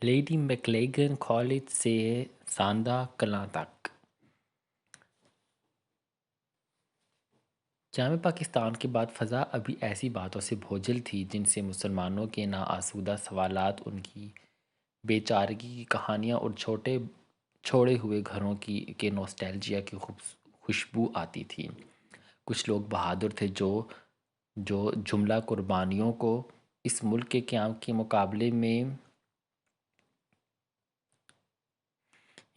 Lady میکلیگن college سے ساندہ کلاں تک۔ جامع پاکستان کے بعد فضا ابھی ایسی باتوں سے بھوجل تھی جن سے مسلمانوں کے ناآسودہ سوالات، ان کی بے چارگی کی کہانیاں اور چھوڑے ہوئے گھروں کے نوسٹیلجیا کی خوشبو آتی تھی۔ کچھ لوگ بہادر تھے جو جملہ قربانیوں کو اس ملک کے قیام کے مقابلے میں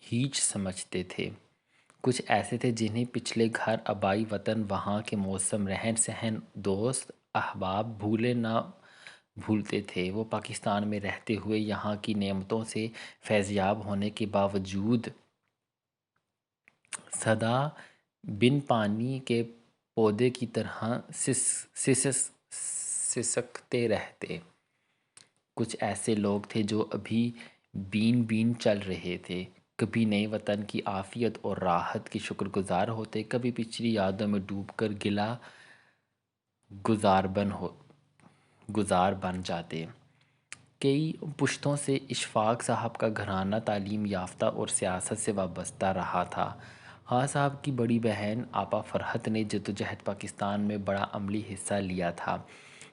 ہیچ سمجھتے تھے۔ کچھ ایسے تھے جنہیں پچھلے گھر آبائی وطن، وہاں کے موسم، رہن سہن، دوست احباب بھولے نہ بھولتے تھے۔ وہ پاکستان میں رہتے ہوئے یہاں کی نعمتوں سے فیضیاب ہونے کے باوجود سدا بن پانی کے پودے کی طرح سسکتے رہتے۔ کچھ ایسے لوگ تھے جو ابھی بین چل رہے تھے، کبھی نئے وطن کی عافیت اور راحت کے شکر گزار ہوتے، کبھی پچھلی یادوں میں ڈوب کر گلہ گزار بن جاتے۔ کئی پشتوں سے اشفاق صاحب کا گھرانہ تعلیم یافتہ اور سیاست سے وابستہ رہا تھا۔ خاں صاحب کی بڑی بہن آپا فرحت نے جدوجہد پاکستان میں بڑا عملی حصہ لیا تھا،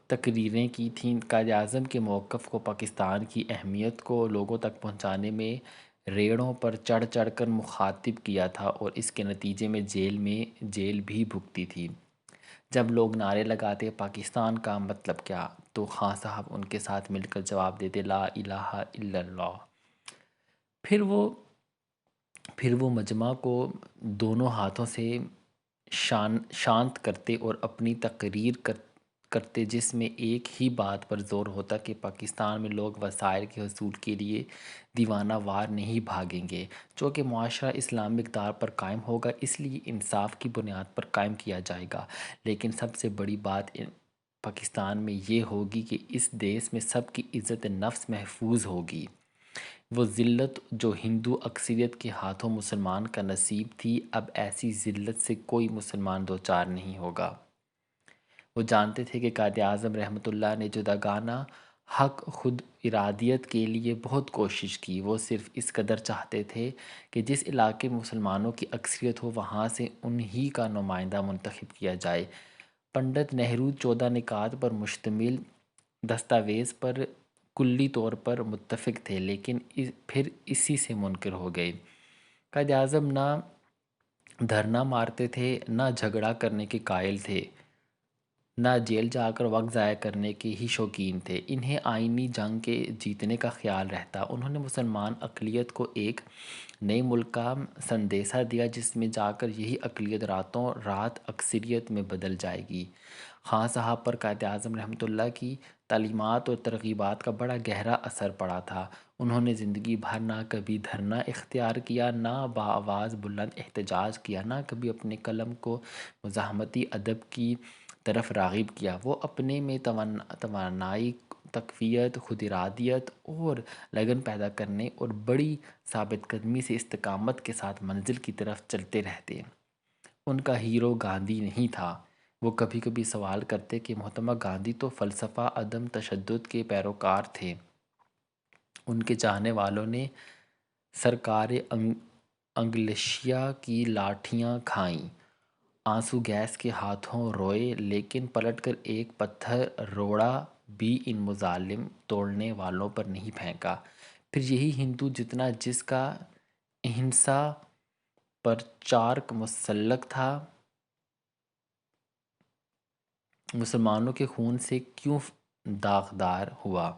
تقریریں کی تھیں، قائد-اعظم کے موقف کو، پاکستان کی اہمیت کو لوگوں تک پہنچانے میں ریڑھوں پر چڑھ چڑھ کر مخاطب کیا تھا، اور اس کے نتیجے میں جیل بھی بھگتی تھی۔ جب لوگ نعرے لگاتے پاکستان کا مطلب کیا، تو خاں صاحب ان کے ساتھ مل کر جواب دیتے لا الہ الا اللہ۔ پھر وہ مجمع کو دونوں ہاتھوں سے شانت کرتے اور اپنی تقریر کرتے جس میں ایک ہی بات پر زور ہوتا کہ پاکستان میں لوگ وسائل کے حصول کے لیے دیوانہ وار نہیں بھاگیں گے، چونکہ معاشرہ اسلامی اقدار پر قائم ہوگا، اس لیے انصاف کی بنیاد پر قائم کیا جائے گا، لیکن سب سے بڑی بات پاکستان میں یہ ہوگی کہ اس دیس میں سب کی عزت نفس محفوظ ہوگی۔ وہ ذلت جو ہندو اکثریت کے ہاتھوں مسلمان کا نصیب تھی، اب ایسی ذلت سے کوئی مسلمان دوچار نہیں ہوگا۔ وہ جانتے تھے کہ قائد اعظم رحمۃ اللہ نے جداگانہ حق خود ارادیت کے لیے بہت کوشش کی۔ وہ صرف اس قدر چاہتے تھے کہ جس علاقے میں مسلمانوں کی اکثریت ہو وہاں سے انہی کا نمائندہ منتخب کیا جائے۔ پنڈت نہرو 14 نکات پر مشتمل دستاویز پر کلی طور پر متفق تھے، لیکن پھر اسی سے منکر ہو گئے۔ قائد اعظم نہ دھرنا مارتے تھے، نہ جھگڑا کرنے کے قائل تھے، نہ جیل جا کر وقت ضائع کرنے کے ہی شوقین تھے۔ انہیں آئینی جنگ کے جیتنے کا خیال رہتا۔ انہوں نے مسلمان اقلیت کو ایک نئے ملک کا سندیسہ دیا جس میں جا کر یہی اقلیت راتوں رات اکثریت میں بدل جائے گی۔ خاں صاحب پر قائد اعظم رحمۃ اللہ کی تعلیمات اور ترغیبات کا بڑا گہرا اثر پڑا تھا۔ انہوں نے زندگی بھر نہ کبھی دھرنا اختیار کیا، نہ بآواز بلند احتجاج کیا، نہ کبھی اپنے قلم کو مزاحمتی ادب کی طرف راغب کیا۔ وہ اپنے میں توانائی، تقویت، خود ارادیت اور لگن پیدا کرنے اور بڑی ثابت قدمی سے استقامت کے ساتھ منزل کی طرف چلتے رہتے۔ ان کا ہیرو گاندھی نہیں تھا۔ وہ کبھی کبھی سوال کرتے کہ محتمہ گاندھی تو فلسفہ عدم تشدد کے پیروکار تھے، ان کے چاہنے والوں نے سرکار انگلیشیا کی لاٹھیاں کھائیں، آنسو گیس کے ہاتھوں روئے، لیکن پلٹ کر ایک پتھر روڑا بھی ان مظالم توڑنے والوں پر نہیں پھینکا۔ پھر یہی ہندو جتنا جس کا اہنسا پر چارک مسلک تھا، مسلمانوں کے خون سے کیوں داغدار ہوا؟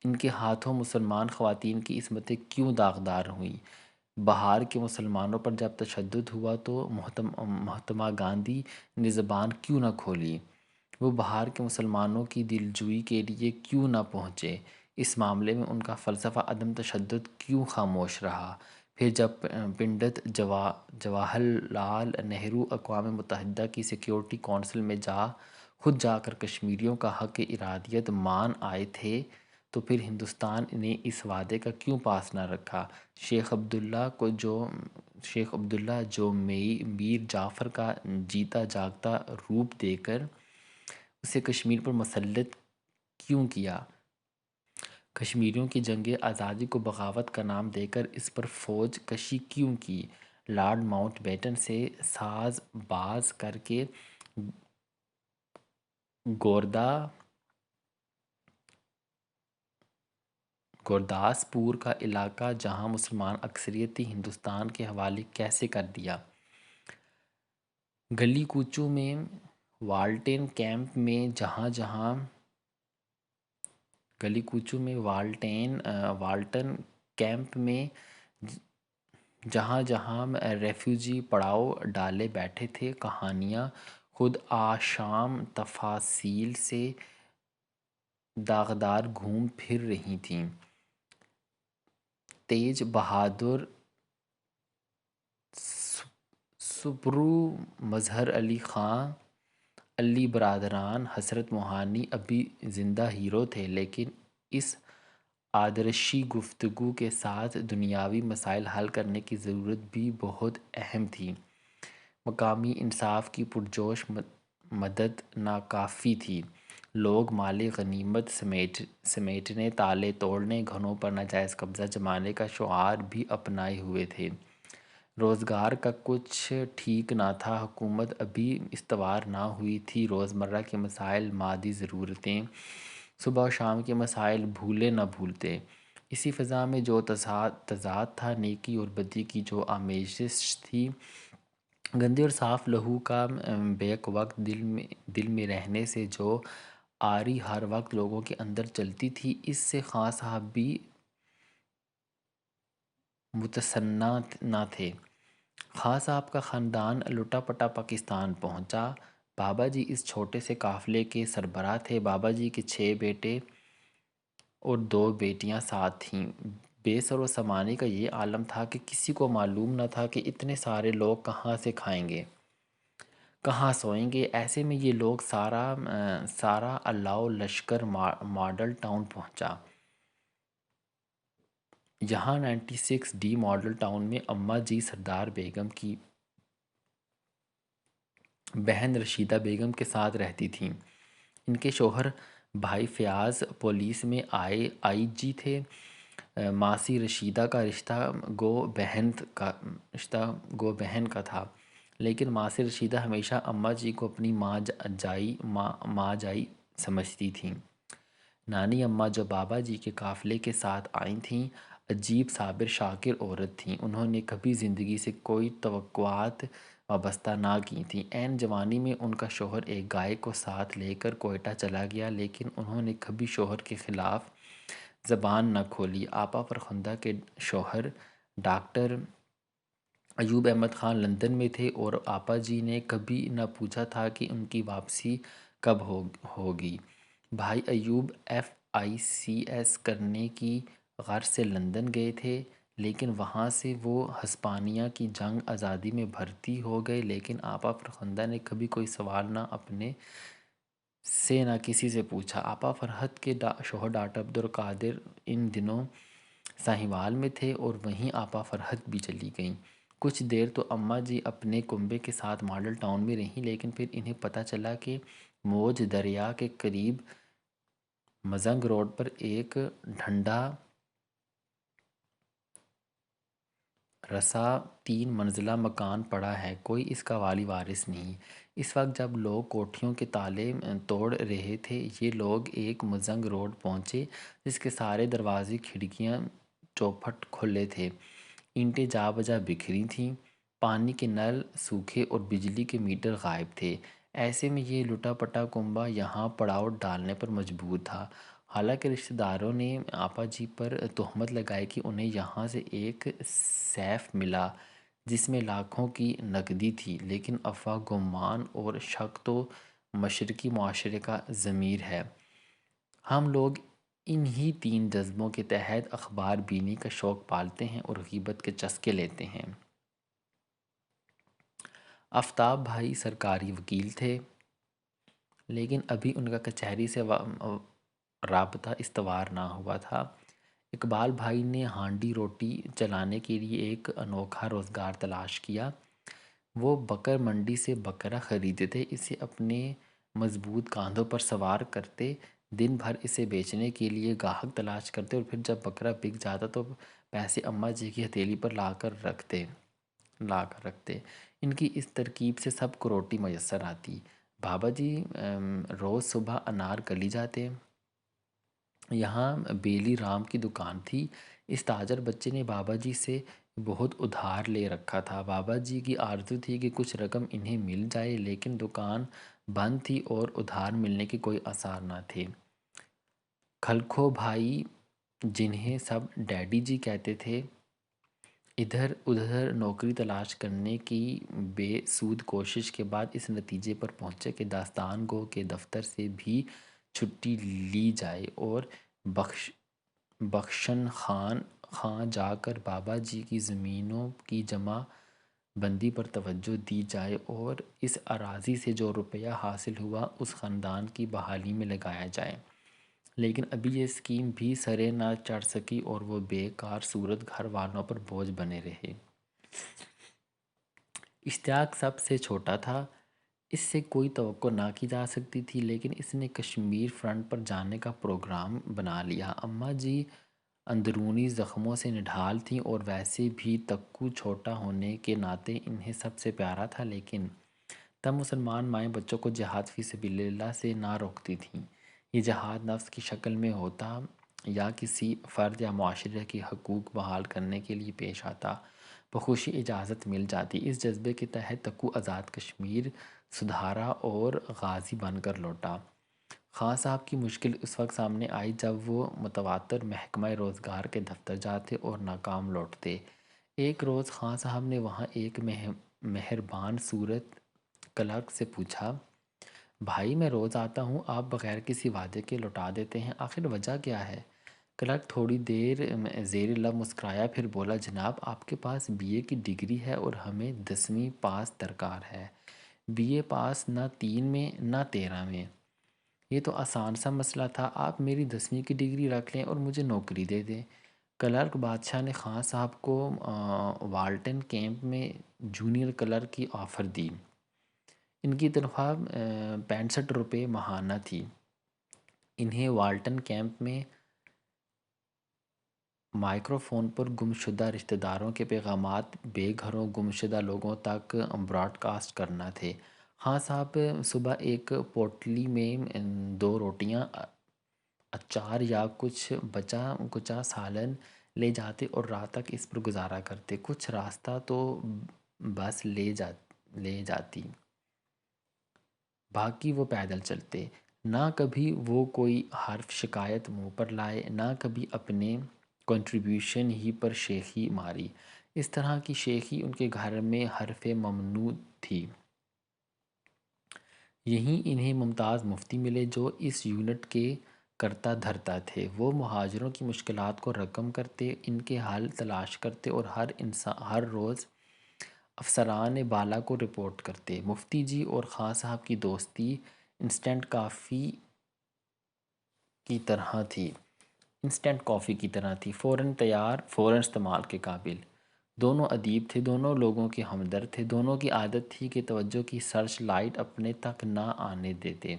ان کے ہاتھوں مسلمان خواتین کی عصمتیں کیوں داغدار ہوئیں؟ بہار کے مسلمانوں پر جب تشدد ہوا تو مہاتما گاندھی نے زبان کیوں نہ کھولی؟ وہ بہار کے مسلمانوں کی دلجوئی کے لیے کیوں نہ پہنچے؟ اس معاملے میں ان کا فلسفہ عدم تشدد کیوں خاموش رہا؟ پھر جب پنڈت جواہر لال نہرو اقوام متحدہ کی سیکیورٹی کونسل میں خود جا کر کشمیریوں کا حق ارادیت مان آئے تھے، تو پھر ہندوستان نے اس وعدے کا کیوں پاس نہ رکھا؟ شیخ عبداللہ جو میر جعفر کا جیتا جاگتا روپ دے کر اسے کشمیر پر مسلط کیوں کیا؟ کشمیریوں کی جنگ آزادی کو بغاوت کا نام دے کر اس پر فوج کشی کیوں کی؟ لارڈ ماؤنٹ بیٹن سے ساز باز کر کے گورداسپور کا علاقہ جہاں مسلمان اکثریت تھی ہندوستان کے حوالے کیسے کر دیا؟ گلی کوچوں میں والٹین کیمپ میں والٹن کیمپ میں جہاں جہاں ریفیوجی پڑاؤ ڈالے بیٹھے تھے، کہانیاں خود آشام تفاصیل سے داغدار گھوم پھر رہی تھیں۔ تیج بہادر، سپرو، مظہر علی خاں، علی برادران، حسرت موہانی ابھی زندہ ہیرو تھے، لیکن اس آدرشی گفتگو کے ساتھ دنیاوی مسائل حل کرنے کی ضرورت بھی بہت اہم تھی۔ مقامی انصاف کی پرجوش مدد ناکافی تھی۔ لوگ مال غنیمت سمیٹنے، تالے توڑنے، گھروں پر ناجائز قبضہ جمانے کا شعار بھی اپنائے ہوئے تھے۔ روزگار کا کچھ ٹھیک نہ تھا، حکومت ابھی استوار نہ ہوئی تھی، روزمرہ کے مسائل، مادی ضرورتیں، صبح و شام کے مسائل بھولے نہ بھولتے۔ اسی فضا میں جو تضاد تھا، نیکی اور بدی کی جو آمیزش تھی، گندے اور صاف لہو کا بیک وقت دل میں رہنے سے جو آری ہر وقت لوگوں کے اندر چلتی تھی، اس سے خاں صاحب بھی متصنع نہ تھے۔ خاں صاحب کا خاندان لٹا پٹا پاکستان پہنچا۔ بابا جی اس چھوٹے سے قافلے کے سربراہ تھے۔ بابا جی کے 6 بیٹے اور 2 بیٹیاں ساتھ تھیں۔ بے سر و سامانی کا یہ عالم تھا کہ کسی کو معلوم نہ تھا کہ اتنے سارے لوگ کہاں سے کھائیں گے، کہاں سوئیں گے۔ ایسے میں یہ لوگ سارا الاؤ لشکر ماڈل ٹاؤن پہنچا۔ یہاں 96 ڈی ماڈل ٹاؤن میں اماں جی سردار بیگم کی بہن رشیدہ بیگم کے ساتھ رہتی تھیں۔ ان کے شوہر بھائی فیاض پولیس میں آئی جی تھے۔ ماسی رشیدہ کا رشتہ گو بہن کا تھا، لیکن ماسی رشیدہ ہمیشہ اماں جی کو اپنی ماں جائی سمجھتی تھیں۔ نانی اماں جو بابا جی کے قافلے کے ساتھ آئی تھیں، عجیب صابر شاکر عورت تھیں۔ انہوں نے کبھی زندگی سے کوئی توقعات وابستہ نہ کی تھیں۔ عین جوانی میں ان کا شوہر ایک گائے کو ساتھ لے کر کوئٹہ چلا گیا، لیکن انہوں نے کبھی شوہر کے خلاف زبان نہ کھولی۔ آپا فرخندہ کے شوہر ڈاکٹر ایوب احمد خان لندن میں تھے اور آپا جی نے کبھی نہ پوچھا تھا کہ ان کی واپسی کب ہوگی۔ بھائی ایوب FICS کرنے کی غرض سے لندن گئے تھے، لیکن وہاں سے وہ ہسپانیہ کی جنگ آزادی میں بھرتی ہو گئے، لیکن آپا فرخندہ نے کبھی کوئی سوال نہ اپنے سے نہ کسی سے پوچھا۔ آپا فرحت کے شوہر ڈاکٹر عبدالقادر ان دنوں ساہیوال میں تھے اور وہیں آپا فرحت بھی چلی گئیں۔ کچھ دیر تو اماں جی اپنے کنبے کے ساتھ ماڈل ٹاؤن میں رہیں، لیکن پھر انہیں پتہ چلا کہ موج دریا کے قریب مزنگ روڈ پر ایک ڈھنڈا رسا 3 منزلہ مکان پڑا ہے، کوئی اس کا والی وارث نہیں۔ اس وقت جب لوگ کوٹھیوں کے تالے توڑ رہے تھے، یہ لوگ ایک مزنگ روڈ پہنچے جس کے سارے دروازے، کھڑکیاں چوپٹ کھلے تھے، اینٹیں جا بجا بکھری تھیں، پانی کے نل سوکھے اور بجلی کے میٹر غائب تھے۔ ایسے میں یہ لٹا پٹا کنبہ یہاں پڑاؤ ڈالنے پر مجبور تھا۔ حالانکہ رشتہ داروں نے آپا جی پر تہمت لگائی کہ انہیں یہاں سے ایک سیف ملا جس میں لاکھوں کی نقدی تھی، لیکن افواہ، گمان اور شک تو مشرقی معاشرے کا ضمیر ہے۔ ہم لوگ انہی 3 جذبوں کے تحت اخبار بینی کا شوق پالتے ہیں اور غیبت کے چسکے لیتے ہیں۔ آفتاب بھائی سرکاری وکیل تھے، لیکن ابھی ان کا کچہری سے رابطہ استوار نہ ہوا تھا۔ اقبال بھائی نے ہانڈی روٹی چلانے کے لیے ایک انوکھا روزگار تلاش کیا۔ وہ بکر منڈی سے بکرا خریدتے، اسے اپنے مضبوط کاندھوں پر سوار کرتے، دن بھر اسے بیچنے کے لیے گاہک تلاش کرتے اور پھر جب بکرا بک جاتا تو پیسے اماں جی کی ہتھیلی پر لا کر رکھتے۔ ان کی اس ترکیب سے سب کو روٹی میسر آتی۔ بابا جی روز صبح انار گلی جاتے۔ یہاں بیلی رام کی دکان تھی۔ اس تاجر بچے نے بابا جی سے بہت ادھار لے رکھا تھا۔ بابا جی کی آرزو تھی کہ کچھ رقم انہیں مل جائے، لیکن دکان بند تھی اور ادھار ملنے کے کوئی آثار نہ تھے۔ کھلکھو بھائی، جنہیں سب ڈیڈی جی کہتے تھے، ادھر ادھر نوکری تلاش کرنے کی بے سود کوشش کے بعد اس نتیجے پر پہنچے کہ داستان گو کے دفتر سے بھی چھٹی لی جائے اور بخشن خاں جا کر بابا جی کی زمینوں کی جمع بندی پر توجہ دی جائے اور اس اراضی سے جو روپیہ حاصل ہوا اس خاندان کی بحالی میں لگایا جائے۔ لیکن ابھی یہ اسکیم بھی سرے نہ چڑھ سکی اور وہ بے کار صورت گھر والوں پر بوجھ بنے رہے۔ اشتیاق سب سے چھوٹا تھا، اس سے کوئی توقع نہ کی جا سکتی تھی، لیکن اس نے کشمیر فرنٹ پر جانے کا پروگرام بنا لیا۔ اماں جی اندرونی زخموں سے نڈھال تھیں اور ویسے بھی تکو چھوٹا ہونے کے ناطے انہیں سب سے پیارا تھا، لیکن تب مسلمان مائیں بچوں کو جہاد فی سبیل اللہ سے نہ روکتی تھیں۔ یہ جہاد نفس کی شکل میں ہوتا یا کسی فرد یا معاشرے کے حقوق بحال کرنے کے لیے پیش آتا، بخوشی اجازت مل جاتی۔ اس جذبے کے تحت تکو آزاد کشمیر سدھارا اور غازی بن کر لوٹا۔ خاں صاحب کی مشکل اس وقت سامنے آئی جب وہ متواتر محکمہ روزگار کے دفتر جاتے اور ناکام لوٹتے۔ ایک روز خاں صاحب نے وہاں ایک مہربان صورت کلرک سے پوچھا، بھائی میں روز آتا ہوں، آپ بغیر کسی وعدے کے لوٹا دیتے ہیں، آخر وجہ کیا ہے؟ کلرک تھوڑی دیر زیر لب مسکرایا، پھر بولا، جناب آپ کے پاس بی اے کی ڈگری ہے اور ہمیں 10ویں پاس درکار ہے۔ بی اے پاس نہ 3 میں نہ 13 میں۔ یہ تو آسان سا مسئلہ تھا، آپ میری 10ویں کی ڈگری رکھ لیں اور مجھے نوکری دے دیں۔ کلرک بادشاہ نے خاں صاحب کو والٹن کیمپ میں جونیئر کلرک کی آفر دی۔ ان کی تنخواہ 65 روپے ماہانہ تھی۔ انہیں والٹن کیمپ میں مائکروفون پر گمشدہ رشتہ داروں کے پیغامات بے گھروں گمشدہ لوگوں تک براڈ کاسٹ کرنا تھے۔ خاں صاحب صبح ایک پوٹلی میں 2 روٹیاں، اچار یا کچھ بچا کچا سالن لے جاتے اور رات تک اس پر گزارا کرتے۔ کچھ راستہ تو بس لے جاتی، باقی وہ پیدل چلتے۔ نہ کبھی وہ کوئی حرف شکایت منہ پر لائے، نہ کبھی اپنے کنٹریبیوشن ہی پر شیخی ماری۔ اس طرح کی شیخی ان کے گھر میں حرف ممنوع تھی۔ یہیں انہیں ممتاز مفتی ملے جو اس یونٹ کے کرتا دھرتا تھے۔ وہ مہاجروں کی مشکلات کو رقم کرتے، ان کے حل تلاش کرتے اور ہر روز افسران بالا کو رپورٹ کرتے۔ مفتی جی اور خاں صاحب کی دوستی انسٹنٹ کافی کی طرح تھی، فوراً تیار، فوراً استعمال کے قابل۔ دونوں ادیب تھے، دونوں لوگوں کے ہمدرد تھے، دونوں کی عادت تھی کہ توجہ کی سرچ لائٹ اپنے تک نہ آنے دیتے۔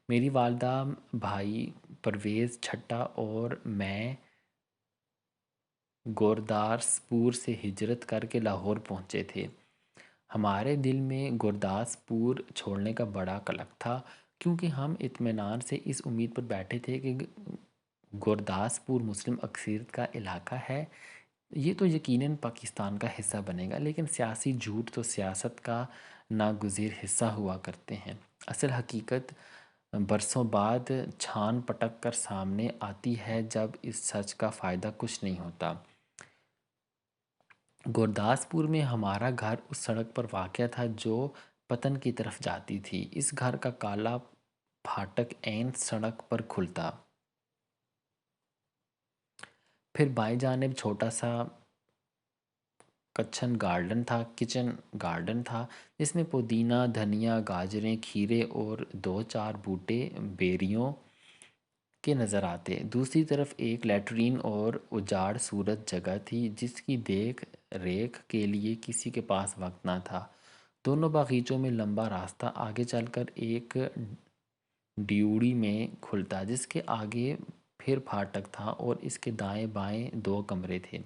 میری والدہ، بھائی پرویز چھٹا اور میں گورداسپور سے ہجرت کر کے لاہور پہنچے تھے۔ ہمارے دل میں گورداسپور چھوڑنے کا بڑا قلق تھا، کیونکہ ہم اطمینان سے اس امید پر بیٹھے تھے کہ گورداسپور مسلم اکثریت کا علاقہ ہے، یہ تو یقیناً پاکستان کا حصہ بنے گا، لیکن سیاسی جھوٹ تو سیاست کا ناگزیر حصہ ہوا کرتے ہیں۔ اصل حقیقت برسوں بعد چھان پٹک کر سامنے آتی ہے جب اس سچ کا فائدہ کچھ نہیں ہوتا۔ گورداسپور میں ہمارا گھر اس سڑک پر واقع تھا جو پتن کی طرف جاتی تھی۔ اس گھر کا کالا پھاٹک عین سڑک پر کھلتا، پھر بائیں جانب چھوٹا سا کچن گارڈن تھا جس میں پودینہ، دھنیا، گاجریں، کھیرے اور 2-4 بوٹے بیریوں کے نظر آتے۔ دوسری طرف ایک لیٹرین اور اجاڑ صورت جگہ تھی جس کی دیکھ ریکھ کے لیے کسی کے پاس وقت نہ تھا۔ دونوں باغیچوں میں لمبا راستہ، آگے چل کر ایک ڈیوڑی میں کھلتا، جس کے آگے پھر پھاٹک تھا اور اس کے دائیں بائیں 2 کمرے تھے۔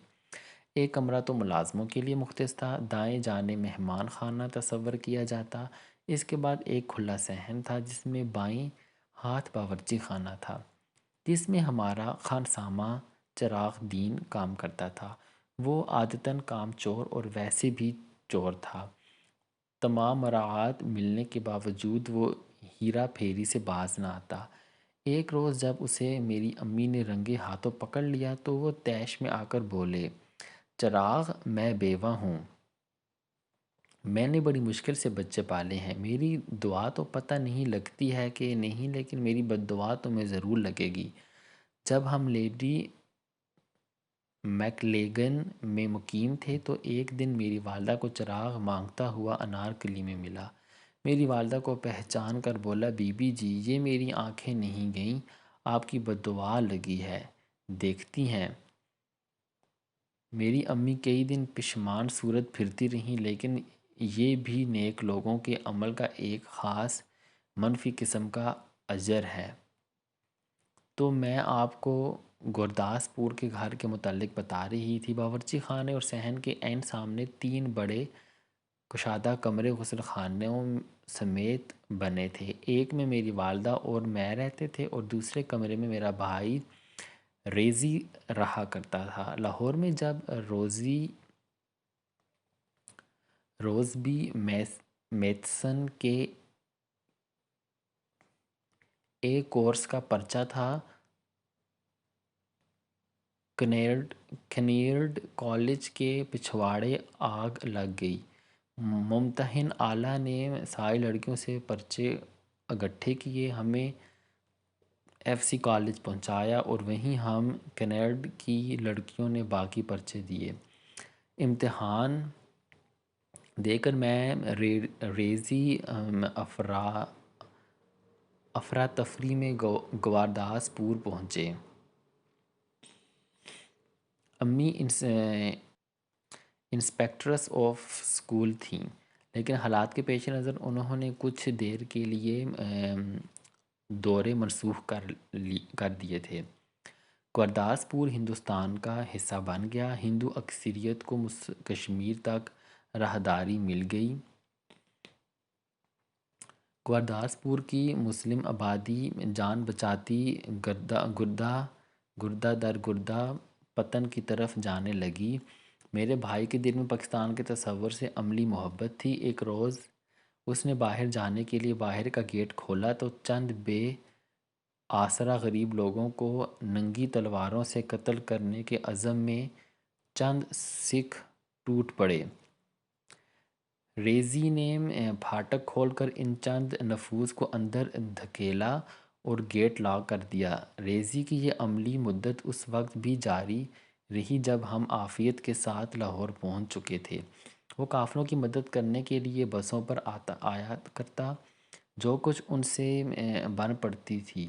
ایک کمرہ تو ملازموں کے لیے مختص تھا، دائیں جانب مہمان خانہ تصور کیا جاتا۔ اس کے بعد ایک کھلا صحن تھا جس میں بائیں ہاتھ باورچی خانہ تھا، جس میں ہمارا خانسامہ چراغ دین کام کرتا تھا۔ وہ عادتاً کام چور اور ویسے بھی چور تھا۔ تمام مراعات ملنے کے باوجود وہ ہیرا پھیری سے باز نہ آتا۔ ایک روز جب اسے میری امی نے رنگے ہاتھوں پکڑ لیا تو وہ طیش میں آ کر بولے، چراغ، میں بیوہ ہوں، میں نے بڑی مشکل سے بچے پالے ہیں، میری دعا تو پتہ نہیں لگتی ہے کہ نہیں، لیکن میری بد دعا تمہیں ضرور لگے گی۔ جب ہم لیڈی میکلیگن میں مقیم تھے تو ایک دن میری والدہ کو چراغ مانگتا ہوا انارکلی میں ملا۔ میری والدہ کو پہچان کر بولا، بی بی جی، یہ میری آنکھیں نہیں گئیں، آپ کی بد دعا لگی ہے، دیکھتی ہیں۔ میری امی کئی دن پشمان صورت پھرتی رہیں، لیکن یہ بھی نیک لوگوں کے عمل کا ایک خاص منفی قسم کا اجر ہے۔ تو میں آپ کو گورداس پور کے گھر کے متعلق بتا رہی تھی۔ باورچی خانے اور صحن کے عین سامنے 3 بڑے کشادہ کمرے غسل خانوں سمیت بنے تھے۔ ایک میں میری والدہ اور میں رہتے تھے اور دوسرے کمرے میں میرا بھائی ریزی رہا کرتا تھا۔ لاہور میں جب روزبی میتھسن کے ایک کورس کا پرچہ تھا، کنیرڈ کالج کے پچھواڑے آگ لگ گئی۔ ممتحن اعلیٰ نے ساری لڑکیوں سے پرچے اکٹھے کیے، ہمیں ایف سی کالج پہنچایا اور وہیں ہم کنیرڈ کی لڑکیوں نے باقی پرچے دیے۔ امتحان دے کر میں ریزی افراتفری میں گورداس پور پہنچے۔ امی انسپیکٹرس آف اسکول تھیں، لیکن حالات کے پیش نظر انہوں نے کچھ دیر کے لیے دورے منسوخ کر دیے تھے۔ گورداس پور ہندوستان کا حصہ بن گیا۔ ہندو اکثریت کو کشمیر تک راہداری مل گئی۔ گورداس پور کی مسلم آبادی جان بچاتی گردہ در گردہ پتن کی طرف جانے لگی۔ میرے بھائی کے دل میں پاکستان کے تصور سے عملی محبت تھی۔ ایک روز اس نے باہر جانے کے لیے باہر کا گیٹ کھولا تو چند بے آسرا غریب لوگوں کو ننگی تلواروں سے قتل کرنے کے عزم میں چند سکھ ٹوٹ پڑے۔ ریزی نے پھاٹک کھول کر ان چند نفوس کو اندر دھکیلا اور گیٹ لاک کر دیا۔ ریزی کی یہ عملی مدت اس وقت بھی جاری رہی جب ہم عافیت کے ساتھ لاہور پہنچ چکے تھے۔ وہ قافلوں کی مدد کرنے کے لیے بسوں پر آیا کرتا، جو کچھ ان سے بن پڑتی تھی۔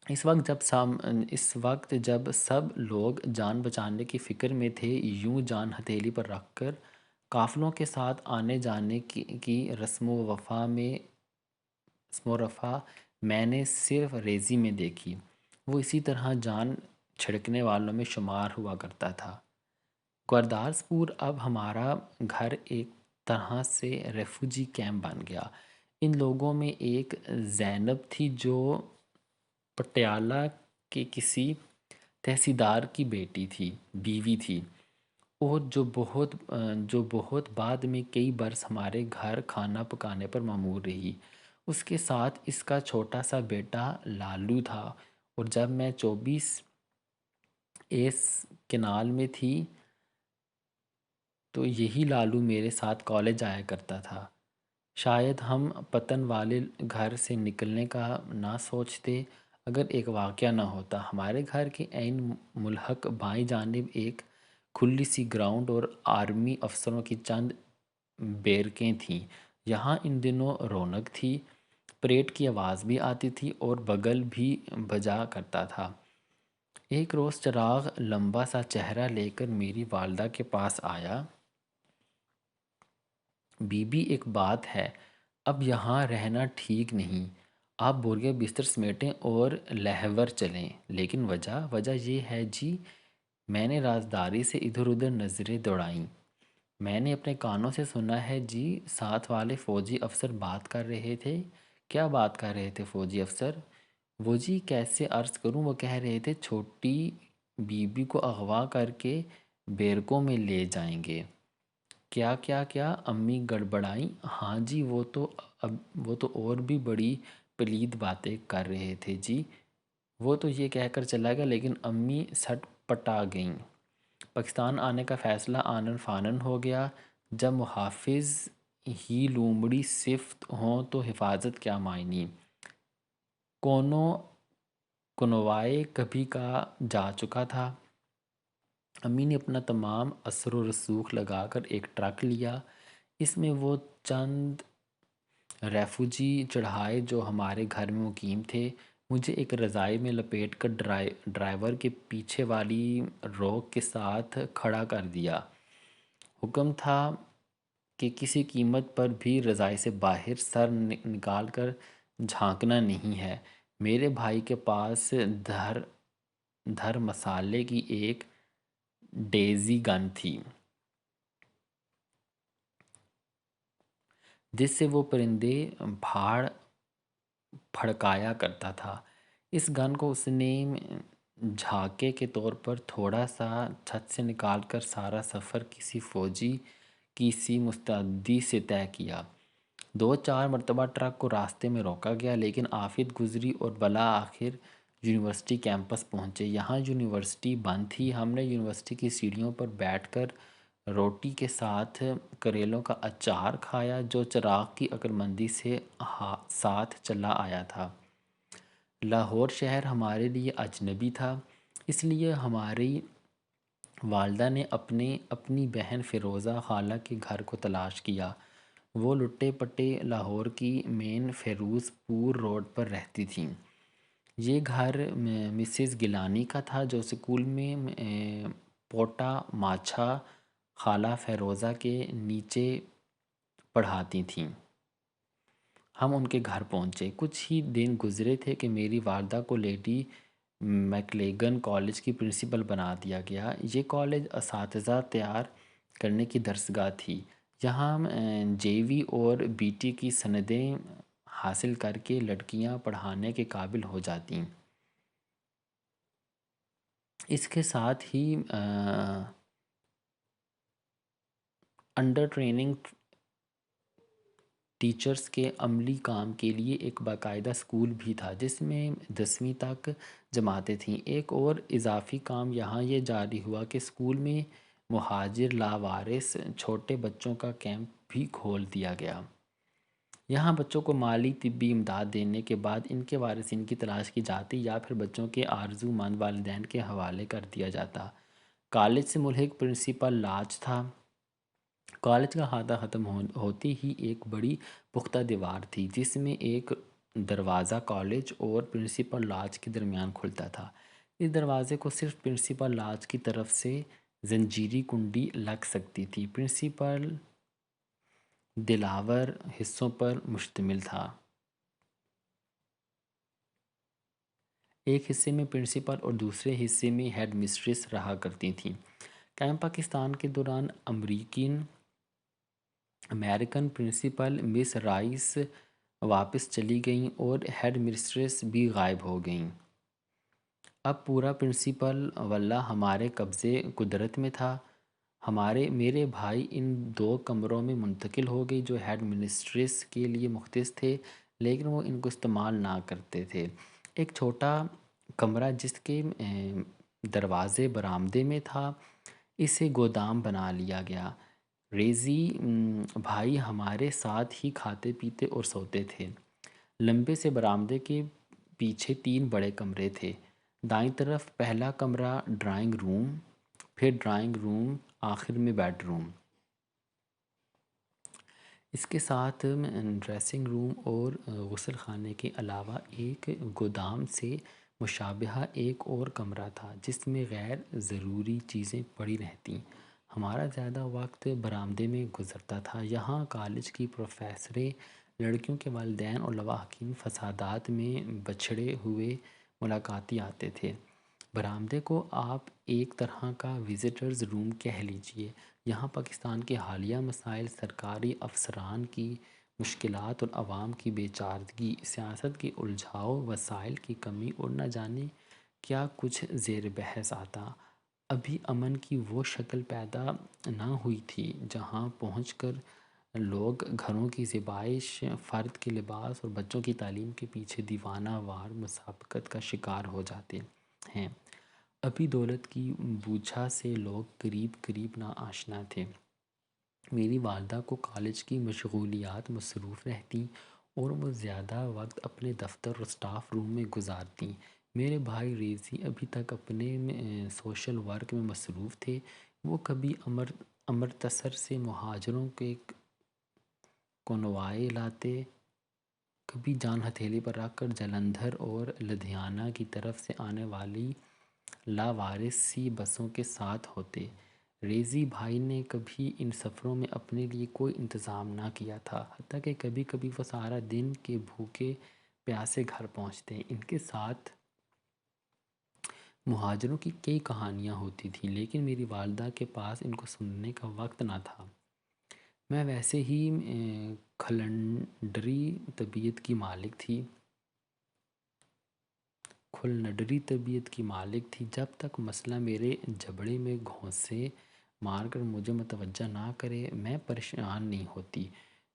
اس وقت جب سب لوگ جان بچانے کی فکر میں تھے، یوں جان ہتھیلی پر رکھ کر قافلوں کے ساتھ آنے جانے کی رسم و رفع میں نے صرف ریزی میں دیکھی۔ وہ اسی طرح جان چھڑکنے والوں میں شمار ہوا کرتا تھا۔ گورداس پور اب ہمارا گھر ایک طرح سے ریفیوجی کیمپ بن گیا۔ ان لوگوں میں ایک زینب تھی جو پٹیالہ کے کسی تحصیلدار کی بیوی تھی اور جو بہت بعد میں کئی برس ہمارے گھر کھانا پکانے پر مامور رہی۔ اس کے ساتھ اس کا چھوٹا سا بیٹا لالو تھا، اور جب میں 24 کنال میں تھی تو یہی لالو میرے ساتھ کالج آیا کرتا تھا۔ شاید ہم پتن والے گھر سے نکلنے کا نہ سوچتے اگر ایک واقعہ نہ ہوتا۔ ہمارے گھر کے عین ملحق بائیں جانب ایک کھلی سی گراؤنڈ اور آرمی افسروں کی چند بیرکیں تھیں۔ یہاں ان دنوں رونق تھی، پریڈ کی آواز بھی آتی تھی اور بگل بھی بجا کرتا تھا۔ ایک روز چراغ لمبا سا چہرہ لے کر میری والدہ کے پاس آیا۔ بی بی، ایک بات ہے، اب یہاں رہنا ٹھیک نہیں، آپ بورگے بستر سمیٹیں اور لہور چلیں۔ لیکن وجہ یہ ہے جی، میں نے رازداری سے ادھر ادھر نظریں دوڑائیں۔ میں نے اپنے کانوں سے سنا ہے جی، ساتھ والے فوجی افسر بات کر رہے تھے۔ کیا بات کر رہے تھے فوجی افسر؟ وہ جی کیسے عرض کروں، وہ کہہ رہے تھے چھوٹی بی بی کو اغوا کر کے بیرکوں میں لے جائیں گے۔ کیا کیا کیا؟ امی گڑبڑائیں۔ ہاں جی، وہ تو اور بھی بڑی پلید باتیں کر رہے تھے جی۔ وہ تو یہ کہہ کر چلا گیا، لیکن امی سٹ پٹا گئیں۔ پاکستان آنے کا فیصلہ آنن فانن ہو گیا۔ جب محافظ ہی لومڑی صفت ہوں تو حفاظت کیا معنی؟ کونوں کنوائے کبھی کا جا چکا تھا۔ امی نے اپنا تمام اثر و رسوخ لگا کر ایک ٹرک لیا۔ اس میں وہ چند ریفوجی چڑھائے جو ہمارے گھر میں مقیم تھے۔ مجھے ایک رضائی میں لپیٹ کر ڈرائیور کے پیچھے والی روک کے ساتھ کھڑا کر دیا۔ حکم تھا کہ کسی قیمت پر بھی رضائی سے باہر سر نکال کر جھانکنا نہیں ہے۔ میرے بھائی کے پاس دھر مسالے کی ایک ڈیزی گن تھی، جس سے وہ پرندے پھڑکایا کرتا تھا۔ اس گن کو اس نے جھاکے کے طور پر تھوڑا سا چھت سے نکال کر سارا سفر کسی فوجی کی سی مستعدی سے طے کیا۔ 2-4 مرتبہ ٹرک کو راستے میں روکا گیا، لیکن آفت گزری اور بالآخر یونیورسٹی کیمپس پہنچے۔ یہاں یونیورسٹی بند تھی۔ ہم نے یونیورسٹی کی سیڑھیوں پر بیٹھ کر روٹی کے ساتھ کریلوں کا اچار کھایا، جو چراغ کی عقلمندی سے ساتھ چلا آیا تھا۔ لاہور شہر ہمارے لیے اجنبی تھا، اس لیے ہماری والدہ نے اپنی بہن فیروزہ خالہ کے گھر کو تلاش کیا۔ وہ لٹے پٹے لاہور کی مین فیروز پور روڈ پر رہتی تھیں۔ یہ گھر مسز گیلانی کا تھا، جو سکول میں پوٹا ماچھا خالہ فیروزہ کے نیچے پڑھاتی تھیں۔ ہم ان کے گھر پہنچے۔ کچھ ہی دن گزرے تھے کہ میری والدہ کو لیڈی میکلیگن کالج کی پرنسپل بنا دیا گیا۔ یہ کالج اساتذہ تیار کرنے کی درسگاہ تھی۔ یہاں جے وی اور بی ٹی کی سندیں حاصل کر کے لڑکیاں پڑھانے کے قابل ہو جاتیں۔ اس کے ساتھ ہی انڈر ٹریننگ ٹیچرز کے عملی کام کے لیے ایک باقاعدہ اسکول بھی تھا، جس میں 10ویں تک جماعتیں تھیں۔ ایک اور اضافی کام یہاں یہ جاری ہوا کہ اسکول میں مہاجر لاوارث چھوٹے بچوں کا کیمپ بھی کھول دیا گیا۔ یہاں بچوں کو مالی طبی امداد دینے کے بعد ان کے وارثین کی تلاش کی جاتی یا پھر بچوں کے آرزو مند والدین کے حوالے کر دیا جاتا۔ کالج سے ملحق پرنسپل لاج تھا۔ کالج کا احاطہ ختم ہوتی ہی ایک بڑی پختہ دیوار تھی، جس میں ایک دروازہ کالج اور پرنسپل لاج کے درمیان کھلتا تھا۔ اس دروازے کو صرف پرنسپل لاج کی طرف سے زنجیری کنڈی لگ سکتی تھی۔ پرنسپل دلاور حصوں پر مشتمل تھا۔ ایک حصے میں پرنسپل اور دوسرے حصے میں ہیڈ مسٹریس رہا کرتی تھیں۔ قیام پاکستان کے دوران امریکن پرنسپل مس رائس واپس چلی گئیں اور ہیڈ مسٹریس بھی غائب ہو گئیں۔ اب پورا پرنسپل ولّہ ہمارے قبضے قدرت میں تھا۔ میرے بھائی ان 2 کمروں میں منتقل ہو گئی جو ہیڈ مسٹریس کے لیے مختص تھے، لیکن وہ ان کو استعمال نہ کرتے تھے۔ ایک چھوٹا کمرہ جس کے دروازے برآمدے میں تھا، اسے گودام بنا لیا گیا۔ ریزی بھائی ہمارے ساتھ ہی کھاتے پیتے اور سوتے تھے۔ لمبے سے برآمدے کے پیچھے 3 بڑے کمرے تھے۔ دائیں طرف پہلا کمرہ ڈرائنگ روم، پھر ڈرائنگ روم، آخر میں بیڈ روم۔ اس کے ساتھ ڈریسنگ روم اور غسل خانے کے علاوہ ایک گودام سے مشابہہ ایک اور کمرہ تھا، جس میں غیر ضروری چیزیں پڑی رہتیں۔ ہمارا زیادہ وقت برآمدے میں گزرتا تھا۔ یہاں کالج کی پروفیسریں لڑکیوں کے والدین اور لواحقین فسادات میں بچھڑے ہوئے ملاقاتی آتے تھے۔ برآمدے کو آپ ایک طرح کا وزٹرز روم کہہ لیجئے۔ یہاں پاکستان کے حالیہ مسائل، سرکاری افسران کی مشکلات اور عوام کی بے چارگی، سیاست کے الجھاؤ، وسائل کی کمی اور نہ جانے کیا کچھ زیر بحث آتا۔ ابھی امن کی وہ شکل پیدا نہ ہوئی تھی جہاں پہنچ کر لوگ گھروں کی زیبائش، فرد کے لباس اور بچوں کی تعلیم کے پیچھے دیوانہ وار مسابقت کا شکار ہو جاتے ہیں۔ ابھی دولت کی بوچھا سے لوگ قریب قریب نا آشنا تھے۔ میری والدہ کو کالج کی مشغولیات مصروف رہتی اور وہ زیادہ وقت اپنے دفتر اور سٹاف روم میں گزارتی۔ میرے بھائی ریزی ابھی تک اپنے سوشل ورک میں مصروف تھے۔ وہ کبھی امرتسر سے مہاجروں کے کنوائے لاتے، کبھی جان ہتھیلی پر رکھ کر جلندھر اور لدھیانہ کی طرف سے آنے والی لاوارث سی بسوں کے ساتھ ہوتے۔ ریزی بھائی نے کبھی ان سفروں میں اپنے لیے کوئی انتظام نہ کیا تھا، حتیٰ کہ کبھی کبھی وہ سارا دن کے بھوکے پیاسے گھر پہنچتے۔ ان کے ساتھ مہاجروں کی کئی کہانیاں ہوتی تھیں، لیکن میری والدہ کے پاس ان کو سننے کا وقت نہ تھا۔ میں ویسے ہی کھلنڈری طبیعت کی مالک تھی۔ جب تک مسئلہ میرے جبڑے میں گھونسے مار کر مجھے متوجہ نہ کرے، میں پریشان نہیں ہوتی۔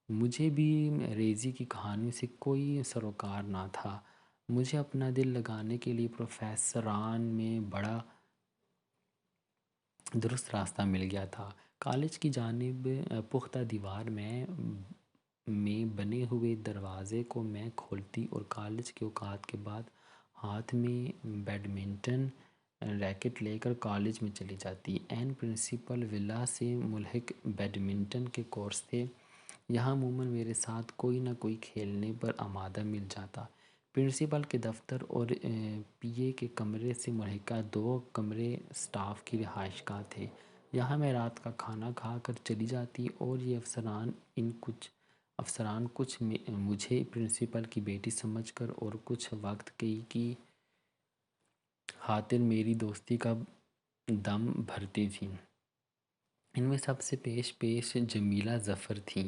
مجھے بھی ریزی کی کہانیوں سے کوئی سروکار نہ تھا۔ مجھے اپنا دل لگانے کے لیے پروفیسران میں بڑا درست راستہ مل گیا تھا۔ کالج کی جانب پختہ دیوار میں بنے ہوئے دروازے کو میں کھولتی اور کالج کے اوقات کے بعد ہاتھ میں بیڈمنٹن ریکٹ لے کر کالج میں چلی جاتی۔ این پرنسپل ولا سے ملحق بیڈمنٹن کے کورس تھے۔ یہاں عموماً میرے ساتھ کوئی نہ کوئی کھیلنے پر آمادہ مل جاتا۔ پرنسپل کے دفتر اور پی اے کے کمرے سے ملحقہ 2 کمرے سٹاف کی رہائش گاہ تھے۔ یہاں میں رات کا کھانا کھا کر چلی جاتی اور یہ افسران کچھ مجھے پرنسپل کی بیٹی سمجھ کر اور کچھ وقت کی خاطر میری دوستی کا دم بھرتی تھیں۔ ان میں سب سے پیش جمیلہ ظفر تھیں۔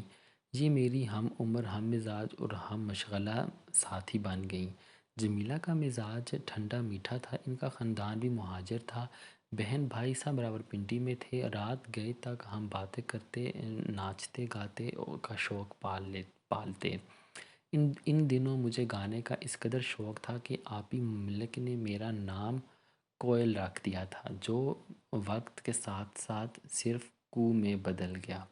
یہ میری ہم عمر، ہم مزاج اور ہم مشغلہ ساتھی بن گئیں۔ جمیلہ کا مزاج ٹھنڈا میٹھا تھا۔ ان کا خاندان بھی مہاجر تھا۔ بہن بھائی سب راولپنڈی میں تھے۔ رات گئے تک ہم باتیں کرتے، ناچتے گاتے کا شوق پالتے۔ ان دنوں مجھے گانے کا اس قدر شوق تھا کہ آپی ملک نے میرا نام کوئل رکھ دیا تھا، جو وقت کے ساتھ ساتھ صرف کو میں بدل گیا۔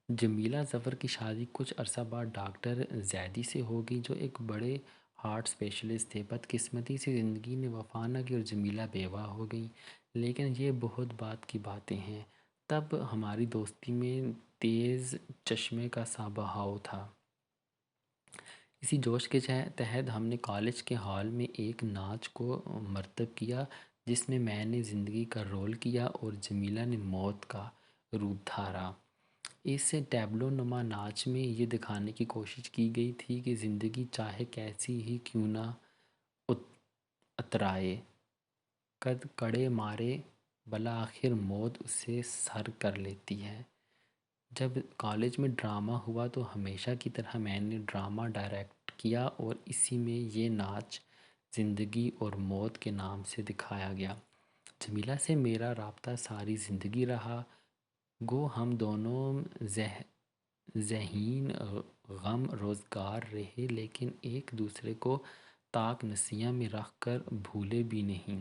جمیلہ ظفر کی شادی کچھ عرصہ بعد ڈاکٹر زیدی سے ہو گئی، جو ایک بڑے ہارٹ اسپیشلسٹ تھے۔ بدقسمتی سے زندگی نے وفا نہ کی اور جمیلہ بیوہ ہو گئی، لیکن یہ بہت بعد کی باتیں ہیں۔ تب ہماری دوستی میں تیز چشمے کا سا بہاؤ تھا۔ اسی جوش کے تحت ہم نے کالج کے ہال میں ایک ناچ کو مرتب کیا، جس میں نے زندگی کا رول کیا اور جمیلہ نے موت کا روپ دھارا۔ اس ٹیبلو نما ناچ میں یہ دکھانے کی کوشش کی گئی تھی کہ زندگی چاہے کیسی ہی کیوں نہ اترائے، قد کڑے مارے، بالآخر موت اسے سر کر لیتی ہے۔ جب کالج میں ڈرامہ ہوا تو ہمیشہ کی طرح میں نے ڈرامہ ڈائریکٹ کیا اور اسی میں یہ ناچ زندگی اور موت کے نام سے دکھایا گیا۔ جمیلہ سے میرا رابطہ ساری زندگی رہا۔ گو ہم دونوں ذہین غم روزگار رہے، لیکن ایک دوسرے کو طاق نسیاں میں رکھ کر بھولے بھی نہیں۔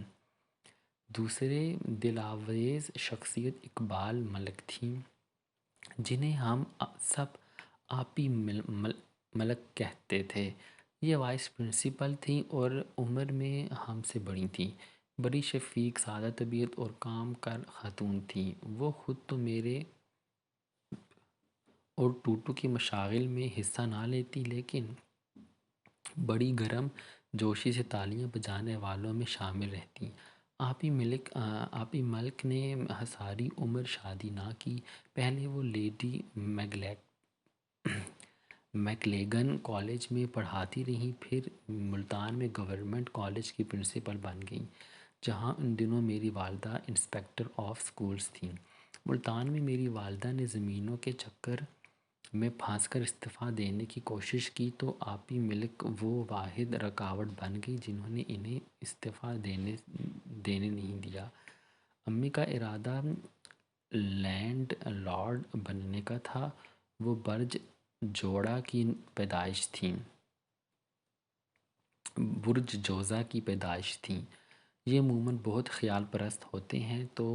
دوسرے دلاویز شخصیت اقبال ملک تھی، جنہیں ہم سب آپی ملک کہتے تھے۔ یہ وائس پرنسپل تھیں اور عمر میں ہم سے بڑی تھیں۔ بڑی شفیق، سادہ طبیعت اور کام کار خاتون تھیں۔ وہ خود تو میرے اور ٹوٹو کی مشاغل میں حصہ نہ لیتی، لیکن بڑی گرم جوشی سے تالیاں بجانے والوں میں شامل رہتی۔ آپی ملک نے ساری عمر شادی نہ کی۔ پہلے وہ لیڈی میکلیگن کالج میں پڑھاتی رہیں، پھر ملتان میں گورنمنٹ کالج کی پرنسپل بن گئیں، جہاں ان دنوں میری والدہ انسپیکٹر آف سکولز تھیں۔ ملتان میں میری والدہ نے زمینوں کے چکر میں پھنس کر استعفیٰ دینے کی کوشش کی تو آپی ملک وہ واحد رکاوٹ بن گئی جنہوں نے انہیں استعفیٰ دینے نہیں دیا۔ امی کا ارادہ لینڈ لارڈ بننے کا تھا، وہ برج جوڑا کی پیدائش تھیں برج جوزا کی پیدائش تھیں۔ یہ عموماً بہت خیال پرست ہوتے ہیں تو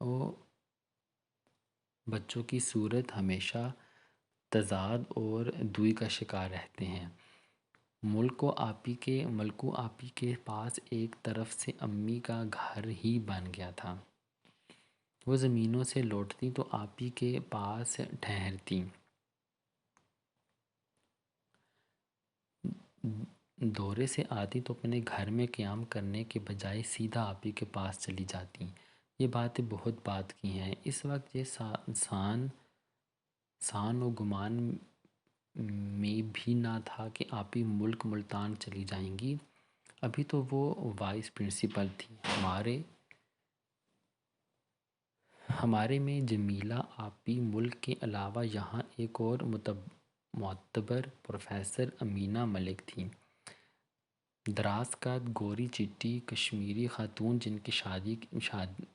وہ بچوں کی صورت ہمیشہ تضاد اور دوئی کا شکار رہتے ہیں۔ ملکو آپی کے پاس ایک طرف سے امی کا گھر ہی بن گیا تھا۔ وہ زمینوں سے لوٹتی تو آپی کے پاس ٹھہرتی، دورے سے آتی تو اپنے گھر میں قیام کرنے کے بجائے سیدھا آپی کے پاس چلی جاتی۔ یہ باتیں بہت بات کی ہیں۔ اس وقت یہ سان و گمان میں بھی نہ تھا کہ آپی ملک ملتان چلی جائیں گی۔ ابھی تو وہ وائس پرنسپل تھی۔ ہمارے میں جمیلہ آپی ملک کے علاوہ یہاں ایک اور معتبر پروفیسر امینہ ملک تھیں، دراز قد گوری چٹی کشمیری خاتون، جن کی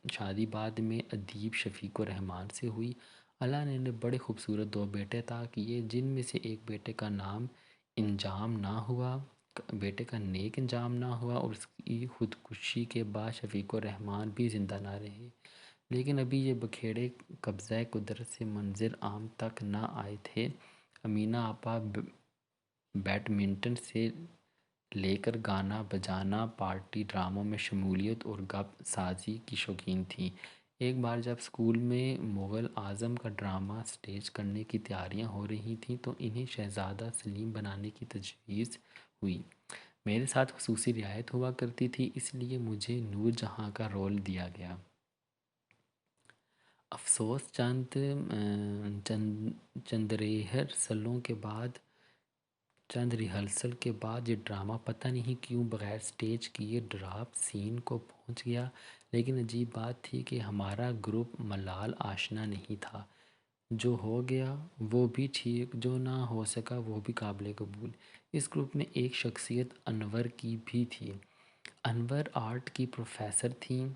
شادی بعد میں ادیب شفیق الرحمن سے ہوئی۔ اللہ نے انہیں بڑے خوبصورت 2 بیٹے عطا کیے، جن میں سے ایک بیٹے کا نیک انجام نہ ہوا اور اس کی خودکشی کے بعد شفیق الرحمن بھی زندہ نہ رہے، لیکن ابھی یہ بکھیڑے قبضۂ قدرت سے منظر عام تک نہ آئے تھے۔ امینہ آپا بیڈمنٹن سے لے کر گانا بجانا، پارٹی ڈراموں میں شمولیت اور گپ سازی کی شوقین تھیں۔ ایک بار جب اسکول میں مغل اعظم کا ڈرامہ سٹیج کرنے کی تیاریاں ہو رہی تھیں تو انہیں شہزادہ سلیم بنانے کی تجویز ہوئی۔ میرے ساتھ خصوصی رعایت ہوا کرتی تھی، اس لیے مجھے نور جہاں کا رول دیا گیا۔ افسوس چند ریہرسل کے بعد یہ ڈرامہ پتہ نہیں کیوں بغیر سٹیج کیے ڈراپ سین کو پہنچ گیا، لیکن عجیب بات تھی کہ ہمارا گروپ ملال آشنا نہیں تھا۔ جو ہو گیا وہ بھی ٹھیک، جو نہ ہو سکا وہ بھی قابل قبول۔ اس گروپ میں ایک شخصیت انور کی بھی تھی۔ انور آرٹ کی پروفیسر تھیں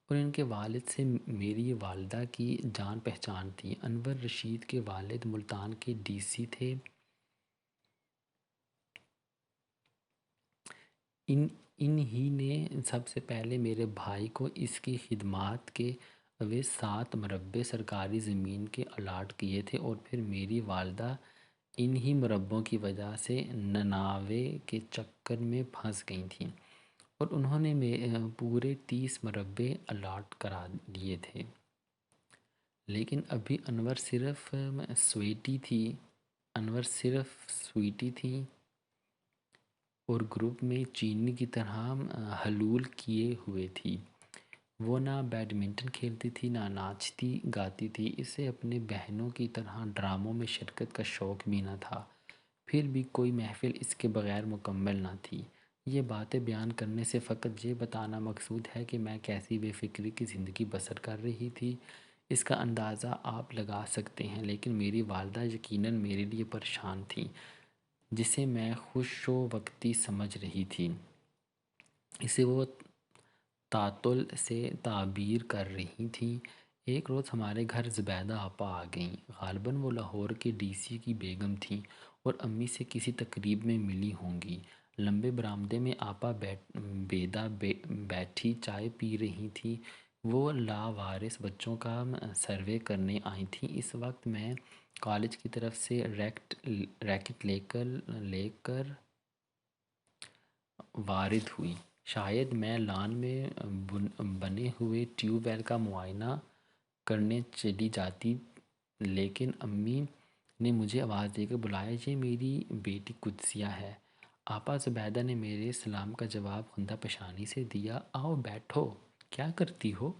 اور ان کے والد سے میری والدہ کی جان پہچان تھی۔ انور رشید کے والد ملتان کے ڈی سی تھے۔ انہی نے سب سے پہلے میرے بھائی کو اس کی خدمات کے عوض 7 مربع سرکاری زمین کے الاٹ کیے تھے اور پھر میری والدہ انہی مربعوں کی وجہ سے نناوے کے چکر میں پھنس گئی تھیں اور انہوں نے پورے 30 مربع الاٹ کرا لیے تھے، لیکن ابھی انور صرف سویٹی تھی اور گروپ میں چینی کی طرح حلول کیے ہوئے تھی۔ وہ نہ بیڈمنٹن کھیلتی تھی، نہ ناچتی گاتی تھی، اسے اپنے بہنوں کی طرح ڈراموں میں شرکت کا شوق بھی نہ تھا، پھر بھی کوئی محفل اس کے بغیر مکمل نہ تھی۔ یہ باتیں بیان کرنے سے فقط یہ بتانا مقصود ہے کہ میں کیسی بے فکری کی زندگی بسر کر رہی تھی، اس کا اندازہ آپ لگا سکتے ہیں، لیکن میری والدہ یقیناً میرے لیے پریشان تھیں، جسے میں خوش و وقتی سمجھ رہی تھی۔ اسے وہ تعطل سے تعبیر کر رہی تھیں۔ ایک روز ہمارے گھر زبیدہ آپا آ گئیں۔ غالباً وہ لاہور کے ڈی سی کی بیگم تھیں اور امی سے کسی تقریب میں ملی ہوں گی۔ لمبے برآمدے میں آپا بیدہ بیٹھی چائے پی رہی تھیں۔ وہ لاوارث بچوں کا سروے کرنے آئی تھیں۔ اس وقت میں کالج کی طرف سے ریکٹ لے کر وارد ہوئی۔ شاید میں لان میں بنے ہوئے ٹیوب ویل کا معائنہ کرنے چلی جاتی، لیکن امی نے مجھے آواز دے کر بلایا، یہ میری بیٹی قدسیہ ہے۔ آپا زبیدہ نے میرے سلام کا جواب خندہ پیشانی سے دیا۔ آؤ بیٹھو، کیا کرتی ہو؟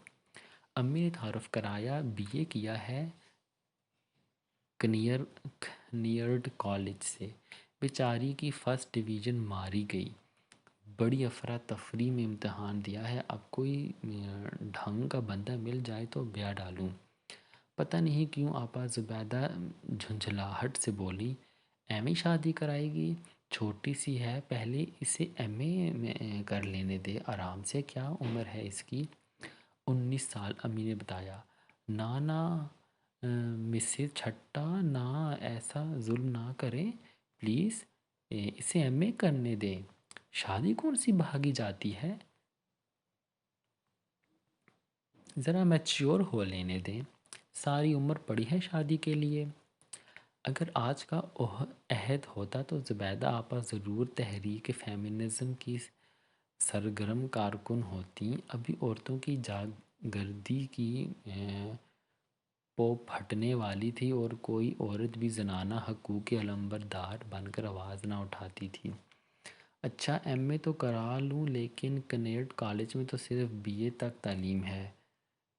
امی نے تعارف کرایا، بی اے کیا ہے کنیئر کنیئرڈ کالج سے۔ بیچاری کی فرسٹ ڈویژن ماری گئی، بڑی افراتفری میں امتحان دیا ہے، اب کوئی ڈھنگ کا بندہ مل جائے تو بیاہ ڈالوں۔ پتہ نہیں کیوں آپا زبیدہ جھنجھلاہٹ سے بولی، ایم اے شادی کرائے گی؟ چھوٹی سی ہے، پہلے اسے ایم اے میں کر لینے دے آرام سے، کیا عمر ہے اس کی؟ 19 سال، امی نے بتایا۔ نا نا مسز چھٹا، نا ایسا ظلم نہ کریں پلیز، اسے ایم اے کرنے دیں، شادی کون سی بھاگی جاتی ہے، ذرا میچیور ہو لینے دیں، ساری عمر پڑی ہے شادی کے لیے۔ اگر آج کا عہد ہوتا تو زبیدہ آپا ضرور تحریک فیمنزم کی سرگرم کارکن ہوتی، ابھی عورتوں کی جاگردی کی پو پھٹنے والی تھی اور کوئی عورت بھی زنانہ حقوق کے علمبردار بن کر آواز نہ اٹھاتی تھی۔ اچھا ایم اے تو کرا لوں، لیکن کنیڈ کالج میں تو صرف بی اے تک تعلیم ہے۔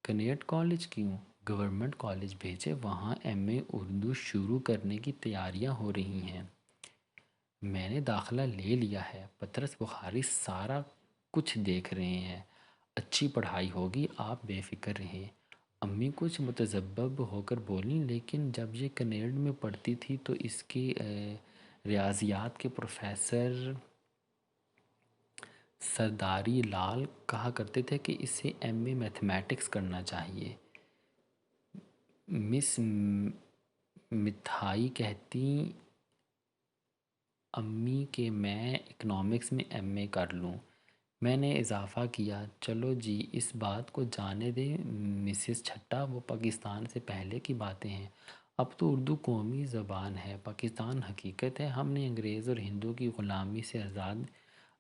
کنیڈ کالج کیوں؟ گورنمنٹ کالج بھیجے، وہاں ایم اے اردو شروع کرنے کی تیاریاں ہو رہی ہیں۔ میں نے داخلہ لے لیا ہے، پطرس بخاری سارا کچھ دیکھ رہے ہیں، اچھی پڑھائی ہوگی، آپ بے فکر رہیں۔ امی کچھ متذبذب ہو کر بولیں، لیکن جب یہ کنیڈ میں پڑھتی تھی تو اس کے ریاضیات کے پروفیسر سرداری لال کہا کرتے تھے کہ اسے ایم اے میتھمیٹکس کرنا چاہیے۔ مس متھائی کہتی امی کہ میں اکنامکس میں ایم اے کر لوں۔ میں نے اضافہ کیا، چلو جی اس بات کو جانے دیں مسز چھٹا، وہ پاکستان سے پہلے کی باتیں ہیں، اب تو اردو قومی زبان ہے، پاکستان حقیقت ہے، ہم نے انگریز اور ہندو کی غلامی سے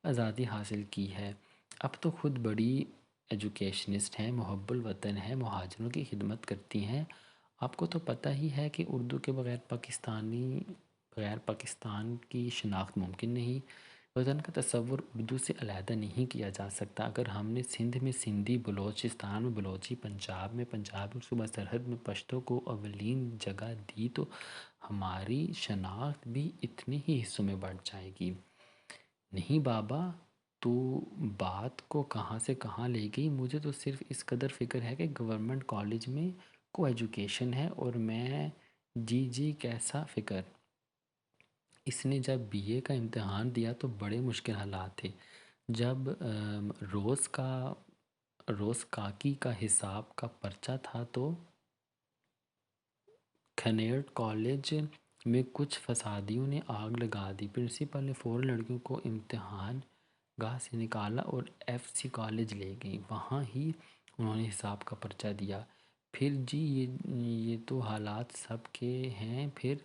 آزادی حاصل کی ہے، اب تو خود بڑی ایجوکیشنسٹ ہیں، محب الوطن ہیں، مہاجروں کی خدمت کرتی ہیں، آپ کو تو پتہ ہی ہے کہ اردو کے بغیر پاکستان کی شناخت ممکن نہیں، وطن کا تصور اردو سے علیحدہ نہیں کیا جا سکتا۔ اگر ہم نے سندھ میں سندھی، بلوچستان میں بلوچی، پنجاب میں پنجابی اور صوبہ سرحد میں پشتو کو اولین جگہ دی تو ہماری شناخت بھی اتنے ہی حصوں میں بڑھ جائے گی۔ نہیں بابا، تو بات کو کہاں سے کہاں لے گئی، مجھے تو صرف اس قدر فکر ہے کہ گورنمنٹ کالج میں کو ایجوکیشن ہے اور میں جی کیسا فکر۔ اس نے جب بی اے کا امتحان دیا تو بڑے مشکل حالات تھے، جب روز کاکی کا حساب کا پرچہ تھا تو کنیڈ کالج میں کچھ فسادیوں نے آگ لگا دی، پرنسپل نے فوراً لڑکیوں کو امتحان گاہ سے نکالا اور ایف سی کالج لے گئی، وہاں ہی انہوں نے حساب کا پرچہ دیا۔ پھر جی یہ تو حالات سب کے ہیں، پھر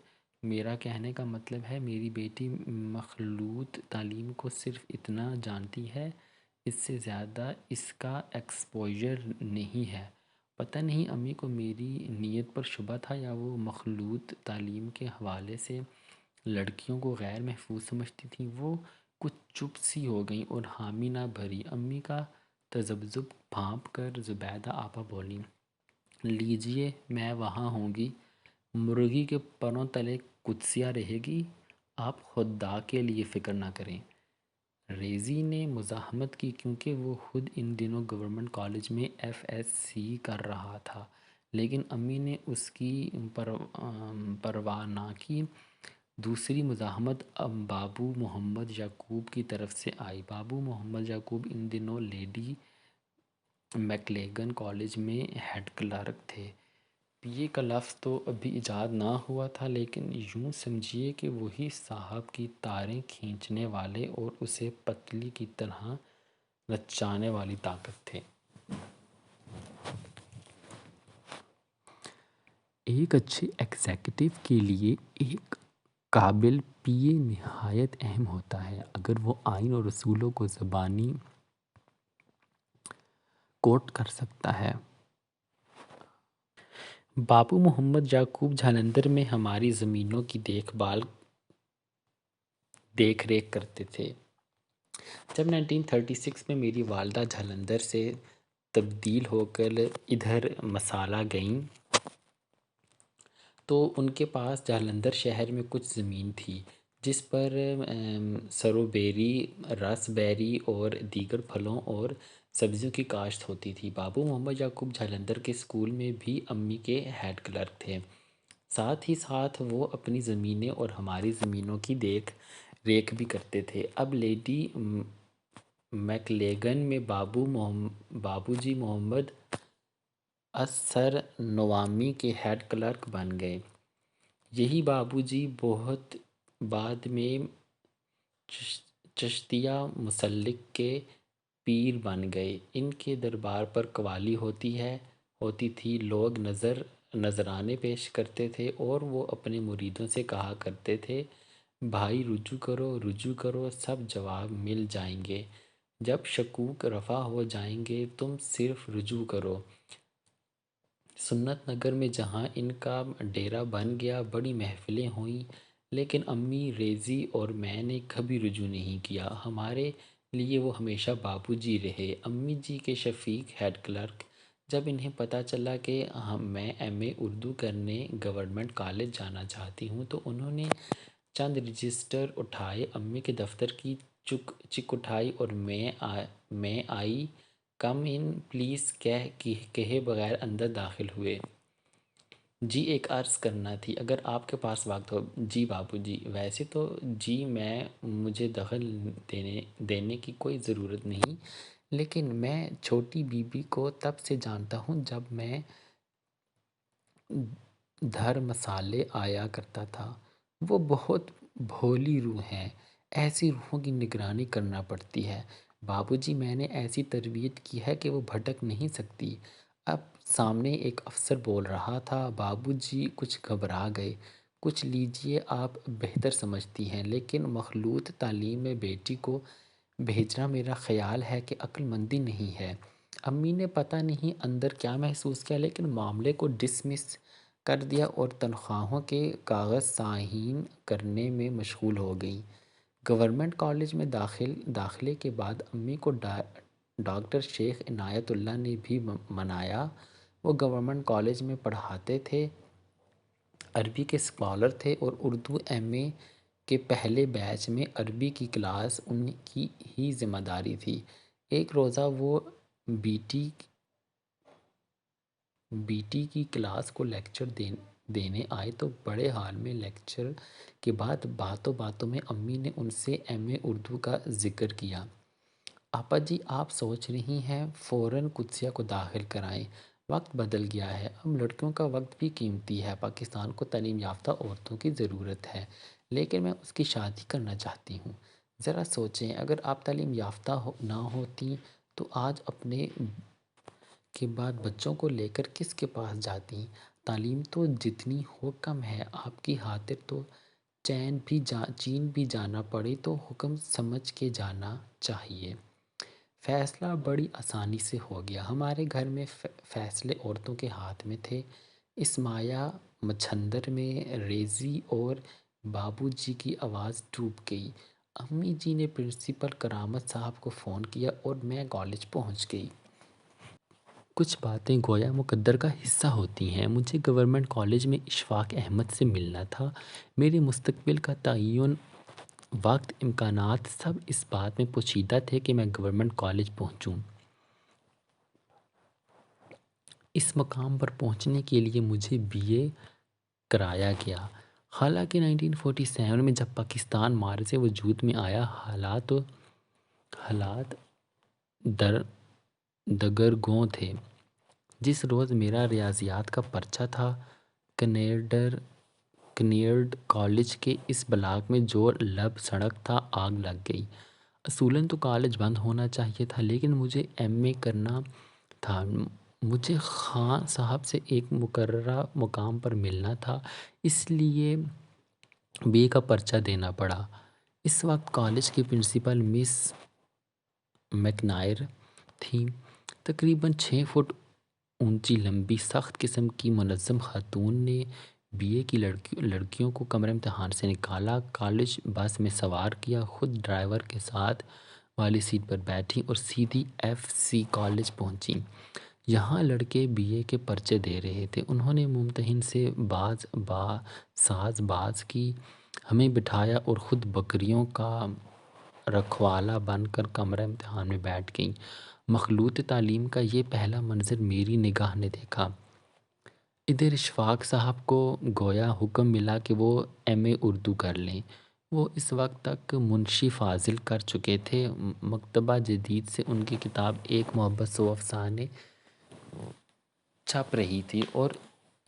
میرا کہنے کا مطلب ہے میری بیٹی مخلوط تعلیم کو صرف اتنا جانتی ہے، اس سے زیادہ اس کا ایکسپوژر نہیں ہے۔ پتہ نہیں امی کو میری نیت پر شبہ تھا یا وہ مخلوط تعلیم کے حوالے سے لڑکیوں کو غیر محفوظ سمجھتی تھیں۔ وہ کچھ چپ سی ہو گئیں اور حامی نہ بھری۔ امی کا تذبذب بھانپ کر زبیدہ آپا بولیں، لیجئے میں وہاں ہوں گی، مرغی کے پروں تلے قدسیہ رہے گی، آپ خدا کے لیے فکر نہ کریں۔ ریزی نے مزاحمت کی کیونکہ وہ خود ان دنوں گورنمنٹ کالج میں ایف ایس سی کر رہا تھا، لیکن امی نے اس کی پرواہ نہ کی۔ دوسری مزاحمت بابو محمد یعقوب کی طرف سے آئی۔ بابو محمد یعقوب ان دنوں لیڈی میکلیگن کالج میں ہیڈ کلرک تھے۔ پی اے کا لفظ تو ابھی ایجاد نہ ہوا تھا، لیکن یوں سمجھیے کہ وہی صاحب کی تاریں کھینچنے والے اور اسے پتلی کی طرح نچانے والی طاقت تھے۔ ایک اچھے ایگزیکٹو کے لیے ایک قابل پی اے نہایت اہم ہوتا ہے، اگر وہ آئین اور اصولوں کو زبانی کوٹ کر سکتا ہے۔ بابو محمد یعقوب جالندھر میں ہماری زمینوں کی دیکھ ریکھ کرتے تھے۔ جب 1936 میں میری والدہ جالندھر سے تبدیل ہو کر ادھر مسالہ گئیں تو ان کے پاس جالندھر شہر میں کچھ زمین تھی جس پر سروبیری، رس بیری اور دیگر پھلوں اور سبزیوں کی کاشت ہوتی تھی۔ بابو محمد یعقوب جالندھر کے اسکول میں بھی امی کے ہیڈ کلرک تھے، ساتھ ہی ساتھ وہ اپنی زمینیں اور ہماری زمینوں کی دیکھ ریکھ بھی کرتے تھے۔ اب لیڈی میکلیگن میں بابو جی محمد اثر نوامی کے ہیڈ کلرک بن گئے۔ یہی بابو جی بہت بعد میں چشتیہ مسلک کے پیر بن گئے۔ ان کے دربار پر قوالی ہوتی تھی، لوگ نذرانے پیش کرتے تھے اور وہ اپنے مریدوں سے کہا کرتے تھے، بھائی رجوع کرو، سب جواب مل جائیں گے، جب شکوک رفع ہو جائیں گے، تم صرف رجوع کرو۔ سنت نگر میں جہاں ان کا ڈیرا بن گیا بڑی محفلیں ہوئیں، لیکن امی، ریزی اور میں نے کبھی رجوع نہیں کیا۔ ہمارے لیے وہ ہمیشہ بابو جی رہے۔ امی جی کے شفیق ہیڈ کلرک جب انہیں پتہ چلا کہ میں ایم اے اردو کرنے گورنمنٹ کالج جانا چاہتی ہوں تو انہوں نے چند رجسٹر اٹھائے، امی کے دفتر کی چک اٹھائی اور میں آئی کم ان پلیز کہے بغیر اندر داخل ہوئے۔ جی ایک عرض کرنا تھی اگر آپ کے پاس وقت ہو۔ جی بابو جی، ویسے تو جی مجھے دخل دینے کی کوئی ضرورت نہیں، لیکن میں چھوٹی بی بی کو تب سے جانتا ہوں جب میں دھرمسالے آیا کرتا تھا۔ وہ بہت بھولی روح ہیں، ایسی روحوں کی نگرانی کرنا پڑتی ہے۔ بابو جی میں نے ایسی تربیت کی ہے کہ وہ بھٹک نہیں سکتی۔ اب سامنے ایک افسر بول رہا تھا۔ بابو جی کچھ گھبرا گئے۔ کچھ لیجئے، آپ بہتر سمجھتی ہیں، لیکن مخلوط تعلیم میں بیٹی کو بھیجنا میرا خیال ہے کہ عقل مندی نہیں ہے۔ امی نے پتہ نہیں اندر کیا محسوس کیا، لیکن معاملے کو ڈسمس کر دیا اور تنخواہوں کے کاغذ سائن کرنے میں مشغول ہو گئیں۔ گورنمنٹ کالج میں داخلے کے بعد امی کو ڈاکٹر شیخ عنایت اللہ نے بھی منایا۔ وہ گورنمنٹ کالج میں پڑھاتے تھے، عربی کے اسکالر تھے اور اردو ایم اے کے پہلے بیچ میں عربی کی کلاس ان کی ہی ذمہ داری تھی۔ ایک روزہ وہ بی ٹی کی کلاس کو لیکچر دینے آئے تو بڑے حال میں لیکچر کے بعد باتوں میں امی نے ان سے ایم اے اردو کا ذکر کیا۔ آپا جی آپ سوچ رہی ہیں فوراً قدسیہ کو داخل کرائیں، وقت بدل گیا ہے، اب لڑکیوں کا وقت بھی قیمتی ہے، پاکستان کو تعلیم یافتہ عورتوں کی ضرورت ہے، لیکن میں اس کی شادی کرنا چاہتی ہوں۔ ذرا سوچیں، اگر آپ تعلیم یافتہ نہ ہوتی تو آج اپنے کے بعد بچوں کو لے کر کس کے پاس جاتی؟ تعلیم تو جتنی ہو کم ہے، آپ کی خاطر تو چین بھی جانا پڑے تو حکم سمجھ کے جانا چاہیے۔ فیصلہ بڑی آسانی سے ہو گیا۔ ہمارے گھر میں فیصلے عورتوں کے ہاتھ میں تھے۔ اس مایا مچھندر میں ریزی اور بابو جی کی آواز ڈوب گئی۔ امی جی نے پرنسپل کرامت صاحب کو فون کیا اور میں کالج پہنچ گئی۔ کچھ باتیں گویا مقدر کا حصہ ہوتی ہیں۔ مجھے گورنمنٹ کالج میں اشفاق احمد سے ملنا تھا۔ میرے مستقبل کا تعین، وقت، امکانات سب اس بات میں پوشیدہ تھے کہ میں گورنمنٹ کالج پہنچوں۔ اس مقام پر پہنچنے کے لیے مجھے بی اے کرایا گیا۔ حالانکہ 1947 میں جب پاکستان معرض وجود میں آیا حالات دگرگوں تھے۔ جس روز میرا ریاضیات کا پرچہ تھا، کنیرڈ کالج کے اس بلاک میں جو لب سڑک تھا، آگ لگ گئی۔ اصولاً تو کالج بند ہونا چاہیے تھا، لیکن مجھے ایم اے کرنا تھا، مجھے خان صاحب سے ایک مقررہ مقام پر ملنا تھا، اس لیے بی اے کا پرچہ دینا پڑا۔ اس وقت کالج کی پرنسپل مس میکنائر تھیں۔ تقریباً 6 فٹ اونچی، لمبی، سخت قسم کی منظم خاتون نے بی اے کی لڑکیوں کو کمرہ امتحان سے نکالا، کالج بس میں سوار کیا، خود ڈرائیور کے ساتھ والی سیٹ پر بیٹھی اور سیدھی ایف سی کالج پہنچی۔ یہاں لڑکے بی اے کے پرچے دے رہے تھے۔ انہوں نے ممتحن سے ساز باز کی، ہمیں بٹھایا اور خود بکریوں کا رکھوالا بن کر کمرہ امتحان میں بیٹھ گئیں۔ مخلوط تعلیم کا یہ پہلا منظر میری نگاہ نے دیکھا۔ ادھر اشفاق صاحب کو گویا حکم ملا کہ وہ ایم اے اردو کر لیں۔ وہ اس وقت تک منشی فاضل کر چکے تھے۔ مکتبہ جدید سے ان کی کتاب ایک محبت سو افسانے چھپ رہی تھی اور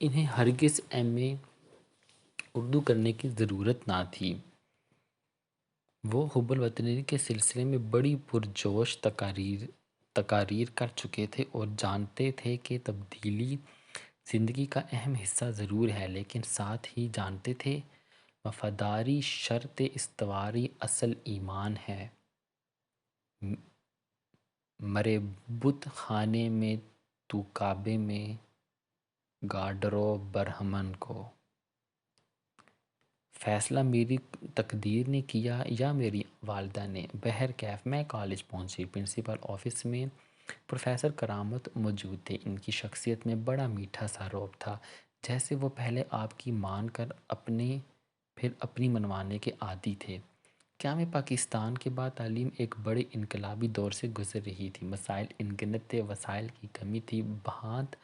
انہیں ہرگز ایم اے اردو کرنے کی ضرورت نہ تھی۔ وہ حب الوطنی کے سلسلے میں بڑی پرجوش تقاریر کر چکے تھے اور جانتے تھے کہ تبدیلی زندگی کا اہم حصہ ضرور ہے، لیکن ساتھ ہی جانتے تھے وفاداری شرط استواری اصل ایمان ہے۔ مرے بت خانے میں تو کعبے میں گاڈرو برہمن کو۔ فیصلہ میری تقدیر نے کیا یا میری والدہ نے؟ بہرکیف میں کالج پہنچی۔ پرنسپل آفس میں پروفیسر کرامت موجود تھے۔ ان کی شخصیت میں بڑا میٹھا سا رعب تھا، جیسے وہ پہلے آپ کی مان کر پھر اپنی منوانے کے عادی تھے۔ کیا میں پاکستان کے بعد تعلیم ایک بڑے انقلابی دور سے گزر رہی تھی۔ مسائل انگنت تھے، وسائل کی کمی تھی، بھانت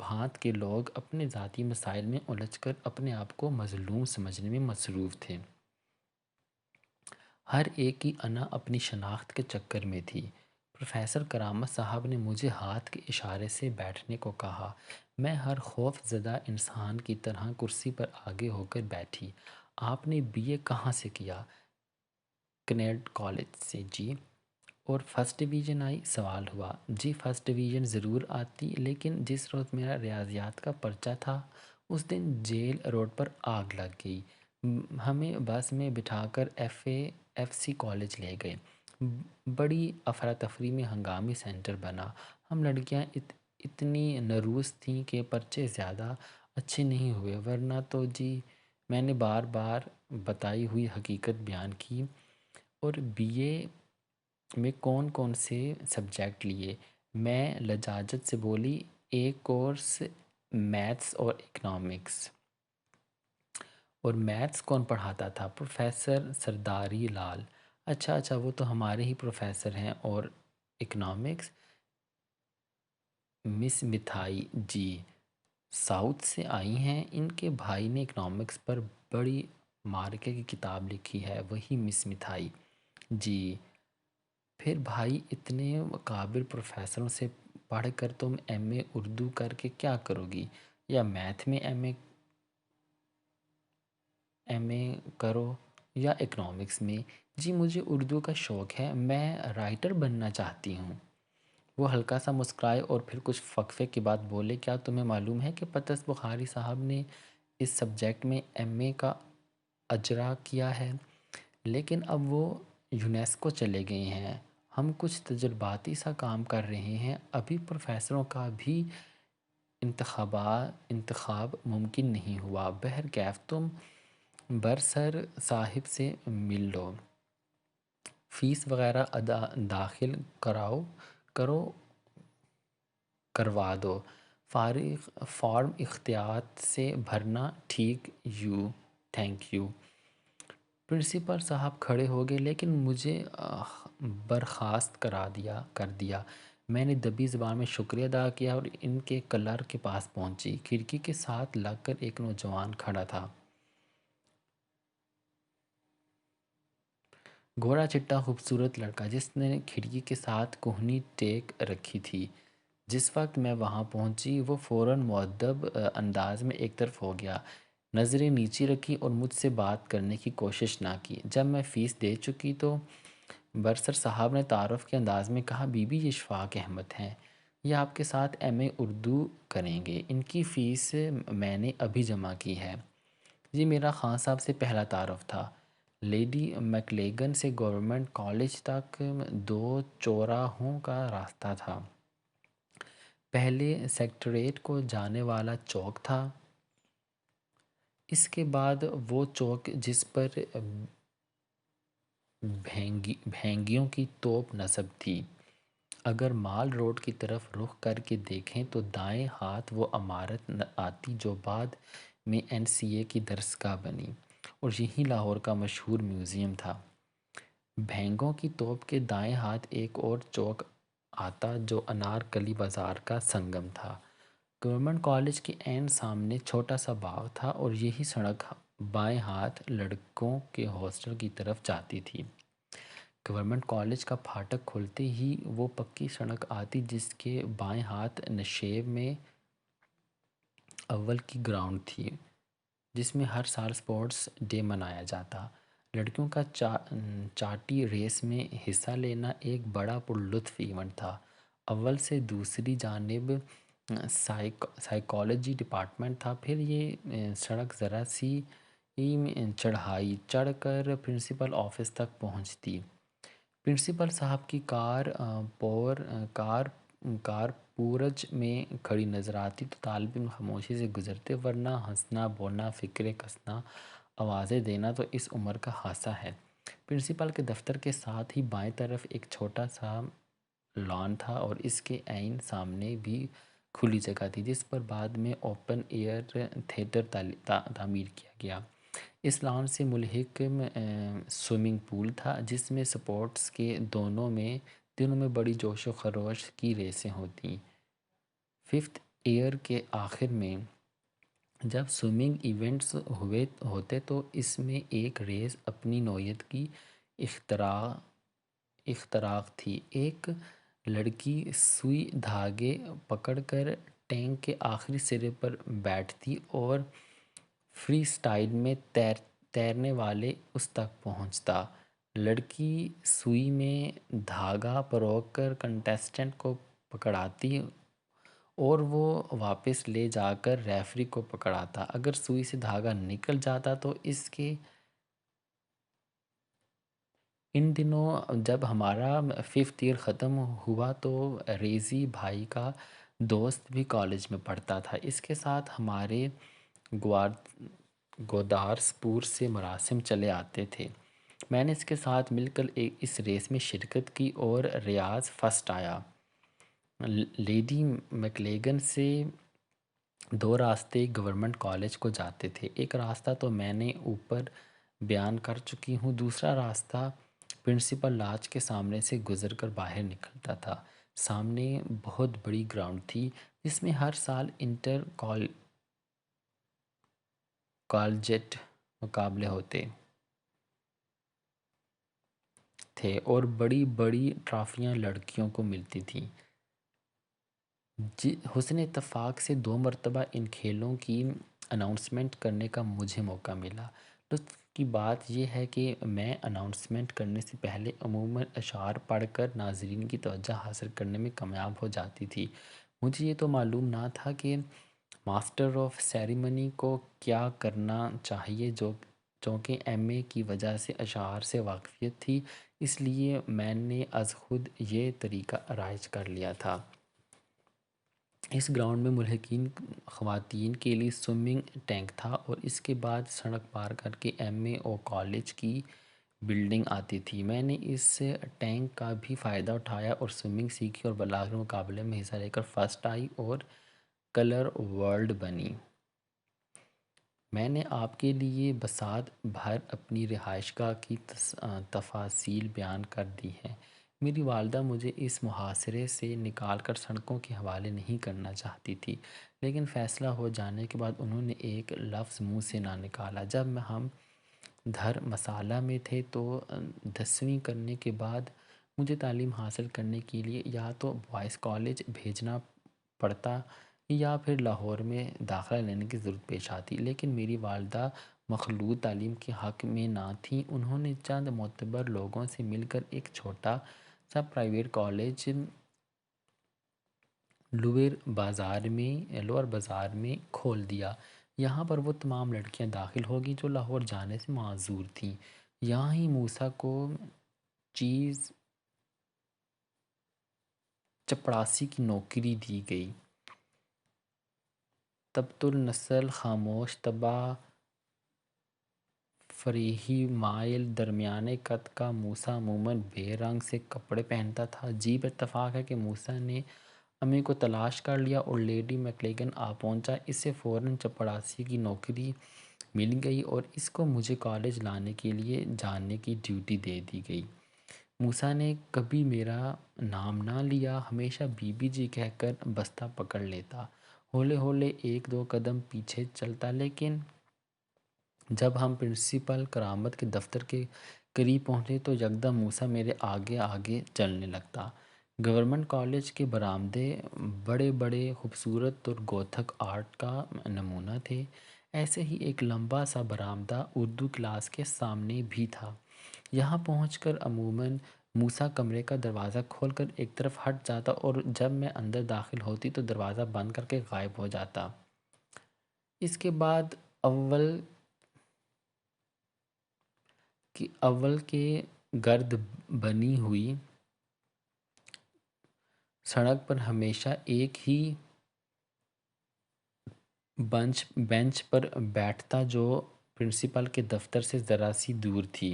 بھانت کے لوگ اپنے ذاتی مسائل میں الجھ کر اپنے آپ کو مظلوم سمجھنے میں مصروف تھے۔ ہر ایک کی انا اپنی شناخت کے چکر میں تھی۔ پروفیسر کرامت صاحب نے مجھے ہاتھ کے اشارے سے بیٹھنے کو کہا۔ میں ہر خوف زدہ انسان کی طرح کرسی پر آگے ہو کر بیٹھی۔ آپ نے بی اے کہاں سے کیا؟ کنیڈ کالج سے جی۔ اور فرسٹ ڈویژن آئی؟ سوال ہوا۔ جی فرسٹ ڈویژن ضرور آتی، لیکن جس روز میرا ریاضیات کا پرچہ تھا اس دن جیل روڈ پر آگ لگ گئی۔ ہمیں بس میں بٹھا کر ایف سی کالج لے گئے۔ بڑی افراتفری میں ہنگامی سینٹر بنا۔ ہم لڑکیاں اتنی نروس تھیں کہ پرچے زیادہ اچھے نہیں ہوئے، ورنہ تو جی میں نے بار بار بتائی ہوئی حقیقت بیان کی۔ اور بی اے میں کون کون سے سبجیکٹ لیے؟ میں لجاجت سے بولی، ایک کورس میتھس اور اکنامکس۔ اور میتھس کون پڑھاتا تھا؟ پروفیسر سرداری لال۔ اچھا وہ تو ہمارے ہی پروفیسر ہیں۔ اور اکنامکس؟ مس مٹھائی جی، ساؤتھ سے آئی ہیں، ان کے بھائی نے اکنامکس پر بڑی مارکے کی کتاب لکھی ہے، وہی مس مٹھائی جی۔ پھر بھائی اتنے قابل پروفیسروں سے پڑھ کر تم ایم اے اردو کر کے کیا کرو گی؟ یا میتھ میں ایم اے کرو یا اکنامکس میں؟ جی مجھے اردو کا شوق ہے، میں رائٹر بننا چاہتی ہوں۔ وہ ہلکا سا مسکرائے اور پھر کچھ وقفے کے بعد بولے، کیا تمہیں معلوم ہے کہ پطرس بخاری صاحب نے اس سبجیکٹ میں ایم اے کا اجرا کیا ہے، لیکن اب وہ یونیسکو چلے گئے ہیں۔ ہم کچھ تجرباتی سا کام کر رہے ہیں، ابھی پروفیسروں کا بھی انتخاب ممکن نہیں ہوا۔ بہرکیف تم برسر صاحب سے مل لو، فیس وغیرہ داخل کروا دو، فارم احتیاط سے بھرنا، ٹھیک تھینک یو۔ پرنسپل صاحب کھڑے ہو گئے، لیکن مجھے برخاست کر دیا۔ میں نے دبی زبان میں شکریہ ادا کیا اور ان کے کلرک کے پاس پہنچی۔ کھڑکی کے ساتھ لگ کر ایک نوجوان کھڑا تھا، گورا چٹا خوبصورت لڑکا، جس نے کھڑکی کے ساتھ کہنی ٹیک رکھی تھی۔ جس وقت میں وہاں پہنچی وہ فوراً مؤدب انداز میں ایک طرف ہو گیا، نظریں نیچی رکھی اور مجھ سے بات کرنے کی کوشش نہ کی۔ جب میں فیس دے چکی تو برسر صاحب نے تعارف کے انداز میں کہا، بی بی یہ اشفاق احمد ہیں، یہ آپ کے ساتھ ایم اے اردو کریں گے، ان کی فیس میں نے ابھی جمع کی ہے۔ یہ میرا خان صاحب سے پہلا تعارف تھا۔ لیڈی میکلیگن سے گورنمنٹ کالج تک 2 چوراہوں کا راستہ تھا۔ پہلے سیکریٹریٹ کو جانے والا چوک تھا، اس کے بعد وہ چوک جس پر بھینگیوں کی توپ نصب تھی۔ اگر مال روڈ کی طرف رخ کر کے دیکھیں تو دائیں ہاتھ وہ عمارت آتی جو بعد میں NCA کی درسگاہ بنی، اور یہی لاہور کا مشہور میوزیم تھا۔ بھینگوں کی توپ کے دائیں ہاتھ ایک اور چوک آتا جو انارکلی بازار کا سنگم تھا۔ گورنمنٹ کالج کے عین سامنے چھوٹا سا باغ تھا، اور یہی سڑک بائیں ہاتھ لڑکوں کے ہاسٹل کی طرف جاتی تھی۔ گورنمنٹ کالج کا پھاٹک کھلتے ہی وہ پکی سڑک آتی جس کے بائیں ہاتھ نشیب میں اول کی گراؤنڈ تھی، جس میں ہر سال سپورٹس ڈے منایا جاتا۔ لڑکیوں کا چاٹی ریس میں حصہ لینا ایک بڑا پرلطف ایونٹ تھا۔ اول سے دوسری جانب سائیکالوجی ڈپارٹمنٹ تھا۔ پھر یہ سڑک ذرا سی چڑھائی چڑھ کر پرنسپل آفس تک پہنچتی۔ پرنسپل صاحب کی کار پورج میں کھڑی نظر آتی تو طالب علم خاموشی سے گزرتے، ورنہ ہنسنا، بولنا، فکریں کسنا، آوازیں دینا تو اس عمر کا خاصہ ہے۔ پرنسپل کے دفتر کے ساتھ ہی بائیں طرف ایک چھوٹا سا لان تھا، اور اس کے عین سامنے بھی کھلی جگہ تھی جس پر بعد میں اوپن ایئر تھیٹر تعمیر کیا گیا۔ اس لان سے ملحق سوئمنگ پول تھا جس میں سپورٹس کے دنوں میں بڑی جوش و خروش کی ریسیں ہوتیں۔ ففتھ ایئر کے آخر میں جب سوئمنگ ایونٹس ہوتے تو اس میں ایک ریس اپنی نوعیت کی اختراع تھی۔ ایک لڑکی سوئی دھاگے پکڑ کر ٹینک کے آخری سرے پر بیٹھتی اور فری سٹائل میں تیرنے والے اس تک پہنچتا۔ لڑکی سوئی میں دھاگا پروک کر کنٹیسٹنٹ کو پکڑاتی اور وہ واپس لے جا کر ریفری کو پکڑاتا۔ اگر سوئی سے دھاگا نکل جاتا تو اس کے ان دنوں جب ہمارا ففتھ ایئر ختم ہوا تو ریزی بھائی کا دوست بھی کالج میں پڑھتا تھا۔ اس کے ساتھ ہمارے گودارسپور سے مراسم چلے آتے تھے۔ میں نے اس کے ساتھ مل کر اس ریس میں شرکت کی اور ریاض فرسٹ آیا۔ لیڈی میکلیگن سے دو راستے گورنمنٹ کالج کو جاتے تھے۔ ایک راستہ تو میں نے اوپر بیان کر چکی ہوں، دوسرا راستہ پرنسپل لاج کے سامنے سے گزر کر باہر نکلتا تھا۔ سامنے بہت بڑی گراؤنڈ تھی جس میں ہر سال انٹر کالجیٹ مقابلے ہوتے تھے اور بڑی بڑی ٹرافیاں لڑکیوں کو ملتی تھیں۔ حسن اتفاق سے 2 مرتبہ ان کھیلوں کی اناؤنسمنٹ کرنے کا مجھے موقع ملا۔ لطف کی بات یہ ہے کہ میں اناؤنسمنٹ کرنے سے پہلے عموماً اشعار پڑھ کر ناظرین کی توجہ حاصل کرنے میں کامیاب ہو جاتی تھی۔ مجھے یہ تو معلوم نہ تھا کہ ماسٹر آف سیریمنی کو کیا کرنا چاہیے، چونکہ MA کی وجہ سے اشعار سے واقفیت تھی، اس لیے میں نے از خود یہ طریقہ رائج کر لیا تھا۔ اس گراؤنڈ میں ملحقین خواتین کے لیے سوئمنگ ٹینک تھا، اور اس کے بعد سڑک پار کر کے MA کالج کی بلڈنگ آتی تھی۔ میں نے اس ٹینک کا بھی فائدہ اٹھایا اور سوئمنگ سیکھی اور بالآخر مقابلے میں حصہ لے کر فرسٹ آئی اور کلر ورلڈ بنی۔ میں نے آپ کے لیے بساط بھر اپنی رہائش گاہ کی تفاصیل بیان کر دی ہیں۔ میری والدہ مجھے اس محاصرے سے نکال کر سڑکوں کے حوالے نہیں کرنا چاہتی تھی، لیکن فیصلہ ہو جانے کے بعد انہوں نے ایک لفظ منہ سے نہ نکالا۔ جب ہم دھرمسالہ میں تھے تو 10ویں کرنے کے بعد مجھے تعلیم حاصل کرنے کے لیے یا تو بوائز کالج بھیجنا پڑتا یا پھر لاہور میں داخلہ لینے کی ضرورت پیش آتی، لیکن میری والدہ مخلوط تعلیم کے حق میں نہ تھیں۔ انہوں نے چند معتبر لوگوں سے مل کر ایک چھوٹا سا پرائیویٹ کالج لوئر بازار میں کھول دیا۔ یہاں پر وہ تمام لڑکیاں داخل ہوگی جو لاہور جانے سے معذور تھیں۔ یہاں ہی موسیٰ کو چپڑاسی کی نوکری دی گئی۔ تبت النسل خاموش طبع فریحی مائل درمیانے قد کا موسیٰ عموماً بے رنگ سے کپڑے پہنتا تھا۔ عجیب اتفاق ہے کہ موسیٰ نے امی کو تلاش کر لیا اور لیڈی میکلیگن آ پہنچا۔ اسے فوراً چپڑاسی کی نوکری مل گئی اور اس کو مجھے کالج لانے کے لیے جانے کی ڈیوٹی دے دی گئی۔ موسیٰ نے کبھی میرا نام نہ لیا، ہمیشہ بی بی جی کہہ کر بستہ پکڑ لیتا، ہولے ہولے ایک دو قدم پیچھے چلتا، لیکن جب ہم پرنسپل کرامت کے دفتر کے قریب پہنچے تو یکدم موسیٰ میرے آگے آگے چلنے لگتا۔ گورنمنٹ کالج کے برآمدے بڑے بڑے خوبصورت اور گوتھک آرٹ کا نمونہ تھے۔ ایسے ہی ایک لمبا سا برآمدہ اردو کلاس کے سامنے بھی تھا۔ یہاں پہنچ کر عموماً موسیٰ کمرے کا دروازہ کھول کر ایک طرف ہٹ جاتا اور جب میں اندر داخل ہوتی تو دروازہ بند کر کے غائب ہو جاتا۔ اس کے بعد اول کے گرد بنی ہوئی سڑک پر ہمیشہ ایک ہی بینچ پر بیٹھتا جو پرنسپل کے دفتر سے ذرا سی دور تھی۔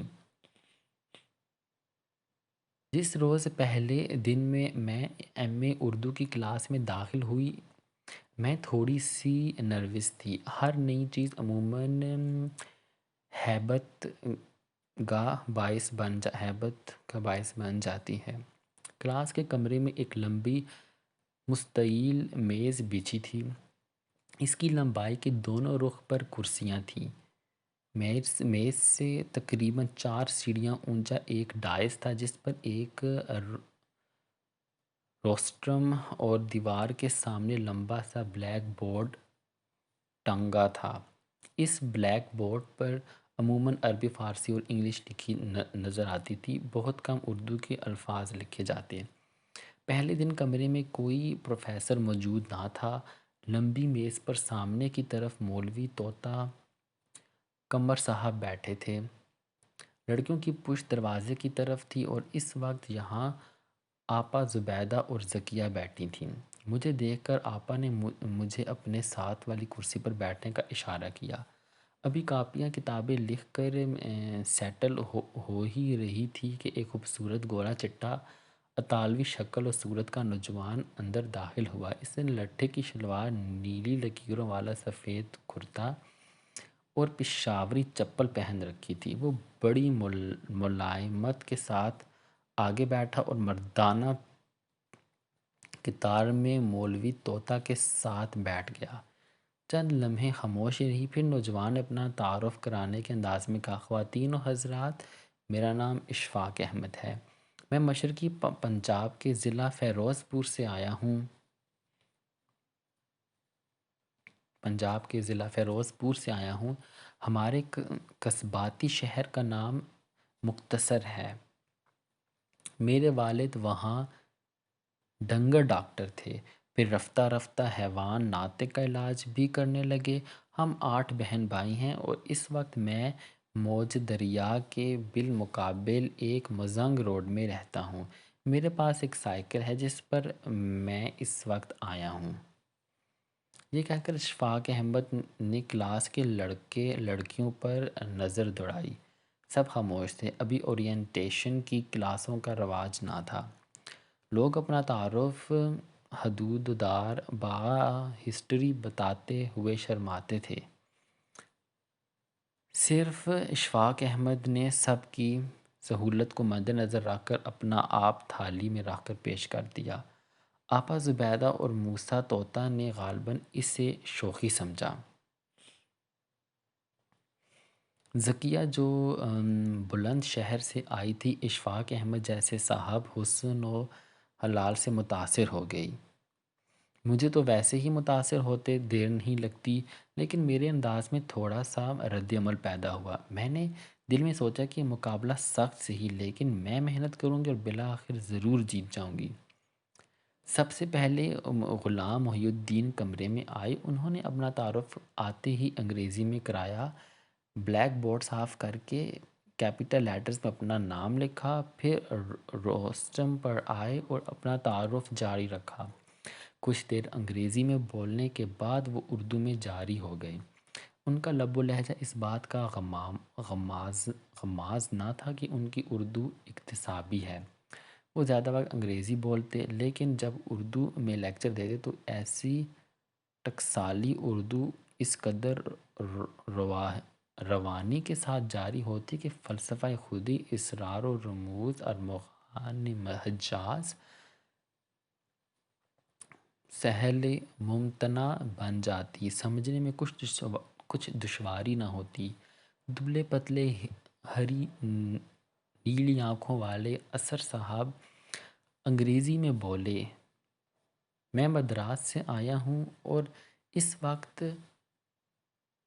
جس روز پہلے دن میں ایم اے اردو کی کلاس میں داخل ہوئی میں تھوڑی سی نروس تھی۔ ہر نئی چیز عموماً ہیبت کا باعث بن جاتی ہے۔ کلاس کے کمرے میں ایک لمبی مستطیل میز بچھی تھی۔ اس کی لمبائی کے دونوں رخ پر کرسیاں تھیں۔ میز سے تقریباً 4 سیڑھیاں اونچا ایک ڈائس تھا جس پر ایک روسٹرم اور دیوار کے سامنے لمبا سا بلیک بورڈ ٹنگا تھا۔ اس بلیک بورڈ پر عموماً عربی، فارسی اور انگلش لکھی نظر آتی تھی، بہت کم اردو کے الفاظ لکھے جاتے۔ پہلے دن کمرے میں کوئی پروفیسر موجود نہ تھا۔ لمبی میز پر سامنے کی طرف مولوی طوطا قمر صاحب بیٹھے تھے۔ لڑکیوں کی پشت دروازے کی طرف تھی اور اس وقت یہاں آپا زبیدہ اور ذکیہ بیٹھی تھیں۔ مجھے دیکھ کر آپا نے مجھے اپنے ساتھ والی کرسی پر بیٹھنے کا اشارہ کیا۔ ابھی کاپیاں کتابیں لکھ کر سیٹل ہو ہی رہی تھی کہ ایک خوبصورت گورا چٹا اطالوی شکل و صورت کا نوجوان اندر داخل ہوا۔ اس نے لٹھے کی شلوار، نیلی لکیروں والا سفید کرتا اور پشاوری چپل پہن رکھی تھی۔ وہ بڑی ملائمت کے ساتھ آگے بیٹھا اور مردانہ قطار میں مولوی طوطا کے ساتھ بیٹھ گیا۔ چند لمحے خاموشی رہی، پھر نوجوان نے اپنا تعارف کرانے کے انداز میں کہا، خواتین و حضرات، میرا نام اشفاق احمد ہے۔ میں مشرقی پنجاب کے ضلع فیروز پور سے آیا ہوں۔ ہمارے قصباتی شہر کا نام مختصر ہے۔ میرے والد وہاں ڈنگر ڈاکٹر تھے، پھر رفتہ رفتہ حیوان ناطق کا علاج بھی کرنے لگے۔ ہم 8 بہن بھائی ہیں اور اس وقت میں موج دریا کے بالمقابل ایک مزنگ روڈ میں رہتا ہوں۔ میرے پاس ایک سائیکل ہے جس پر میں اس وقت آیا ہوں۔ یہ کہہ کر اشفاق احمد نے کلاس کے لڑکے لڑکیوں پر نظر دوڑائی۔ سب خاموش تھے۔ ابھی اورینٹیشن کی کلاسوں کا رواج نہ تھا۔ لوگ اپنا تعارف حدودار با ہسٹری بتاتے ہوئے شرماتے تھے۔ صرف اشفاق احمد نے سب کی سہولت کو مد نظر رکھ کر اپنا آپ تھالی میں رکھ کر پیش کر دیا۔ آپا زبیدہ اور موسیٰ طوطا نے غالباً اسے شوخی سمجھا۔ ذکیہ جو بلند شہر سے آئی تھی اشفاق احمد جیسے صاحب حسن و حلال سے متاثر ہو گئی۔ مجھے تو ویسے ہی متاثر ہوتے دیر نہیں لگتی، لیکن میرے انداز میں تھوڑا سا رد عمل پیدا ہوا۔ میں نے دل میں سوچا کہ مقابلہ سخت صحیح، لیکن میں محنت کروں گی اور بالآخر ضرور جیت جاؤں گی۔ سب سے پہلے غلام محی الدین کمرے میں آئے۔ انہوں نے اپنا تعارف آتے ہی انگریزی میں کرایا۔ بلیک بورڈ صاف کر کے کیپٹل لیٹرز میں اپنا نام لکھا، پھر روسٹرم پر آئے اور اپنا تعارف جاری رکھا۔ کچھ دیر انگریزی میں بولنے کے بعد وہ اردو میں جاری ہو گئے۔ ان کا لب و لہجہ اس بات کا غماز نہ تھا کہ ان کی اردو اکتسابی ہے۔ وہ زیادہ وقت انگریزی بولتے، لیکن جب اردو میں لیکچر دیتے تو ایسی ٹکسالی اردو اس قدر روانی کے ساتھ جاری ہوتی کہ فلسفہ خودی، اسرار و رموز، ارمغان مجاز سہل ممتنع بن جاتی، سمجھنے میں کچھ دشواری نہ ہوتی۔ دبلے پتلے ہری نیلی آنکھوں والے اثر صاحب انگریزی میں بولے، میں مدراس سے آیا ہوں اور اس وقت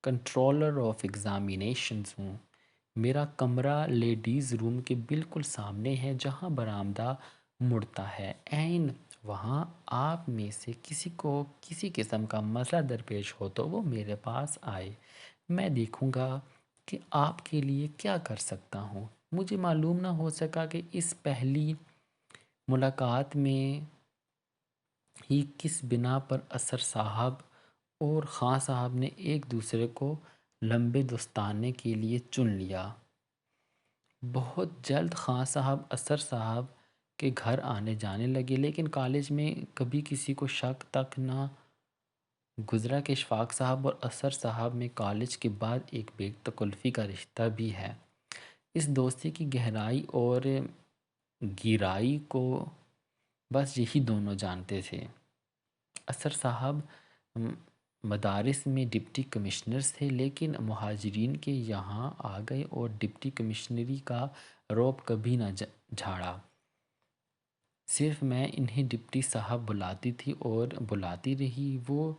کنٹرولر آف ایگزامینیشنز ہوں۔ میرا کمرہ لیڈیز روم کے بالکل سامنے ہے، جہاں برآمدہ مڑتا ہے۔ عین وہاں آپ میں سے کسی کو کسی قسم کا مسئلہ درپیش ہو تو وہ میرے پاس آئے، میں دیکھوں گا کہ آپ کے لیے کیا کر سکتا ہوں۔ مجھے معلوم نہ ہو سکا کہ اس پہلی ملاقات میں ہی کس بنا پر اثر صاحب اور خان صاحب نے ایک دوسرے کو لمبے دوستانے کے لیے چن لیا۔ بہت جلد خان صاحب اثر صاحب کے گھر آنے جانے لگے، لیکن کالج میں کبھی کسی کو شک تک نہ گزرا کہ اشفاق صاحب اور اثر صاحب میں کالج کے بعد ایک بے تکلفی کا رشتہ بھی ہے۔ اس دوستی کی گہرائی اور گہرائی کو بس یہی دونوں جانتے تھے۔ اثر صاحب مدارس میں ڈپٹی کمشنرز تھے، لیکن مہاجرین کے یہاں آ گئے اور ڈپٹی کمشنری کا رعب کبھی نہ جھاڑا۔ صرف میں انہیں ڈپٹی صاحب بلاتی تھی اور بلاتی رہی۔ وہ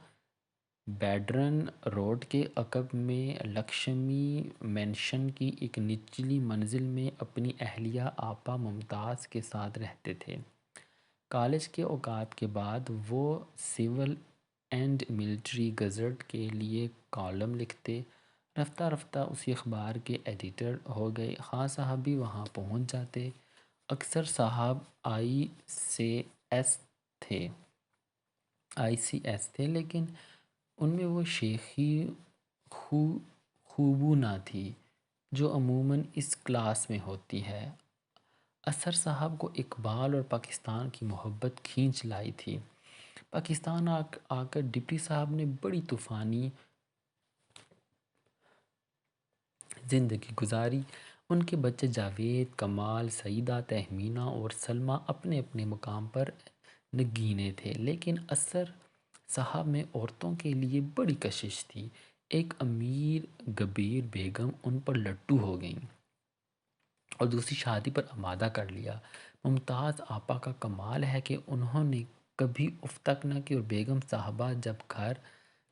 بیڈرن روڈ کے عقب میں لکشمی مینشن کی ایک نچلی منزل میں اپنی اہلیہ آپا ممتاز کے ساتھ رہتے تھے۔ کالج کے اوقات کے بعد وہ سول اینڈ ملٹری گزٹ کے لیے کالم لکھتے، رفتہ رفتہ اسی اخبار کے ایڈیٹر ہو گئے۔ خان صاحب بھی وہاں پہنچ جاتے۔ اکثر صاحب آئی سی ایس تھے، لیکن ان میں وہ شیخی خوبو نہ تھی جو عموماً اس کلاس میں ہوتی ہے۔ اثر صاحب کو اقبال اور پاکستان کی محبت کھینچ لائی تھی۔ پاکستان آ کر ڈپٹی صاحب نے بڑی طوفانی زندگی گزاری۔ ان کے بچے جاوید، کمال، سعیدہ، تہمینہ اور سلمیٰ اپنے اپنے مقام پر نگینے تھے، لیکن اثر صاحب میں عورتوں کے لیے بڑی کشش تھی۔ ایک امیر گبیر بیگم ان پر لٹو ہو گئیں اور دوسری شادی پر آمادہ کر لیا۔ ممتاز آپا کا کمال ہے کہ انہوں نے کبھی اف تک نہ کی، اور بیگم صاحبہ جب گھر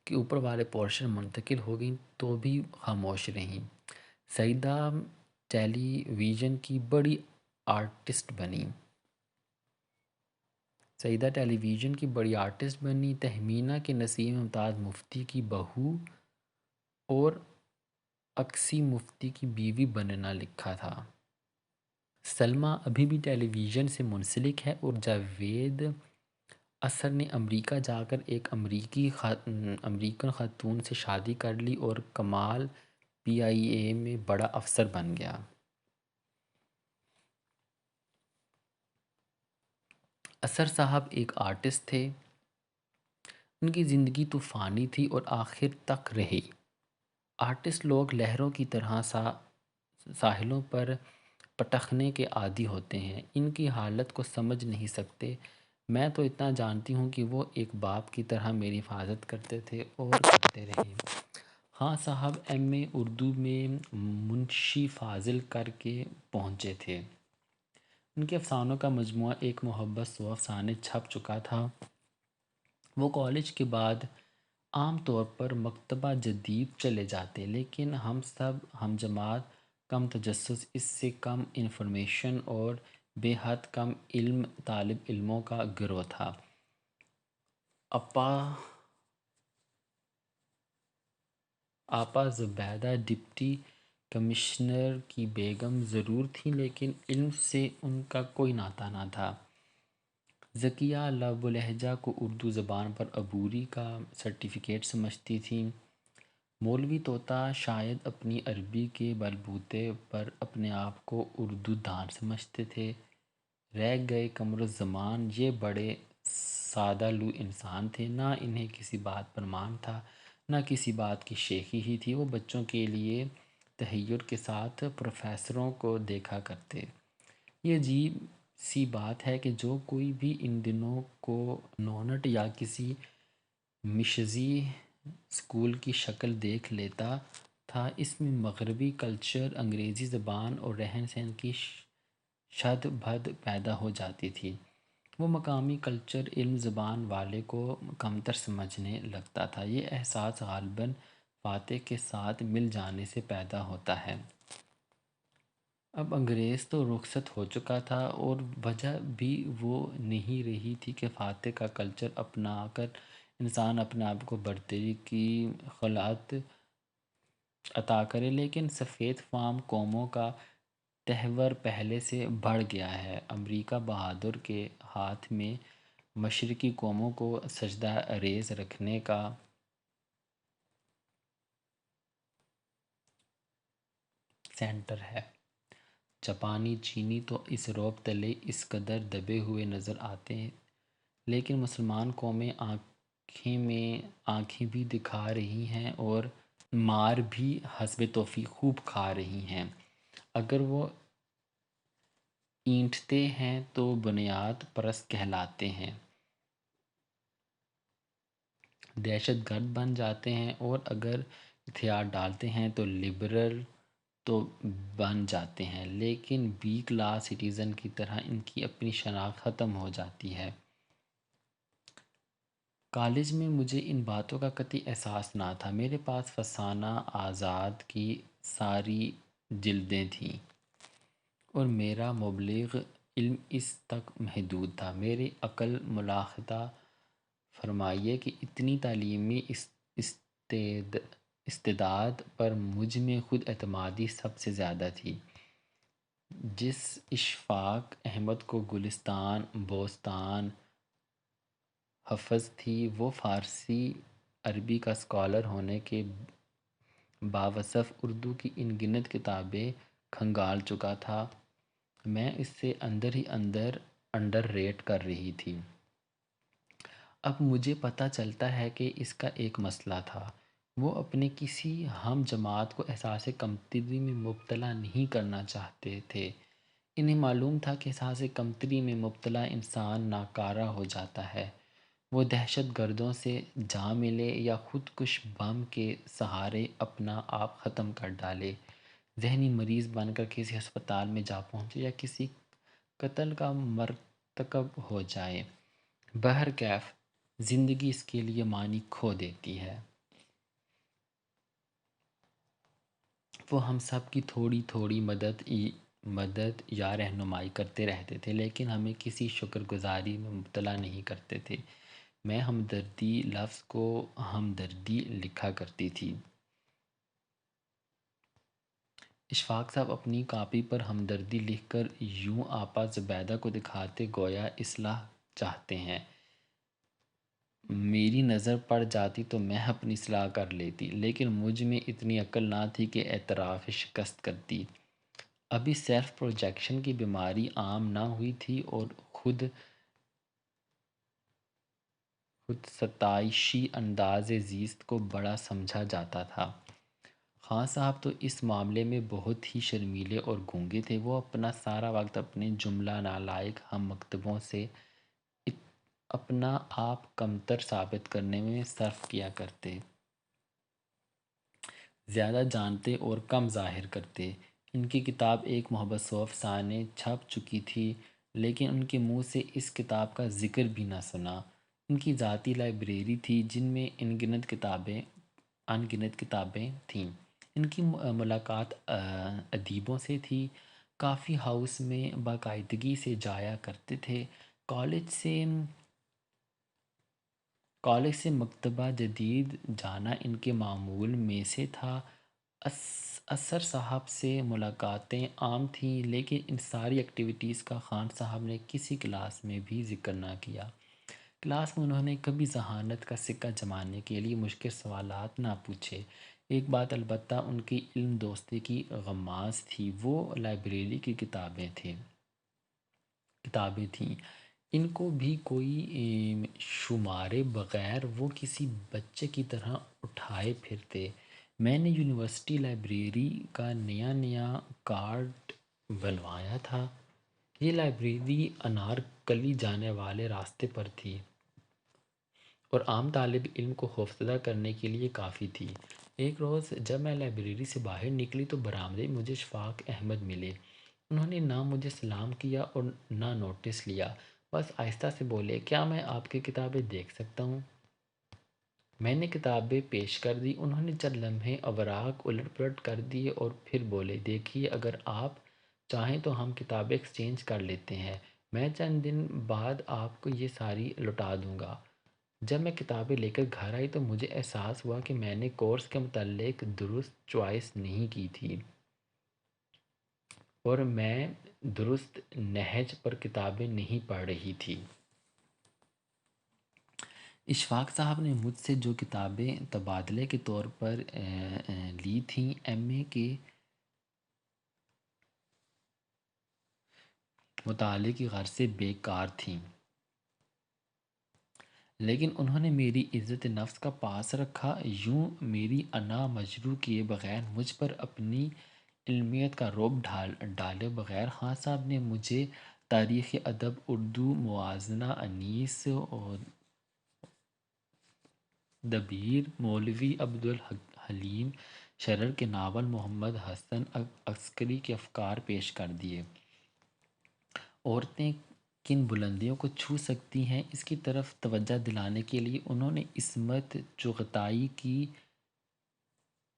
کے اوپر والے پورشن منتقل ہو گئیں تو بھی خاموش رہیں۔ سعیدہ ٹیلی ویژن کی بڑی آرٹسٹ بنی۔ تہمینہ کے نسیم ممتاز مفتی کی بہو اور اکسی مفتی کی بیوی بننا لکھا تھا۔ سلمیٰ ابھی بھی ٹیلی ویژن سے منسلک ہے، اور جاوید اثر نے امریکہ جا کر ایک امریکن خاتون سے شادی کر لی، اور کمال PIA میں بڑا افسر بن گیا۔ اثر صاحب ایک آرٹسٹ تھے۔ ان کی زندگی طوفانی تھی اور آخر تک رہی۔ آرٹسٹ لوگ لہروں کی طرح ساحلوں پر پٹکنے کے عادی ہوتے ہیں، ان کی حالت کو سمجھ نہیں سکتے۔ میں تو اتنا جانتی ہوں کہ وہ ایک باپ کی طرح میری حفاظت کرتے تھے اور کرتے رہے۔ خان صاحب MA اردو میں منشی فاضل کر کے پہنچے تھے۔ ان کے افسانوں کا مجموعہ ایک محبت سو افسانے چھپ چکا تھا۔ وہ کالج کے بعد عام طور پر مکتبہ جدید چلے جاتے، لیکن ہم سب ہم جماعت کم تجسس، اس سے کم انفارمیشن اور بے حد کم علم طالب علموں کا گروہ تھا۔ آپا زبیدہ ڈپٹی کمشنر کی بیگم ضرور تھیں، لیکن علم سے ان کا کوئی ناطہ نہ تھا۔ ذکیہ لب و لہجہ کو اردو زبان پر عبوری کا سرٹیفکیٹ سمجھتی تھیں۔ مولوی طوطا شاید اپنی عربی کے بلبوتے پر اپنے آپ کو اردو دان سمجھتے تھے۔ رہ گئے قمر الزمان یہ بڑے سادہ لو انسان تھے، نہ انہیں کسی بات پر مان تھا، نہ کسی بات کی شیخی ہی تھی۔ وہ بچوں کے لیے تحیر کے ساتھ پروفیسروں کو دیکھا کرتے۔ یہ عجیب سی بات ہے کہ جو کوئی بھی ان دنوں کو نونٹ یا کسی مشزی اسکول کی شکل دیکھ لیتا تھا، اس میں مغربی کلچر، انگریزی زبان اور رہن سہن کی شد بھد پیدا ہو جاتی تھی۔ وہ مقامی کلچر، علم، زبان والے کو کمتر سمجھنے لگتا تھا۔ یہ احساس غالباً فاتح کے ساتھ مل جانے سے پیدا ہوتا ہے۔ اب انگریز تو رخصت ہو چکا تھا اور وجہ بھی وہ نہیں رہی تھی کہ فاتح کا کلچر اپنا کر انسان اپنے آپ کو برتری کی خلعت عطا کرے، لیکن سفید فام قوموں کا تہور پہلے سے بڑھ گیا ہے۔ امریکہ بہادر کے ہاتھ میں مشرقی قوموں کو سجدہ ریز رکھنے کا سینٹر ہے۔ جاپانی، چینی تو اس رعب تلے اس قدر دبے ہوئے نظر آتے ہیں، لیکن مسلمان قومیں آنکھیں میں آنکھیں بھی دکھا رہی ہیں اور مار بھی حسب توفیق خوب کھا رہی ہیں۔ اگر وہ اینٹھتے ہیں تو بنیاد پرست کہلاتے ہیں، دہشت گرد بن جاتے ہیں، اور اگر ہتھیار ڈالتے ہیں تو لبرل تو بن جاتے ہیں، لیکن بی کلاس سٹیزن کی طرح ان کی اپنی شناخت ختم ہو جاتی ہے۔ کالج میں مجھے ان باتوں کا قطعی احساس نہ تھا۔ میرے پاس فسانہ آزاد کی ساری جلدیں تھیں اور میرا مبلغ علم اس تک محدود تھا۔ میری عقل ملاحظہ فرمائیے کہ اتنی تعلیمی استعداد پر مجھ میں خود اعتمادی سب سے زیادہ تھی۔ جس اشفاق احمد کو گلستان بوستان حفظ تھی، وہ فارسی عربی کا اسکالر ہونے کے باوصف اردو کی ان گنت کتابیں کھنگال چکا تھا۔ میں اس سے اندر ہی اندر انڈر ریٹ کر رہی تھی۔ اب مجھے پتہ چلتا ہے کہ اس کا ایک مسئلہ تھا۔ وہ اپنے کسی ہم جماعت کو احساس کمتری میں مبتلا نہیں کرنا چاہتے تھے۔ انہیں معلوم تھا کہ احساس کمتری میں مبتلا انسان ناکارہ ہو جاتا ہے۔ وہ دہشت گردوں سے جا ملے یا خود کش بم کے سہارے اپنا آپ ختم کر ڈالے، ذہنی مریض بن کر کسی ہسپتال میں جا پہنچے یا کسی قتل کا مرتکب ہو جائے، بہرکیف زندگی اس کے لیے معنی کھو دیتی ہے۔ وہ ہم سب کی تھوڑی تھوڑی مدد یا رہنمائی کرتے رہتے تھے، لیکن ہمیں کسی شکر گزاری میں مبتلا نہیں کرتے تھے۔ میں ہمدردی لفظ کو ہمدردی لکھا کرتی تھی۔ اشفاق صاحب اپنی کاپی پر ہمدردی لکھ کر یوں آپا زبیدہ کو دکھاتے گویا اصلاح چاہتے ہیں۔ میری نظر پڑ جاتی تو میں اپنی اصلاح کر لیتی، لیکن مجھ میں اتنی عقل نہ تھی کہ اعتراف شکست کرتی۔ ابھی سیلف پروجیکشن کی بیماری عام نہ ہوئی تھی اور خود ستائشی انداز زیست کو بڑا سمجھا جاتا تھا۔ خان صاحب تو اس معاملے میں بہت ہی شرمیلے اور گونگے تھے۔ وہ اپنا سارا وقت اپنے جملہ نالائق ہم مکتبوں سے اپنا آپ کمتر ثابت کرنے میں صرف کیا کرتے، زیادہ جانتے اور کم ظاہر کرتے۔ ان کی کتاب ایک محبت سو افسانے چھپ چکی تھی، لیکن ان کے منہ سے اس کتاب کا ذکر بھی نہ سنا۔ ان کی ذاتی لائبریری تھی جن میں ان گنت کتابیں تھیں۔ ان کی ملاقات ادیبوں سے تھی۔ کافی ہاؤس میں باقاعدگی سے جایا کرتے تھے۔ کالج سے مکتبہ جدید جانا ان کے معمول میں سے تھا۔ اثر صاحب سے ملاقاتیں عام تھیں، لیکن ان ساری ایکٹیویٹیز کا خان صاحب نے کسی کلاس میں بھی ذکر نہ کیا۔ کلاس میں انہوں نے کبھی ذہانت کا سکہ جمانے کے لیے مشکل سوالات نہ پوچھے۔ ایک بات البتہ ان کی علم دوستی کی غماز تھی، وہ لائبریری کی کتابیں تھیں۔ ان کو بھی کوئی شمارے بغیر وہ کسی بچے کی طرح اٹھائے پھرتے۔ میں نے یونیورسٹی لائبریری کا نیا نیا کارڈ بنوایا تھا۔ یہ لائبریری انارکلی جانے والے راستے پر تھی اور عام طالب علم کو خوفزدہ کرنے کے لیے کافی تھی۔ ایک روز جب میں لائبریری سے باہر نکلی تو برآمدے میں مجھے اشفاق احمد ملے۔ انہوں نے نہ مجھے سلام کیا اور نہ نوٹس لیا، بس آہستہ سے بولے، کیا میں آپ کی کتابیں دیکھ سکتا ہوں؟ میں نے کتابیں پیش کر دی۔ انہوں نے چند لمحے اوراق الٹ پلٹ کر دیے اور پھر بولے، دیکھیے، اگر آپ چاہیں تو ہم کتابیں ایکسچینج کر لیتے ہیں، میں چند دن بعد آپ کو یہ ساری لوٹا دوں گا۔ جب میں کتابیں لے کر گھر آئی تو مجھے احساس ہوا کہ میں نے کورس کے متعلق درست چوائس نہیں کی تھی اور میں درست نہج پر کتابیں نہیں پڑھ رہی تھی۔ اشفاق صاحب نے مجھ سے جو کتابیں تبادلے کے طور پر لی تھیں، ایم اے کے مطالعے کی غرض سے بیکار تھیں، لیکن انہوں نے میری عزت نفس کا پاس رکھا، یوں میری انا مجروح کیے بغیر، مجھ پر اپنی علمیت کا رعب ڈالے بغیر خان صاحب نے مجھے تاریخ ادب، اردو، موازنہ انیس اور دبیر، مولوی عبدالحلیم شرر کے ناول، محمد حسن عسکری کے افکار پیش کر دیے۔ عورتیں کن بلندیوں کو چھو سکتی ہیں، اس کی طرف توجہ دلانے کے لیے انہوں نے عصمت چغتائی کی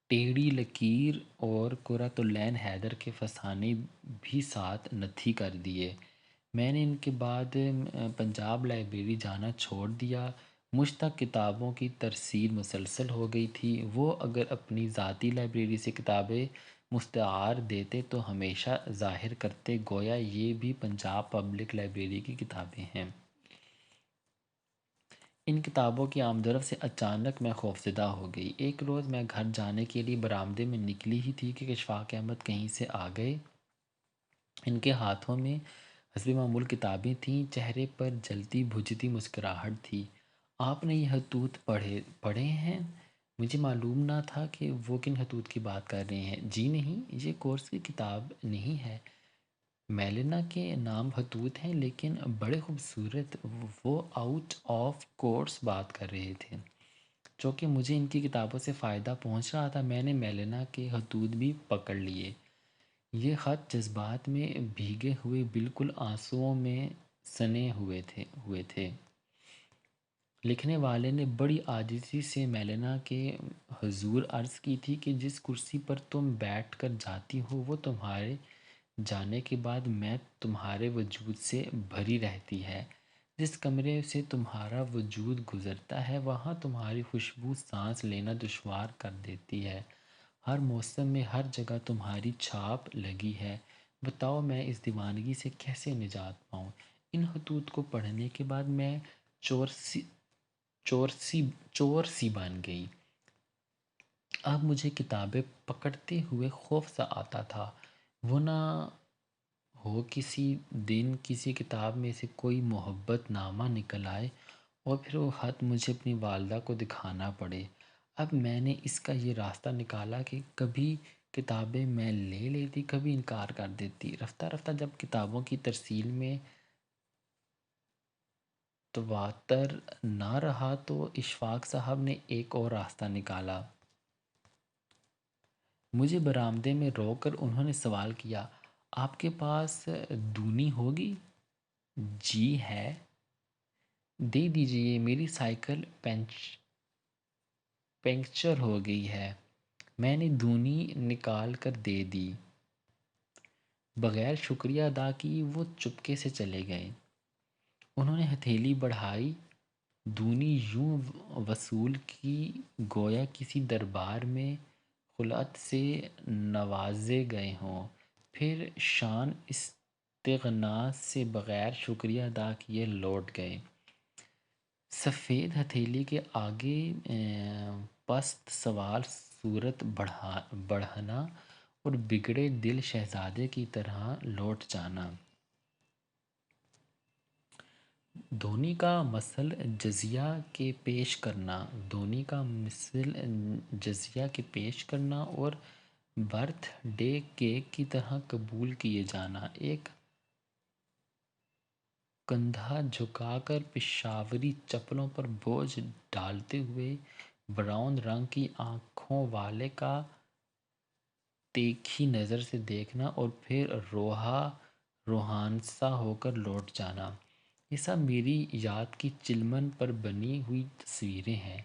ٹیڑھی لکیر اور قرۃ العین حیدر کے فسانے بھی ساتھ نتھی کر دیے۔ میں نے ان کے بعد پنجاب لائبریری جانا چھوڑ دیا۔ مجھ تک کتابوں کی ترسیل مسلسل ہو گئی تھی۔ وہ اگر اپنی ذاتی لائبریری سے کتابیں مستعار دیتے تو ہمیشہ ظاہر کرتے گویا یہ بھی پنجاب پبلک لائبریری کی کتابیں ہیں۔ ان کتابوں کی آمد و رفت سے اچانک میں خوفزدہ ہو گئی۔ ایک روز میں گھر جانے کے لیے برآمدے میں نکلی ہی تھی کہ اشفاق احمد کہیں سے آ گئے۔ ان کے ہاتھوں میں حسب معمول کتابیں تھیں، چہرے پر جلتی بجھتی مسکراہٹ تھی۔ آپ نے یہ خطوط پڑھے ہیں؟ مجھے معلوم نہ تھا کہ وہ کن خطوط کی بات کر رہے ہیں۔ جی نہیں، یہ کورس کی کتاب نہیں ہے، میلینا کے نام خطوط ہیں، لیکن بڑے خوبصورت۔ وہ آؤٹ آف کورس بات کر رہے تھے۔ چونکہ مجھے ان کی کتابوں سے فائدہ پہنچ رہا تھا، میں نے میلینا کے خطوط بھی پکڑ لیے۔ یہ خط جذبات میں بھیگے ہوئے، بالکل آنسوؤں میں سنے ہوئے تھے۔ لکھنے والے نے بڑی عاجزی سے میلینا کے حضور عرض کی تھی کہ جس کرسی پر تم بیٹھ کر جاتی ہو وہ تمہارے جانے کے بعد میں تمہارے وجود سے بھری رہتی ہے۔ جس کمرے سے تمہارا وجود گزرتا ہے وہاں تمہاری خوشبو سانس لینا دشوار کر دیتی ہے۔ ہر موسم میں ہر جگہ تمہاری چھاپ لگی ہے۔ بتاؤ میں اس دیوانگی سے کیسے نجات پاؤں؟ ان خطوط کو پڑھنے کے بعد میں چور سی بن گئی۔ اب مجھے کتابیں پکڑتے ہوئے خوف سا آتا تھا، وہ نہ ہو کسی دن کسی کتاب میں سے کوئی محبت نامہ نکل آئے اور پھر وہ خط مجھے اپنی والدہ کو دکھانا پڑے۔ اب میں نے اس کا یہ راستہ نکالا کہ کبھی کتابیں میں لے لیتی، کبھی انکار کر دیتی۔ رفتہ رفتہ جب کتابوں کی ترسیل میں تواتر نہ رہا تو اشفاق صاحب نے ایک اور راستہ نکالا۔ مجھے برآمدے میں روک کر انہوں نے سوال کیا، آپ کے پاس دونی ہوگی؟ جی ہے۔ دے دیجئے، میری سائیکل پنکچر ہو گئی ہے۔ میں نے دونی نکال کر دے دی۔ بغیر شکریہ ادا کی وہ چپکے سے چلے گئے۔ انہوں نے ہتھیلی بڑھائی، دونی یوں وصول کی گویا کسی دربار میں خلعت سے نوازے گئے ہوں، پھر شان استغنا سے بغیر شکریہ ادا کیے لوٹ گئے۔ سفید ہتھیلی کے آگے پست سوال صورت بڑھنا اور بگڑے دل شہزادے کی طرح لوٹ جانا۔ دھونی کا مثل جزیہ کے پیش کرنا اور برتھ ڈے کیک کی طرح قبول کیے جانا، ایک کندھا جھکا کر پشاوری چپلوں پر بوجھ ڈالتے ہوئے براؤن رنگ کی آنکھوں والے کا تیکھی نظر سے دیکھنا اور پھر روحانسا ہو کر لوٹ جانا، یہ سب میری یاد کی چلمن پر بنی ہوئی تصویریں ہیں۔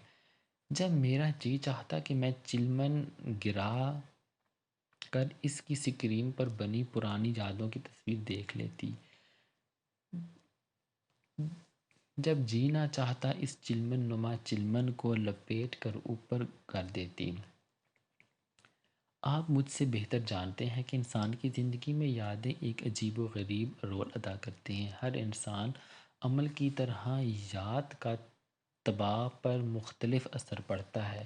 جب میرا جی چاہتا کہ میں چلمن گرا کر اس کی سکرین پر بنی پرانی یادوں کی تصویر دیکھ لیتی، جب جی نہ چاہتا اس چلمن نما چلمن کو لپیٹ کر اوپر کر دیتی۔ آپ مجھ سے بہتر جانتے ہیں کہ انسان کی زندگی میں یادیں ایک عجیب و غریب رول ادا کرتی ہیں۔ ہر انسان عمل کی طرح یاد کا طباع پر مختلف اثر پڑتا ہے۔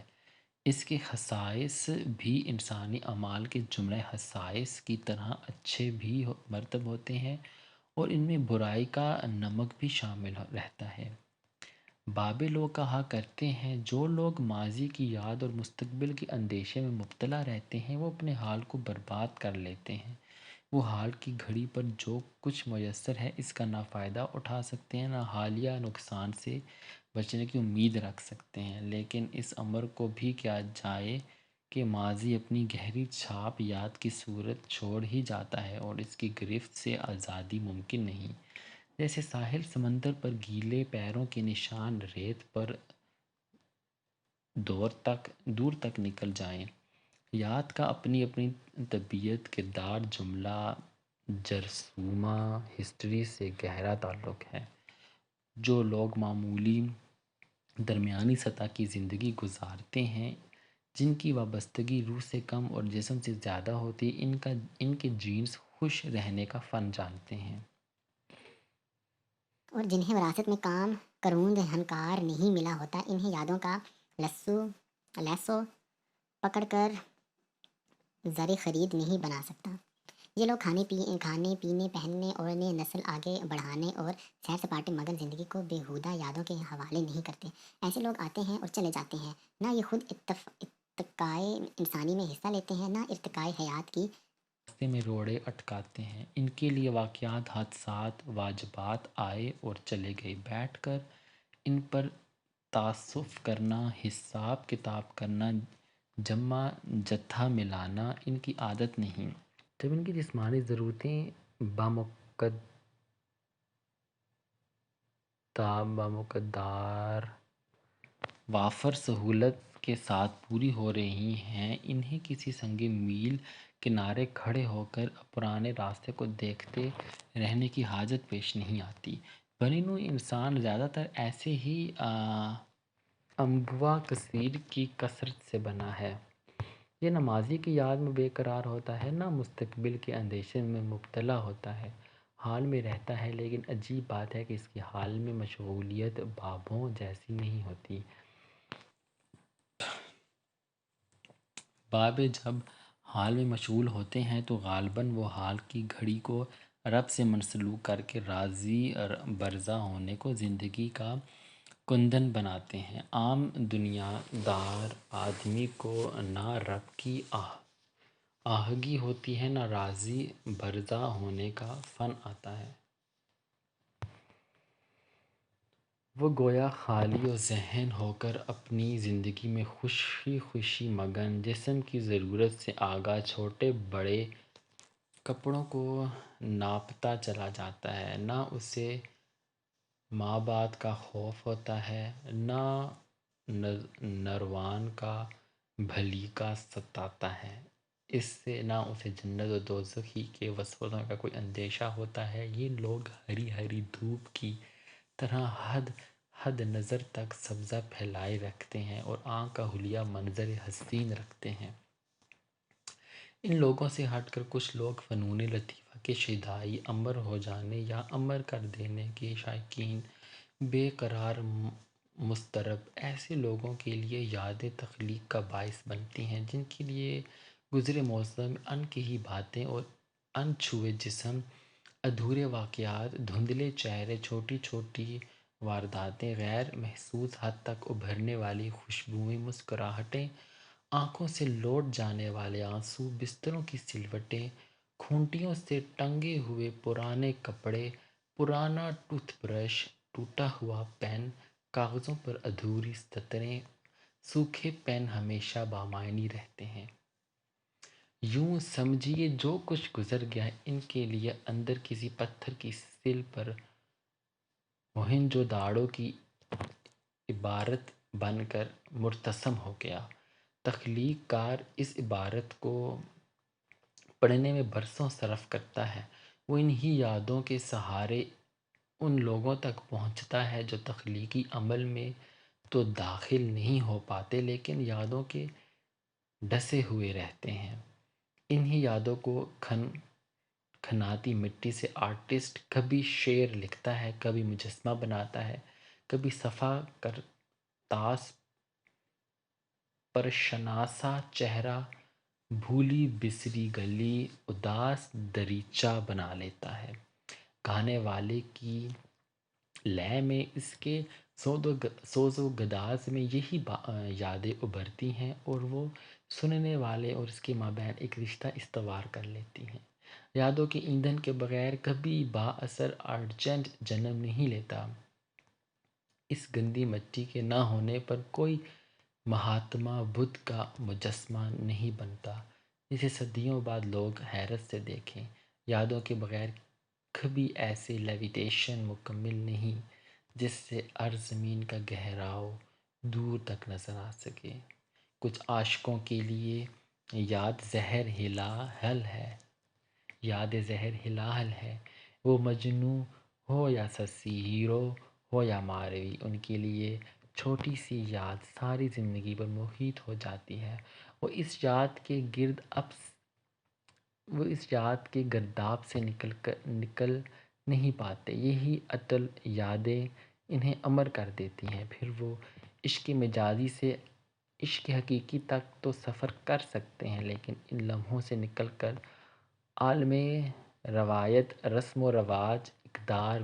اس کے خصائص بھی انسانی اعمال کے جملہ خصائص کی طرح اچھے بھی مرتب ہوتے ہیں اور ان میں برائی کا نمک بھی شامل رہتا ہے۔ بابے لوگ کہا کرتے ہیں، جو لوگ ماضی کی یاد اور مستقبل کے اندیشے میں مبتلا رہتے ہیں وہ اپنے حال کو برباد کر لیتے ہیں۔ وہ حال کی گھڑی پر جو کچھ میسر ہے اس کا نہ فائدہ اٹھا سکتے ہیں، نہ حالیہ نقصان سے بچنے کی امید رکھ سکتے ہیں۔ لیکن اس امر کو بھی کیا جائے کہ ماضی اپنی گہری چھاپ یاد کی صورت چھوڑ ہی جاتا ہے اور اس کی گرفت سے آزادی ممکن نہیں۔ جیسے ساحل سمندر پر گیلے پیروں کے نشان ریت پر دور تک نکل جائیں۔ یاد کا اپنی اپنی طبیعت، کردار، جملہ جرثومہ ہسٹری سے گہرا تعلق ہے۔ جو لوگ معمولی درمیانی سطح کی زندگی گزارتے ہیں، جن کی وابستگی روح سے کم اور جسم سے زیادہ ہوتی ہے، ان کے جینز خوش رہنے کا فن جانتے ہیں۔ اور جنہیں وراثت میں کام کروند ہنکار نہیں ملا ہوتا، انہیں یادوں کا لیسو پکڑ کر زر خرید نہیں بنا سکتا۔ یہ لوگ کھانے پینے، پہننے اوڑھنے، نسل آگے بڑھانے اور سیر سپاٹے مگن زندگی کو بیہودہ یادوں کے حوالے نہیں کرتے۔ ایسے لوگ آتے ہیں اور چلے جاتے ہیں، نہ یہ خود ارتقائے انسانی میں حصہ لیتے ہیں، نہ ارتقائے حیات کی راستے میں روڑے اٹکاتے ہیں۔ ان کے لیے واقعات، حادثات، واجبات آئے اور چلے گئے۔ بیٹھ کر ان پر تعسف کرنا، حساب کتاب کرنا، جمع جتھا ملانا ان کی عادت نہیں۔ جب ان کی جسمانی ضرورتیں بمقدار وافر سہولت کے ساتھ پوری ہو رہی ہیں، انہیں کسی سنگ میل کنارے کھڑے ہو کر پرانے راستے کو دیکھتے رہنے کی حاجت پیش نہیں آتی۔ بنی نوع انسان زیادہ تر ایسے ہی انبواء کثیر کی کثرت سے بنا ہے۔ یہ نہ ماضی کی یاد میں بے قرار ہوتا ہے، نہ مستقبل کے اندیشے میں مبتلا ہوتا ہے۔ حال میں رہتا ہے، لیکن عجیب بات ہے کہ اس کی حال میں مشغولیت بابوں جیسی نہیں ہوتی۔ بابے جب حال میں مشغول ہوتے ہیں تو غالباً وہ حال کی گھڑی کو رب سے منسلک کر کے راضی برضا ہونے کو زندگی کا کندن بناتے ہیں۔ عام دنیا دار آدمی کو نہ رب کی آہنگی ہوتی ہے، نہ راضی برضا ہونے کا فن آتا ہے۔ وہ گویا خالی ذہن ہو کر اپنی زندگی میں خوشی خوشی مگن، جسم کی ضرورت سے آگاہ، چھوٹے بڑے کپڑوں کو ناپتا چلا جاتا ہے۔ نہ اسے ماں باپ کا خوف ہوتا ہے، نہ نروان کا بھلی کا ستاتا ہے۔ اس سے نہ اسے جنت و دوزخ کے وسوسوں کا کوئی اندیشہ ہوتا ہے۔ یہ لوگ ہری ہری دھوپ کی طرح حد نظر تک سبزہ پھیلائے رکھتے ہیں اور آنکھ کا حلیہ منظر حسین رکھتے ہیں۔ ان لوگوں سے ہٹ کر کچھ لوگ فنون لطیفہ کے شیدائی امر ہو جانے یا امر کر دینے کے شائقین، بے قرار مضطرب ایسے لوگوں کے لیے یادیں تخلیق کا باعث بنتی ہیں جن کے لیے گزرے موسم ان کہی باتیں اور ان چھوئے جسم، ادھورے واقعات، دھندلے چہرے، چھوٹی چھوٹی وارداتیں، غیر محسوس حد تک ابھرنے والی خوشبوئیں، مسکراہٹیں، آنکھوں سے لوٹ جانے والے آنسو، بستروں کی سلوٹیں، کھونٹیوں سے ٹنگے ہوئے پرانے کپڑے، پرانا ٹوتھ برش، ٹوٹا ہوا پین، کاغذوں پر ادھوری سطریں، سوکھے پین ہمیشہ بامعنی رہتے ہیں۔ یوں سمجھیے جو کچھ گزر گیا ان کے لیے اندر کسی پتھر کی سل پر موہنجو داڑو کی عبارت بن کر مرتسم ہو گیا۔ تخلیق کار اس عبارت کو پڑھنے میں برسوں صرف کرتا ہے، وہ انہی یادوں کے سہارے ان لوگوں تک پہنچتا ہے جو تخلیقی عمل میں تو داخل نہیں ہو پاتے لیکن یادوں کے ڈسے ہوئے رہتے ہیں۔ انہی یادوں کو کھناتی مٹی سے آرٹسٹ کبھی شعر لکھتا ہے، کبھی مجسمہ بناتا ہے، کبھی صفا کرتاس پر شناسا چہرہ، بھولی بسری گلی، اداس دریچہ بنا لیتا ہے۔ گانے والے کی لے میں، اس کے سوز و گداز میں یہی یادیں ابھرتی ہیں اور وہ سننے والے اور اس کے مابین ایک رشتہ استوار کر لیتی ہیں۔ یادوں کے ایندھن کے بغیر کبھی با اثر آرٹسٹ جنم نہیں لیتا۔ اس گندی مٹی کے نہ ہونے پر کوئی مہاتما بدھ کا مجسمہ نہیں بنتا جسے صدیوں بعد لوگ حیرت سے دیکھیں۔ یادوں کے بغیر کبھی ایسے لیویٹیشن مکمل نہیں جس سے ارض زمین کا گہراؤ دور تک نظر آ سکے۔ کچھ عاشقوں کے لیے یاد زہر ہلال ہے، یاد زہر ہلال ہے۔ وہ مجنوں ہو یا سسی، ہیرو ہو یا ماروی، ان کے لیے چھوٹی سی یاد ساری زندگی پر محیط ہو جاتی ہے۔ وہ اس یاد کے گرداب سے نکل نہیں پاتے۔ یہی اٹل یادیں انہیں امر کر دیتی ہیں۔ پھر وہ عشق مجازی سے عشق حقیقی تک تو سفر کر سکتے ہیں لیکن ان لمحوں سے نکل کر عالم روایت، رسم و رواج، اقدار،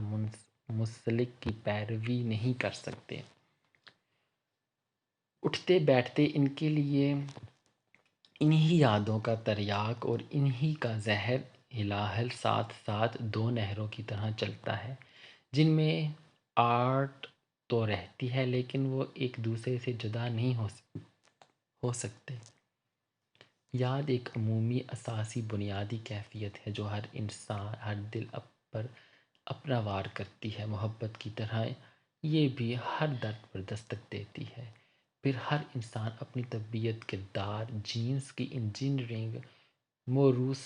مسلک کی پیروی نہیں کر سکتے۔ اٹھتے بیٹھتے ان کے لیے انہی یادوں کا تریاک اور انہی کا زہر ہلال ساتھ ساتھ دو نہروں کی طرح چلتا ہے جن میں آرٹ تو رہتی ہے لیکن وہ ایک دوسرے سے جدا نہیں ہو سکتے۔ یاد ایک عمومی اساسی بنیادی کیفیت ہے جو ہر دل پر اپنا وار کرتی ہے۔ محبت کی طرح یہ بھی ہر درد پر دستک دیتی ہے۔ پھر ہر انسان اپنی طبیعت، کردار، جینز کی انجینئرنگ، موروث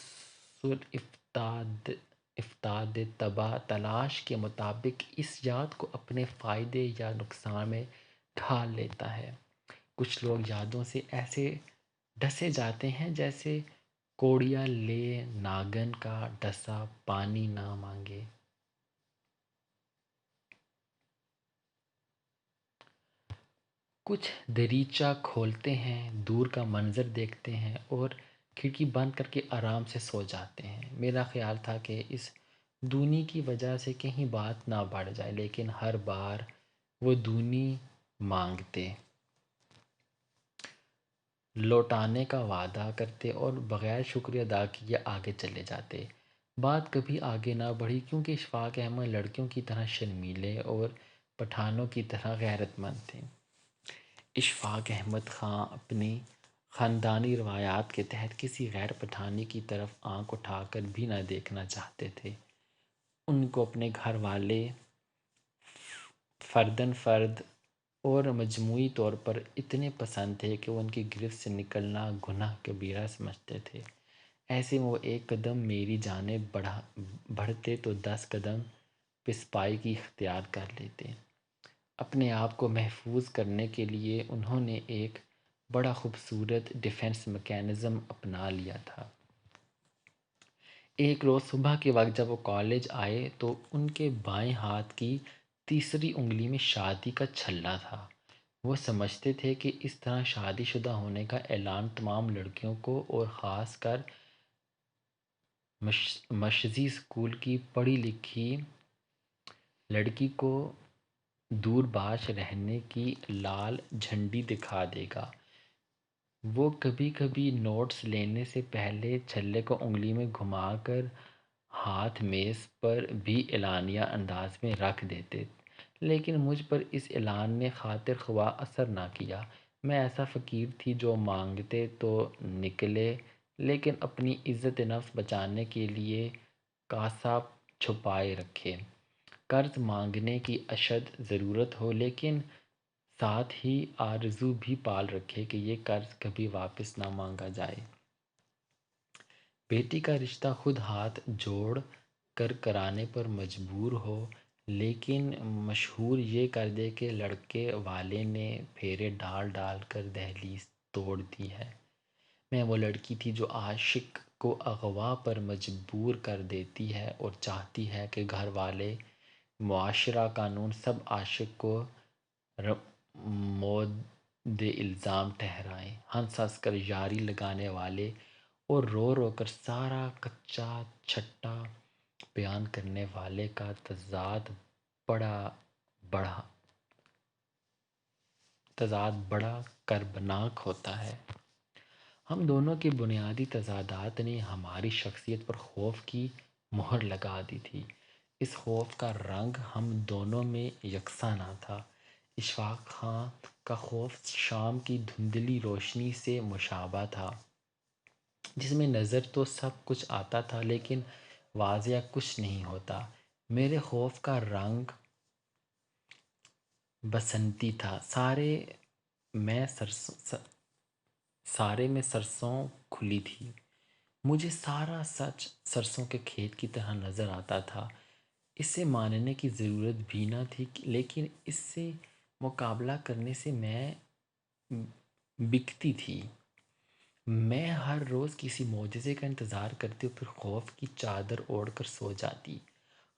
افتاد طبع تلاش کے مطابق اس یاد کو اپنے فائدے یا نقصان میں ڈھال لیتا ہے۔ کچھ لوگ یادوں سے ایسے ڈسے جاتے ہیں جیسے کوڑیا لے ناگن کا ڈسا پانی نہ مانگے۔ کچھ دریچہ کھولتے ہیں، دور کا منظر دیکھتے ہیں اور کھڑکی بند کر کے آرام سے سو جاتے ہیں۔ میرا خیال تھا کہ اس دونی کی وجہ سے کہیں بات نہ بڑھ جائے لیکن ہر بار وہ دونی مانگتے، لوٹانے کا وعدہ کرتے اور بغیر شکریہ ادا کیے آگے چلے جاتے۔ بات کبھی آگے نہ بڑھی کیونکہ اشفاق احمد لڑکیوں کی طرح شرمیلے اور پٹھانوں کی طرح غیرت مند تھے۔ اشفاق احمد خاں اپنی خاندانی روایات کے تحت کسی غیر پٹھانی کی طرف آنکھ اٹھا کر بھی نہ دیکھنا چاہتے تھے۔ ان کو اپنے گھر والے فرداً فرد اور مجموعی طور پر اتنے پسند تھے کہ وہ ان کی گرفت سے نکلنا گناہ کبیرہ سمجھتے تھے۔ ایسے میں وہ ایک قدم میری جانب بڑھتے تو 10 قدم پسپائی کی اختیار کر لیتے۔ اپنے آپ کو محفوظ کرنے کے لیے انہوں نے ایک بڑا خوبصورت ڈیفنس میکانزم اپنا لیا تھا۔ ایک روز صبح کے وقت جب وہ کالج آئے تو ان کے بائیں ہاتھ کی تیسری انگلی میں شادی کا چھلا تھا۔ وہ سمجھتے تھے کہ اس طرح شادی شدہ ہونے کا اعلان تمام لڑکیوں کو اور خاص کر مشزی اسکول کی پڑھی لکھی لڑکی کو دور باش رہنے کی لال جھنڈی دکھا دے گا۔ وہ کبھی کبھی نوٹس لینے سے پہلے چھلے کو انگلی میں گھما کر ہاتھ میز پر بھی اعلانیہ انداز میں رکھ دیتے، لیکن مجھ پر اس اعلان نے خاطر خواہ اثر نہ کیا۔ میں ایسا فقیر تھی جو مانگتے تو نکلے، لیکن اپنی عزت نفس بچانے کے لیے کاسہ چھپائے رکھے۔ قرض مانگنے کی اشد ضرورت ہو، لیکن ساتھ ہی آرزو بھی پال رکھے کہ یہ قرض کبھی واپس نہ مانگا جائے۔ بیٹی کا رشتہ خود ہاتھ جوڑ کر کرانے پر مجبور ہو، لیکن مشہور یہ کر دے کہ لڑکے والے نے پھیرے ڈال ڈال کر دہلیز توڑ دی ہے۔ میں وہ لڑکی تھی جو عاشق کو اغوا پر مجبور کر دیتی ہے اور چاہتی ہے کہ گھر والے، معاشرہ، قانون سب عاشق کو مورد الزام ٹھہرائیں۔ ہنس ہنس کر یاری لگانے والے اور رو رو کر سارا کچا چھٹا بیان کرنے والے کا بڑا تضاد بڑا کربناک ہوتا ہے۔ ہم دونوں کے بنیادی تضادات نے ہماری شخصیت پر خوف کی مہر لگا دی تھی۔ اس خوف کا رنگ ہم دونوں میں یکساں نہ تھا۔ اشفاق خان کا خوف شام کی دھندلی روشنی سے مشابہ تھا، جس میں نظر تو سب کچھ آتا تھا لیکن واضح کچھ نہیں ہوتا۔ میرے خوف کا رنگ بسنتی تھا۔ سارے میں سرسوں کھلی تھی۔ مجھے سارا سچ سرسوں کے کھیت کی طرح نظر آتا تھا۔ اسے ماننے کی ضرورت بھی نہ تھی، لیکن اس سے مقابلہ کرنے سے میں بکتی تھی۔ میں ہر روز کسی معجزے کا انتظار کرتی اور پھر خوف کی چادر اوڑھ کر سو جاتی۔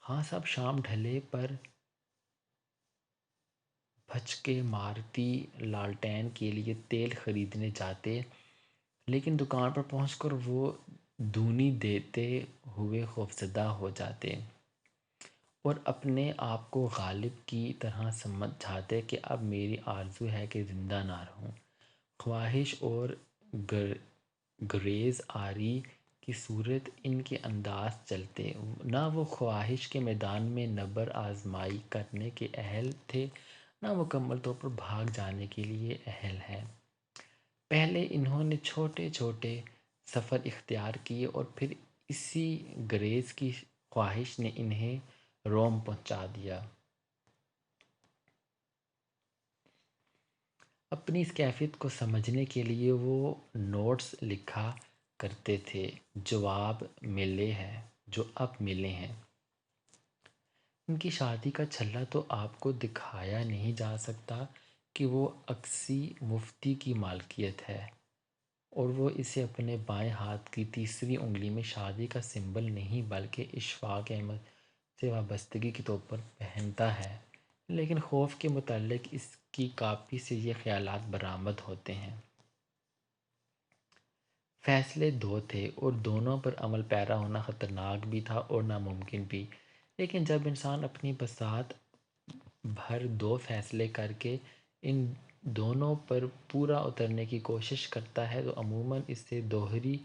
ہاں، سب شام ڈھلے پر بھچکے مارتی لالٹین کے لیے تیل خریدنے جاتے، لیکن دکان پر پہنچ کر وہ دھونی دیتے ہوئے خوفزدہ ہو جاتے اور اپنے آپ کو غالب کی طرح سمجھاتے کہ اب میری آرزو ہے کہ زندہ نہ رہوں۔ خواہش اور گریز آری کی صورت ان کے انداز چلتے، نہ وہ خواہش کے میدان میں نبر آزمائی کرنے کے اہل تھے، نہ مکمل طور پر بھاگ جانے کے لیے اہل ہیں۔ پہلے انہوں نے چھوٹے چھوٹے سفر اختیار کیے اور پھر اسی گریز کی خواہش نے انہیں روم پہنچا دیا۔ اپنی اس کیفیت کو سمجھنے کے لیے وہ نوٹس لکھا کرتے تھے، جواب ملے ہیں جو اب ملے ہیں۔ ان کی شادی کا چھلا تو آپ کو دکھایا نہیں جا سکتا کہ وہ اکسی مفتی کی مالکیت ہے، اور وہ اسے اپنے بائیں ہاتھ کی تیسری انگلی میں شادی کا سمبل نہیں بلکہ اشفاق احمد سے وابستگی کے طور پر پہنتا ہے، لیکن خوف کے متعلق اس کی کاپی سے یہ خیالات برآمد ہوتے ہیں۔ فیصلے دو تھے اور دونوں پر عمل پیرا ہونا خطرناک بھی تھا اور ناممکن بھی، لیکن جب انسان اپنی بساط بھر دو فیصلے کر کے ان دونوں پر پورا اترنے کی کوشش کرتا ہے تو عموماً اس سے دوہری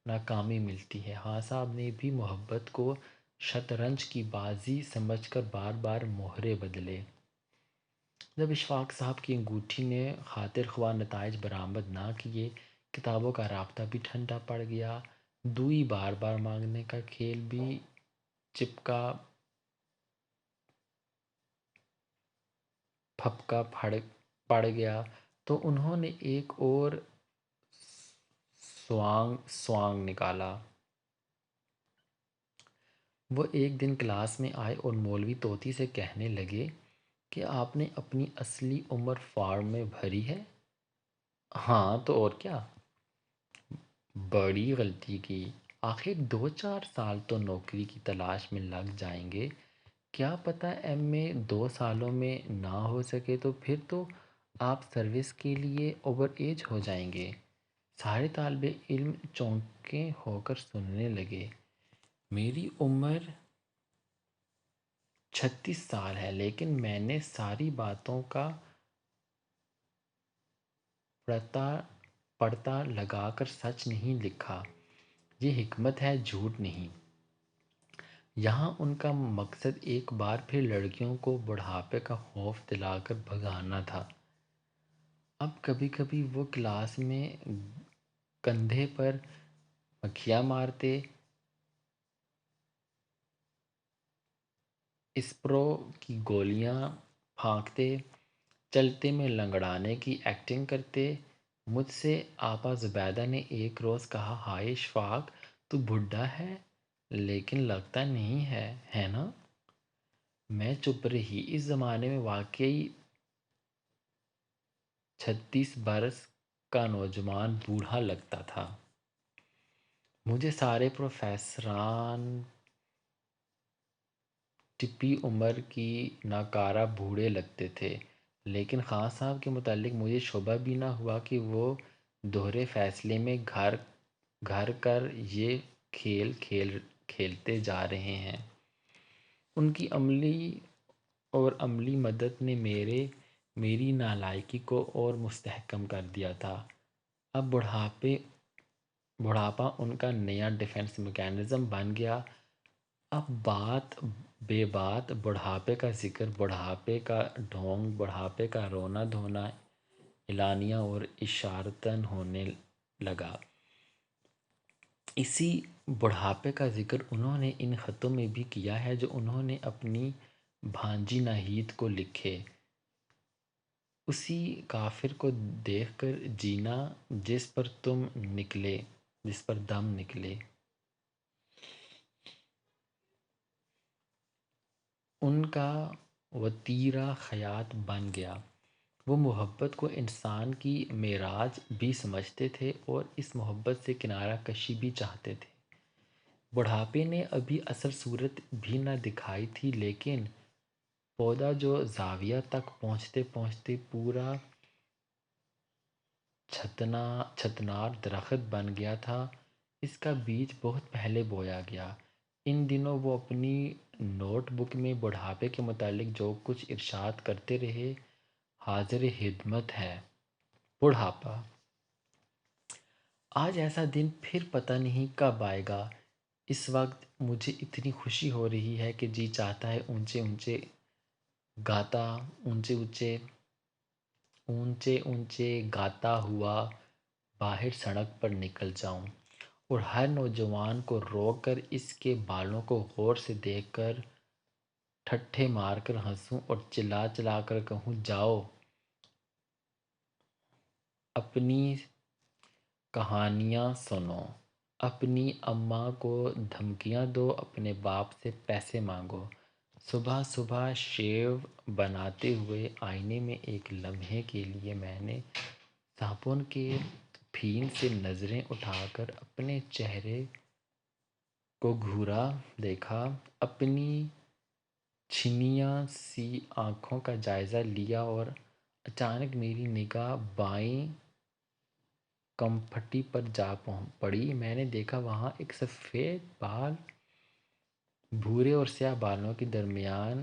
ناکامی ملتی ہے۔ ہاں صاحب نے بھی محبت کو شطرنج کی بازی سمجھ کر بار بار مہرے بدلے۔ جب اشفاق صاحب کی انگوٹھی نے خاطر خواہ نتائج برآمد نہ کیے، کتابوں کا رابطہ بھی ٹھنڈا پڑ گیا، دوئی بار بار مانگنے کا کھیل بھی چپکا پھپکا پڑ گیا، تو انہوں نے ایک اور سوانگ نکالا۔ وہ ایک دن کلاس میں آئے اور مولوی طوطی سے کہنے لگے کہ آپ نے اپنی اصلی عمر فارم میں بھری ہے؟ ہاں تو اور کیا؟ بڑی غلطی کی، آخر 2-4 سال تو نوکری کی تلاش میں لگ جائیں گے۔ کیا پتہ ایم اے 2 سالوں میں نہ ہو سکے تو پھر تو آپ سروس کے لیے اوور ایج ہو جائیں گے۔ سارے طالب علم چونکے ہو کر سننے لگے۔ میری عمر 36 سال ہے، لیکن میں نے ساری باتوں کا پڑتا لگا کر سچ نہیں لکھا۔ یہ حکمت ہے، جھوٹ نہیں۔ یہاں ان کا مقصد ایک بار پھر لڑکیوں کو بڑھاپے کا خوف دلا کر بھگانا تھا۔ اب کبھی کبھی وہ کلاس میں کندھے پر مکھیاں مارتے، اسپرو کی گولیاں پھانکتے، چلتے میں لنگڑانے کی ایکٹنگ کرتے۔ مجھ سے آپا زبیدہ نے ایک روز کہا، ہائے اشفاق، تو بڈھا ہے لیکن لگتا نہیں ہے، ہے نا؟ میں چپ رہی۔ اس زمانے میں واقعی 36 برس کا نوجوان بوڑھا لگتا تھا۔ مجھے سارے پروفیسران ٹپی عمر کی ناکارہ بوڑھے لگتے تھے، لیکن خان صاحب کے متعلق مجھے شبہ بھی نہ ہوا کہ وہ دوہرے فیصلے میں گھر کر یہ کھیلتے جا رہے ہیں۔ ان کی عملی مدد نے میری نالائکی کو اور مستحکم کر دیا تھا۔ اب بڑھاپا ان کا نیا ڈیفنس میکانزم بن گیا۔ اب بات بے بات بڑھاپے کا ذکر، بڑھاپے کا ڈھونگ، بڑھاپے کا رونا دھونا اعلانیہ اور اشارتاً ہونے لگا۔ اسی بڑھاپے کا ذکر انہوں نے ان خطوں میں بھی کیا ہے جو انہوں نے اپنی بھانجی ناہید کو لکھے۔ اسی کافر کو دیکھ کر جینا جس پر دم نکلے۔ ان کا وتیرہ خیاط بن گیا۔ وہ محبت کو انسان کی معراج بھی سمجھتے تھے اور اس محبت سے کنارہ کشی بھی چاہتے تھے۔ بڑھاپے نے ابھی اصل صورت بھی نہ دکھائی تھی، لیکن پودا جو زاویہ تک پہنچتے پہنچتے پورا چھتنار درخت بن گیا تھا، اس کا بیج بہت پہلے بویا گیا۔ ان دنوں وہ اپنی نوٹ بک میں بڑھاپے کے متعلق جو کچھ ارشاد کرتے رہے، حاضر خدمت ہے بڑھاپا۔ آج ایسا دن پھر پتہ نہیں کب آئے گا۔ اس وقت مجھے اتنی خوشی ہو رہی ہے کہ جی چاہتا ہے اونچے اونچے گاتا ہوا باہر سڑک پر نکل جاؤں اور ہر نوجوان کو روک کر اس کے بالوں کو غور سے دیکھ کر ٹھٹھے مار کر ہنسوں اور چلا چلا کر کہوں، جاؤ اپنی کہانیاں سنو، اپنی اماں کو دھمکیاں دو، اپنے باپ سے پیسے مانگو۔ صبح صبح شیو بناتے ہوئے آئینے میں ایک لمحے کے لیے میں نے صابن کے پھین سے نظریں اٹھا کر اپنے چہرے کو گھورا دیکھا، اپنی چھنیاں سی آنکھوں کا جائزہ لیا اور اچانک میری نگاہ بائیں کمپٹی پر جا پڑی۔ میں نے دیکھا وہاں ایک سفید بال بھورے اور سیاہ بالوں کے درمیان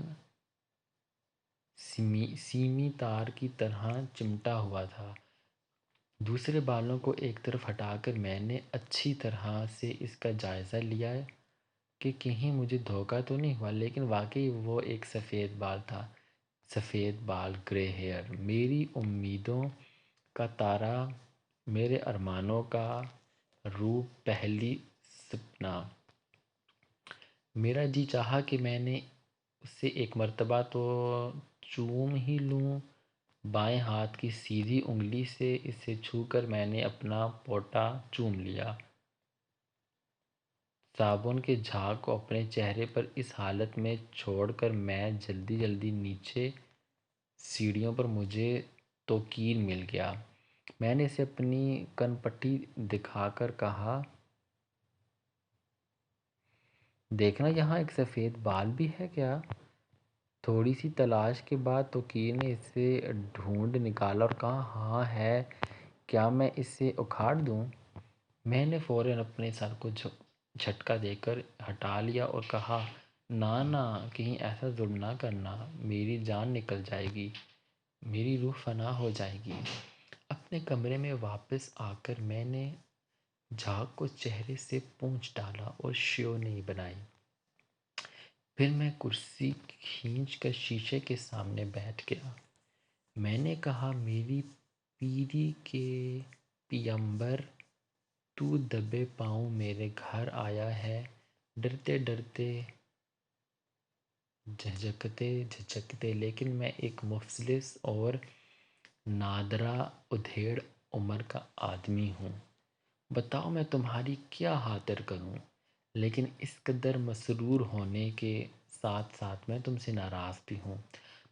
سیمی تار کی طرح چمٹا ہوا تھا۔ دوسرے بالوں کو ایک طرف ہٹا کر میں نے اچھی طرح سے اس کا جائزہ لیا کہ کہیں مجھے دھوکہ تو نہیں ہوا، لیکن واقعی وہ ایک سفید بال تھا۔ سفید بال، گرے ہیئر، میری امیدوں کا تارا، میرے ارمانوں کا روپ، پہلی سپنا۔ میرا جی چاہا کہ میں نے اسے ایک مرتبہ تو چوم ہی لوں۔ بائیں ہاتھ کی سیدھی انگلی سے اسے چھو کر میں نے اپنا پوٹا چوم لیا۔ صابن کے جھاگ کو اپنے چہرے پر اس حالت میں چھوڑ کر میں جلدی جلدی نیچے سیڑھیوں پر مجھے توقیر مل گیا۔ میں نے اسے اپنی کنپٹی دکھا کر کہا، دیکھنا یہاں ایک سفید بال بھی ہے کیا؟ تھوڑی سی تلاش کے بعد توقیر نے اسے ڈھونڈ نکالا اور کہا، ہاں ہے، کیا میں اسے اکھاڑ دوں؟ میں نے فوراً اپنے سر کو جھٹکا دے کر ہٹا لیا اور کہا، نہ کہیں ایسا ظلم نہ کرنا، میری جان نکل جائے گی، میری روح فنا ہو جائے گی۔ اپنے کمرے میں واپس آ کر میں نے جھاگ کو چہرے سے پونچھ ڈالا اور شیو نہیں بنائی۔ پھر میں کرسی کھینچ کر شیشے کے سامنے بیٹھ گیا۔ میں نے کہا، میری پیری کے پیمبر، تو دبے پاؤں میرے گھر آیا ہے، ڈرتے ڈرتے، جھجکتے، لیکن میں ایک مفلس اور نادرا ادھیڑ عمر کا آدمی ہوں۔ بتاؤ میں تمہاری کیا خاطر کروں؟ لیکن اس قدر مسرور ہونے کے ساتھ ساتھ میں تم سے ناراض بھی ہوں۔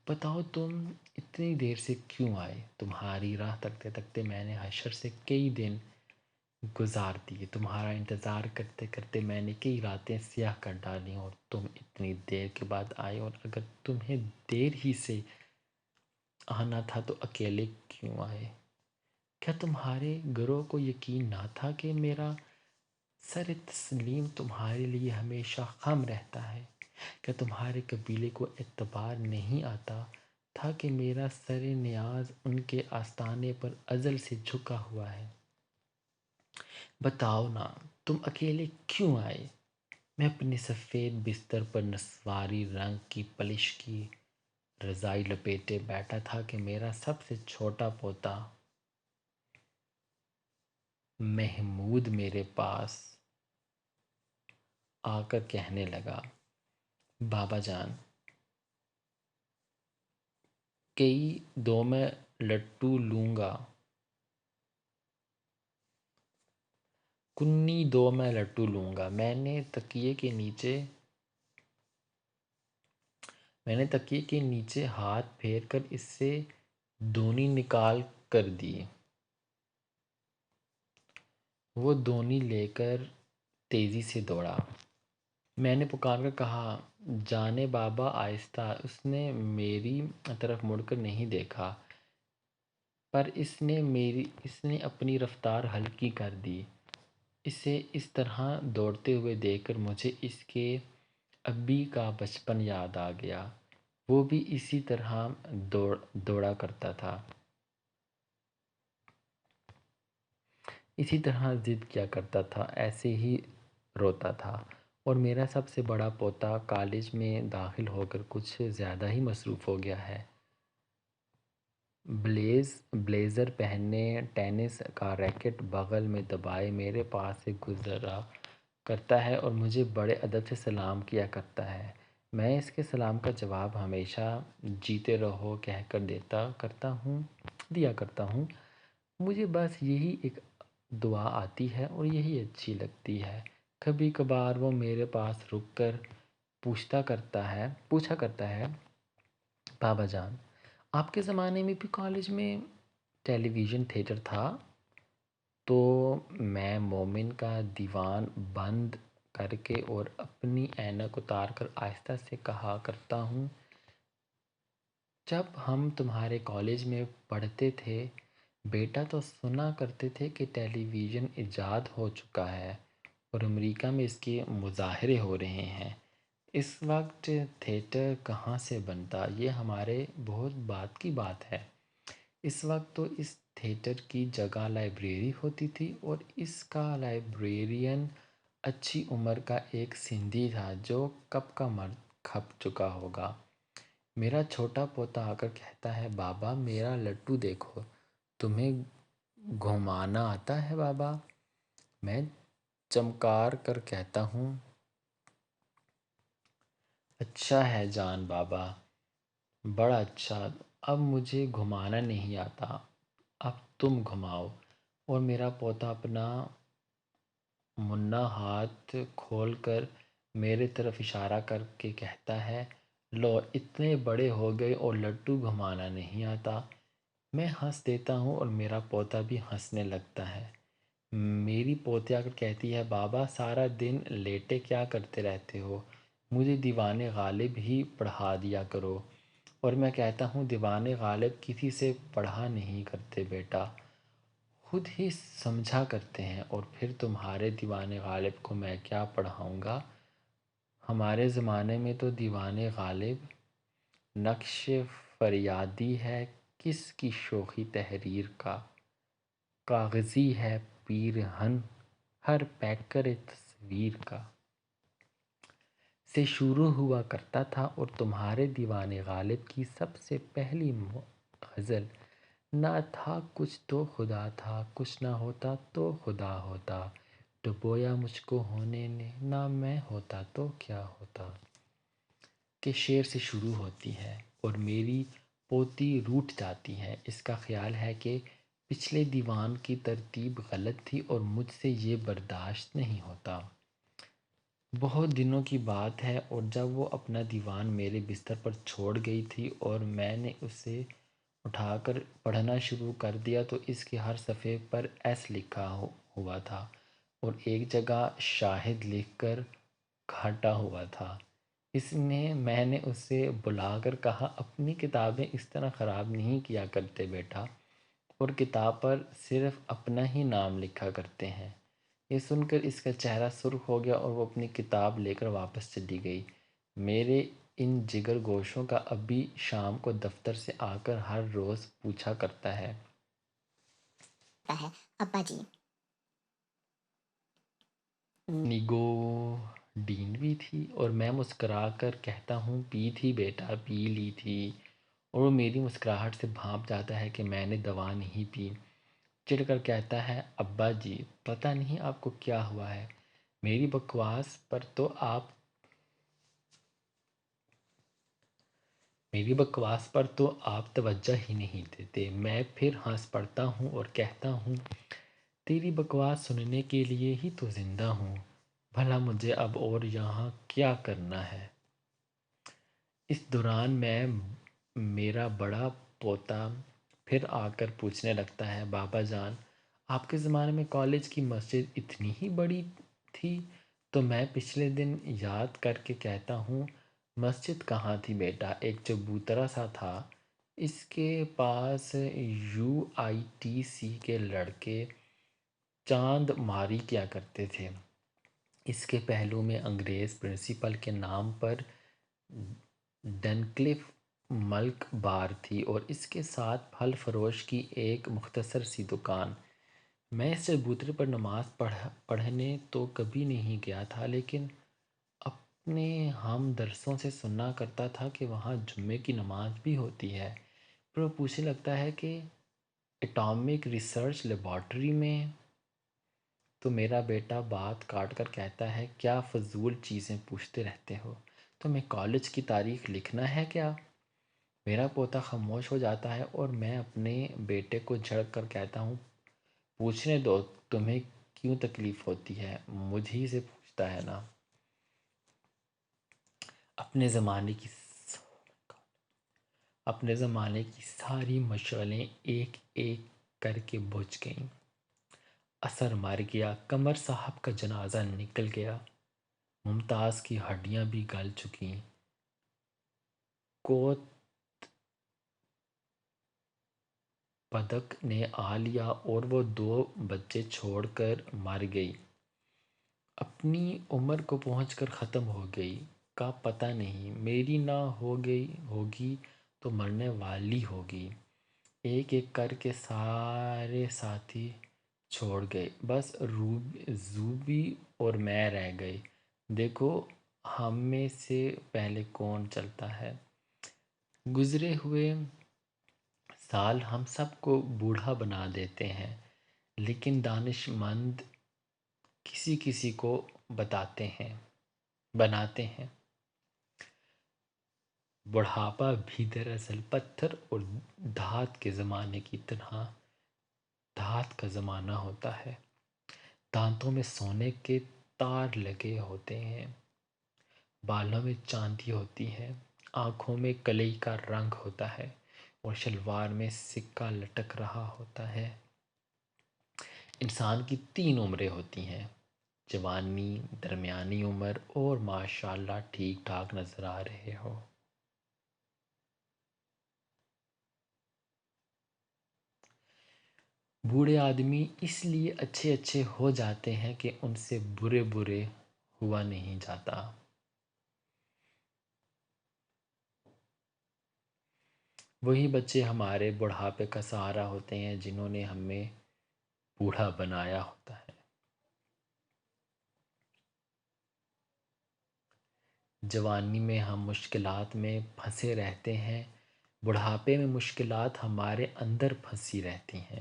بتاؤ تم اتنی دیر سے کیوں آئے؟ تمہاری راہ تکتے تکتے میں نے حشر سے کئی دن گزار دیے، تمہارا انتظار کرتے کرتے میں نے کئی راتیں سیاہ کر ڈالی، اور تم اتنی دیر کے بعد آئے، اور اگر تمہیں دیر ہی سے آنا تھا تو اکیلے کیوں آئے؟ کیا تمہارے گروہ کو یقین نہ تھا کہ میرا سر تسلیم تمہارے لیے ہمیشہ خم رہتا ہے؟ کیا تمہارے قبیلے کو اعتبار نہیں آتا تھا کہ میرا سر نیاز ان کے آستانے پر ازل سے جھکا ہوا ہے؟ بتاؤ نا، تم اکیلے کیوں آئے؟ میں اپنے سفید بستر پر نسواری رنگ کی پلش کی رضائی لپیٹے بیٹھا تھا کہ میرا سب سے چھوٹا پوتا محمود میرے پاس آ کر کہنے لگا، بابا جان، میں لٹو لوں گا، کنی دو میں لٹو لوں گا۔ میں نے تکیے کے نیچے ہاتھ پھیر کر اس سے دونی نکال کر دی۔ وہ دونی لے کر تیزی سے دوڑا۔ میں نے پکار کر کہا، جانے بابا آہستہ۔ اس نے میری طرف مڑ کر نہیں دیکھا، پر اس نے اپنی رفتار ہلکی کر دی۔ اسے اس طرح دوڑتے ہوئے دیکھ کر مجھے اس کے ابی کا بچپن یاد آ گیا۔ وہ بھی اسی طرح دوڑا کرتا تھا، اسی طرح ضد کیا کرتا تھا، ایسے ہی روتا تھا۔ اور میرا سب سے بڑا پوتا کالج میں داخل ہو کر کچھ زیادہ ہی مصروف ہو گیا ہے۔ بلیزر پہنے، ٹینس کا ریکٹ بغل میں دبائے میرے پاس سے گزرا کرتا ہے اور مجھے بڑے ادب سے سلام کیا کرتا ہے۔ میں اس کے سلام کا جواب ہمیشہ جیتے رہو کہہ کر دیا کرتا ہوں۔ مجھے بس یہی ایک دعا آتی ہے اور یہی اچھی لگتی ہے۔ کبھی کبھار وہ میرے پاس رک کر پوچھا کرتا ہے، بابا جان، آپ کے زمانے میں بھی کالج میں ٹیلی ویژن تھیٹر تھا؟ تو میں مومن کا دیوان بند کر کے اور اپنی اینک اتار کر آہستہ سے کہا کرتا ہوں، جب ہم تمہارے کالج میں پڑھتے تھے بیٹا تو سنا کرتے تھے کہ ٹیلی ویژن ایجاد ہو چکا ہے اور امریکہ میں اس کے مظاہرے ہو رہے ہیں۔ اس وقت تھیٹر کہاں سے بنتا، یہ ہمارے بہت بعد کی بات ہے۔ اس وقت تو اس تھیٹر کی جگہ لائبریری ہوتی تھی اور اس کا لائبریرین اچھی عمر کا ایک سندھی تھا جو کب کا مر کھپ چکا ہوگا۔ میرا چھوٹا پوتا آ کر کہتا ہے، بابا میرا لٹو دیکھو، تمہیں گھمانا آتا ہے بابا؟ میں چمکار کر کہتا ہوں، اچھا ہے جان بابا، بڑا اچھا، اب مجھے گھمانا نہیں آتا، اب تم گھماؤ۔ اور میرا پوتا اپنا منا ہاتھ کھول کر میرے طرف اشارہ کر کے کہتا ہے، لو اتنے بڑے ہو گئے اور لٹو گھمانا نہیں آتا۔ میں ہنس دیتا ہوں اور میرا پوتا بھی ہنسنے لگتا ہے۔ میری پوتی آ کر کہتی ہے، بابا سارا دن لیٹے کیا کرتے رہتے ہو؟ مجھے دیوان غالب ہی پڑھا دیا کرو۔ اور میں کہتا ہوں دیوان غالب کسی سے پڑھا نہیں کرتے بیٹا، خود ہی سمجھا کرتے ہیں، اور پھر تمہارے دیوان غالب کو میں کیا پڑھاؤں گا؟ ہمارے زمانے میں تو دیوان غالب نقش فریادی ہے، کس کی شوخی تحریر کا، کاغذی ہے پیرہن ہر پیکر تصویر کا، سے شروع ہوا کرتا تھا۔ اور تمہارے دیوان غالب کی سب سے پہلی غزل، نہ تھا کچھ تو خدا تھا، کچھ نہ ہوتا تو خدا ہوتا، ڈبویا مجھ کو ہونے نے، نہ میں ہوتا تو کیا ہوتا، کے شعر سے شروع ہوتی ہے، اور میری پوتی روٹھ جاتی ہے۔ اس کا خیال ہے کہ پچھلے دیوان کی ترتیب غلط تھی اور مجھ سے یہ برداشت نہیں ہوتا۔ بہت دنوں کی بات ہے، اور جب وہ اپنا دیوان میرے بستر پر چھوڑ گئی تھی اور میں نے اسے اٹھا کر پڑھنا شروع کر دیا تو اس کے ہر صفحے پر ایس لکھا ہوا تھا اور ایک جگہ شاہد لکھ کر کاٹا ہوا تھا۔ میں نے اسے بلا کر کہا، اپنی کتابیں اس طرح خراب نہیں کیا کرتے بیٹا، اور کتاب پر صرف اپنا ہی نام لکھا کرتے ہیں۔ یہ سن کر اس کا چہرہ سرخ ہو گیا اور وہ اپنی کتاب لے کر واپس چلی گئی۔ میرے ان جگر گوشوں کا ابھی شام کو دفتر سے آ کر ہر روز پوچھا کرتا ہے۔ ہے ابا جی نگو ڈین بھی تھی، اور میں مسکرا کر کہتا ہوں پی تھی بیٹا، پی لی تھی، اور وہ میری مسکراہٹ سے بھانپ جاتا ہے کہ میں نے دوا نہیں پی۔ چڑھ کر کہتا ہے، ابا جی پتہ نہیں آپ کو کیا ہوا ہے، میری بکواس پر تو آپ توجہ ہی نہیں دیتے۔ میں پھر ہنس پڑتا ہوں اور کہتا ہوں، تیری بکواس سننے کے لیے ہی تو زندہ ہوں، بھلا مجھے اب اور یہاں کیا کرنا ہے؟ اس دوران میرا بڑا پوتا پھر آ کر پوچھنے لگتا ہے، بابا جان آپ کے زمانے میں کالج کی مسجد اتنی ہی بڑی تھی؟ تو میں پچھلے دن یاد کر کے کہتا ہوں، مسجد کہاں تھی بیٹا، ایک چبوترا سا تھا، اس کے پاس UITC کے لڑکے چاند ماری کیا کرتے تھے۔ اس کے پہلو میں انگریز پرنسپل کے نام پر ڈنکلف ملک بار تھی، اور اس کے ساتھ پھل فروش کی ایک مختصر سی دکان۔ میں اس چبوترے پر نماز پڑھنے تو کبھی نہیں گیا تھا، لیکن اپنے ہم درسوں سے سنا کرتا تھا کہ وہاں جمعے کی نماز بھی ہوتی ہے۔ پھر وہ پوچھنے لگتا ہے کہ ایٹامک ریسرچ لیبارٹری میں؟ تو میرا بیٹا بات کاٹ کر کہتا ہے، کیا فضول چیزیں پوچھتے رہتے ہو، تمہیں کالج کی تاریخ لکھنا ہے کیا؟ میرا پوتا خاموش ہو جاتا ہے اور میں اپنے بیٹے کو جھڑک کر کہتا ہوں، پوچھنے دو، تمہیں کیوں تکلیف ہوتی ہے، مجھ ہی سے پوچھتا ہے نا۔ اپنے زمانے کی ساری مشعلیں ایک ایک کر کے بجھ گئیں۔ عصر مر گیا، قمر صاحب کا جنازہ نکل گیا، ممتاز کی ہڈیاں بھی گل چکیں، کوت بدک نے آ لیا اور وہ 2 بچے چھوڑ کر مر گئی، اپنی عمر کو پہنچ کر ختم ہو گئی، کا پتہ نہیں، میری نہ ہوگی تو مرنے والی ہوگی۔ ایک ایک کر کے سارے ساتھی چھوڑ گئے، بس زوبی اور میں رہ گئے، دیکھو ہم میں سے پہلے کون چلتا ہے۔ گزرے ہوئے سال ہم سب کو بوڑھا بنا دیتے ہیں، لیکن دانش مند کسی کسی کو بناتے ہیں۔ بڑھاپا بھی دراصل پتھر اور دھات کے زمانے کی طرح دھات کا زمانہ ہوتا ہے۔ دانتوں میں سونے کے تار لگے ہوتے ہیں، بالوں میں چاندی ہوتی ہے، آنکھوں میں کلئی کا رنگ ہوتا ہے، اور شلوار میں سکہ لٹک رہا ہوتا ہے۔ انسان کی 3 عمریں ہوتی ہیں، جوانی، درمیانی عمر اور ماشاءاللہ ٹھیک ٹھاک نظر آ رہے ہو۔ بوڑھے آدمی اس لیے اچھے اچھے ہو جاتے ہیں کہ ان سے برے برے ہوا نہیں جاتا۔ وہی بچے ہمارے بڑھاپے کا سہارا ہوتے ہیں جنہوں نے ہمیں بوڑھا بنایا ہوتا ہے۔ جوانی میں ہم مشکلات میں پھنسے رہتے ہیں، بڑھاپے میں مشکلات ہمارے اندر پھنسی رہتی ہیں۔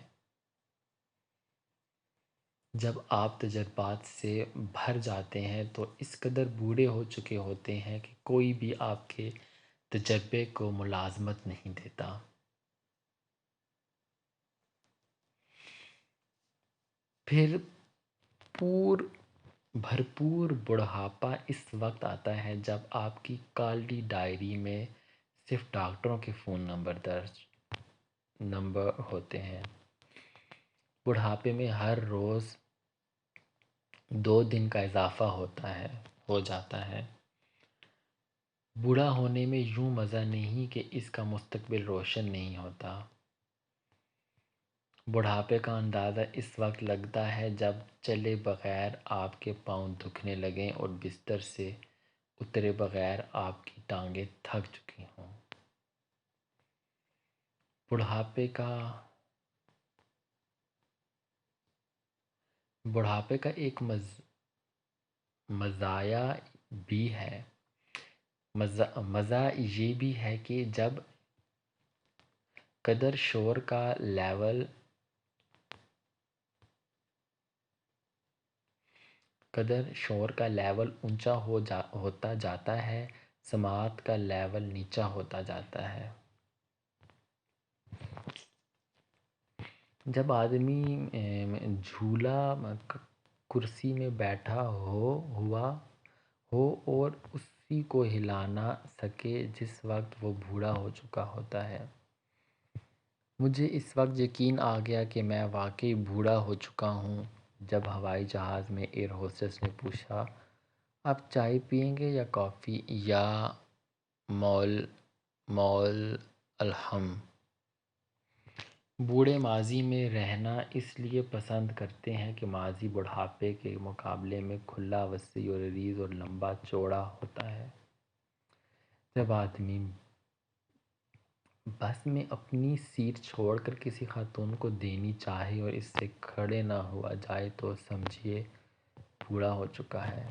جب آپ تجربات سے بھر جاتے ہیں تو اس قدر بوڑھے ہو چکے ہوتے ہیں کہ کوئی بھی آپ کے تجربے کو ملازمت نہیں دیتا۔ پھر بھرپور بڑھاپا اس وقت آتا ہے جب آپ کی کالی ڈائری میں صرف ڈاکٹروں کے فون نمبر ہوتے ہیں۔ بڑھاپے میں ہر روز 2 دن کا اضافہ ہو جاتا ہے۔ بوڑھا ہونے میں یوں مزہ نہیں کہ اس کا مستقبل روشن نہیں ہوتا۔ بڑھاپے کا اندازہ اس وقت لگتا ہے جب چلے بغیر آپ کے پاؤں دکھنے لگیں اور بستر سے اترے بغیر آپ کی ٹانگیں تھک چکی ہوں۔ بڑھاپے کا ایک مزایا بھی ہے۔ مزہ یہ بھی ہے کہ جب قدر شور کا لیول اونچا ہوتا جاتا ہے، سماعت کا لیول نیچا ہوتا جاتا ہے۔ جب آدمی جھولا کرسی میں بیٹھا ہوا ہو اور اسی کو ہلا نہ سکے جس وقت وہ بوڑھا ہو چکا ہوتا ہے۔ مجھے اس وقت یقین آ گیا کہ میں واقعی بوڑھا ہو چکا ہوں جب ہوائی جہاز میں ایئر ہوسٹس نے پوچھا، آپ چائے پئیں گے یا کافی یا مول الحم؟ بوڑھے ماضی میں رہنا اس لیے پسند کرتے ہیں کہ ماضی بڑھاپے کے مقابلے میں کھلا، وسیع اور عریض اور لمبا چوڑا ہوتا ہے۔ جب آدمی بس میں اپنی سیٹ چھوڑ کر کسی خاتون کو دینی چاہے اور اس سے کھڑے نہ ہوا جائے تو سمجھیے بوڑھا ہو چکا ہے۔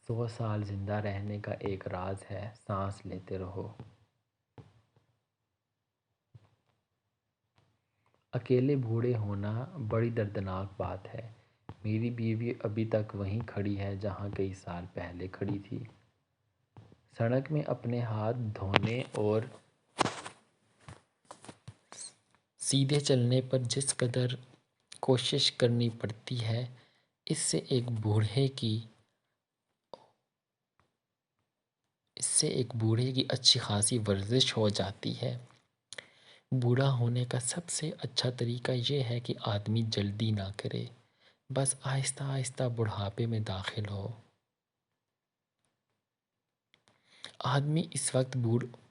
100 سال زندہ رہنے کا ایک راز ہے، سانس لیتے رہو۔ اکیلے بوڑھے ہونا بڑی دردناک بات ہے۔ میری بیوی ابھی تک وہیں کھڑی ہے جہاں کئی سال پہلے کھڑی تھی۔ سڑک میں اپنے ہاتھ دھونے اور سیدھے چلنے پر جس قدر کوشش کرنی پڑتی ہے، اس سے ایک بوڑھے کی اچھی خاصی ورزش ہو جاتی ہے۔ بوڑھا ہونے کا سب سے اچھا طریقہ یہ ہے کہ آدمی جلدی نہ کرے، بس آہستہ آہستہ بڑھاپے میں داخل ہو۔ آدمی اس وقت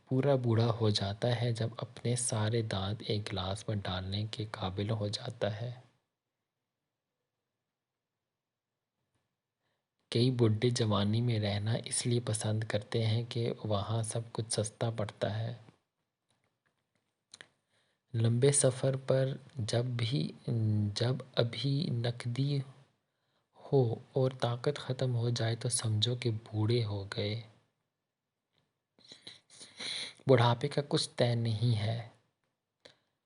پورا بوڑھا ہو جاتا ہے جب اپنے سارے دانت ایک گلاس میں ڈالنے کے قابل ہو جاتا ہے۔ کئی بوڑھے جوانی میں رہنا اس لیے پسند کرتے ہیں کہ وہاں سب کچھ سستا پڑتا ہے۔ لمبے سفر پر جب ابھی نقدی ہو اور طاقت ختم ہو جائے تو سمجھو کہ بوڑھے ہو گئے۔ بڑھاپے کا کچھ طے نہیں ہے۔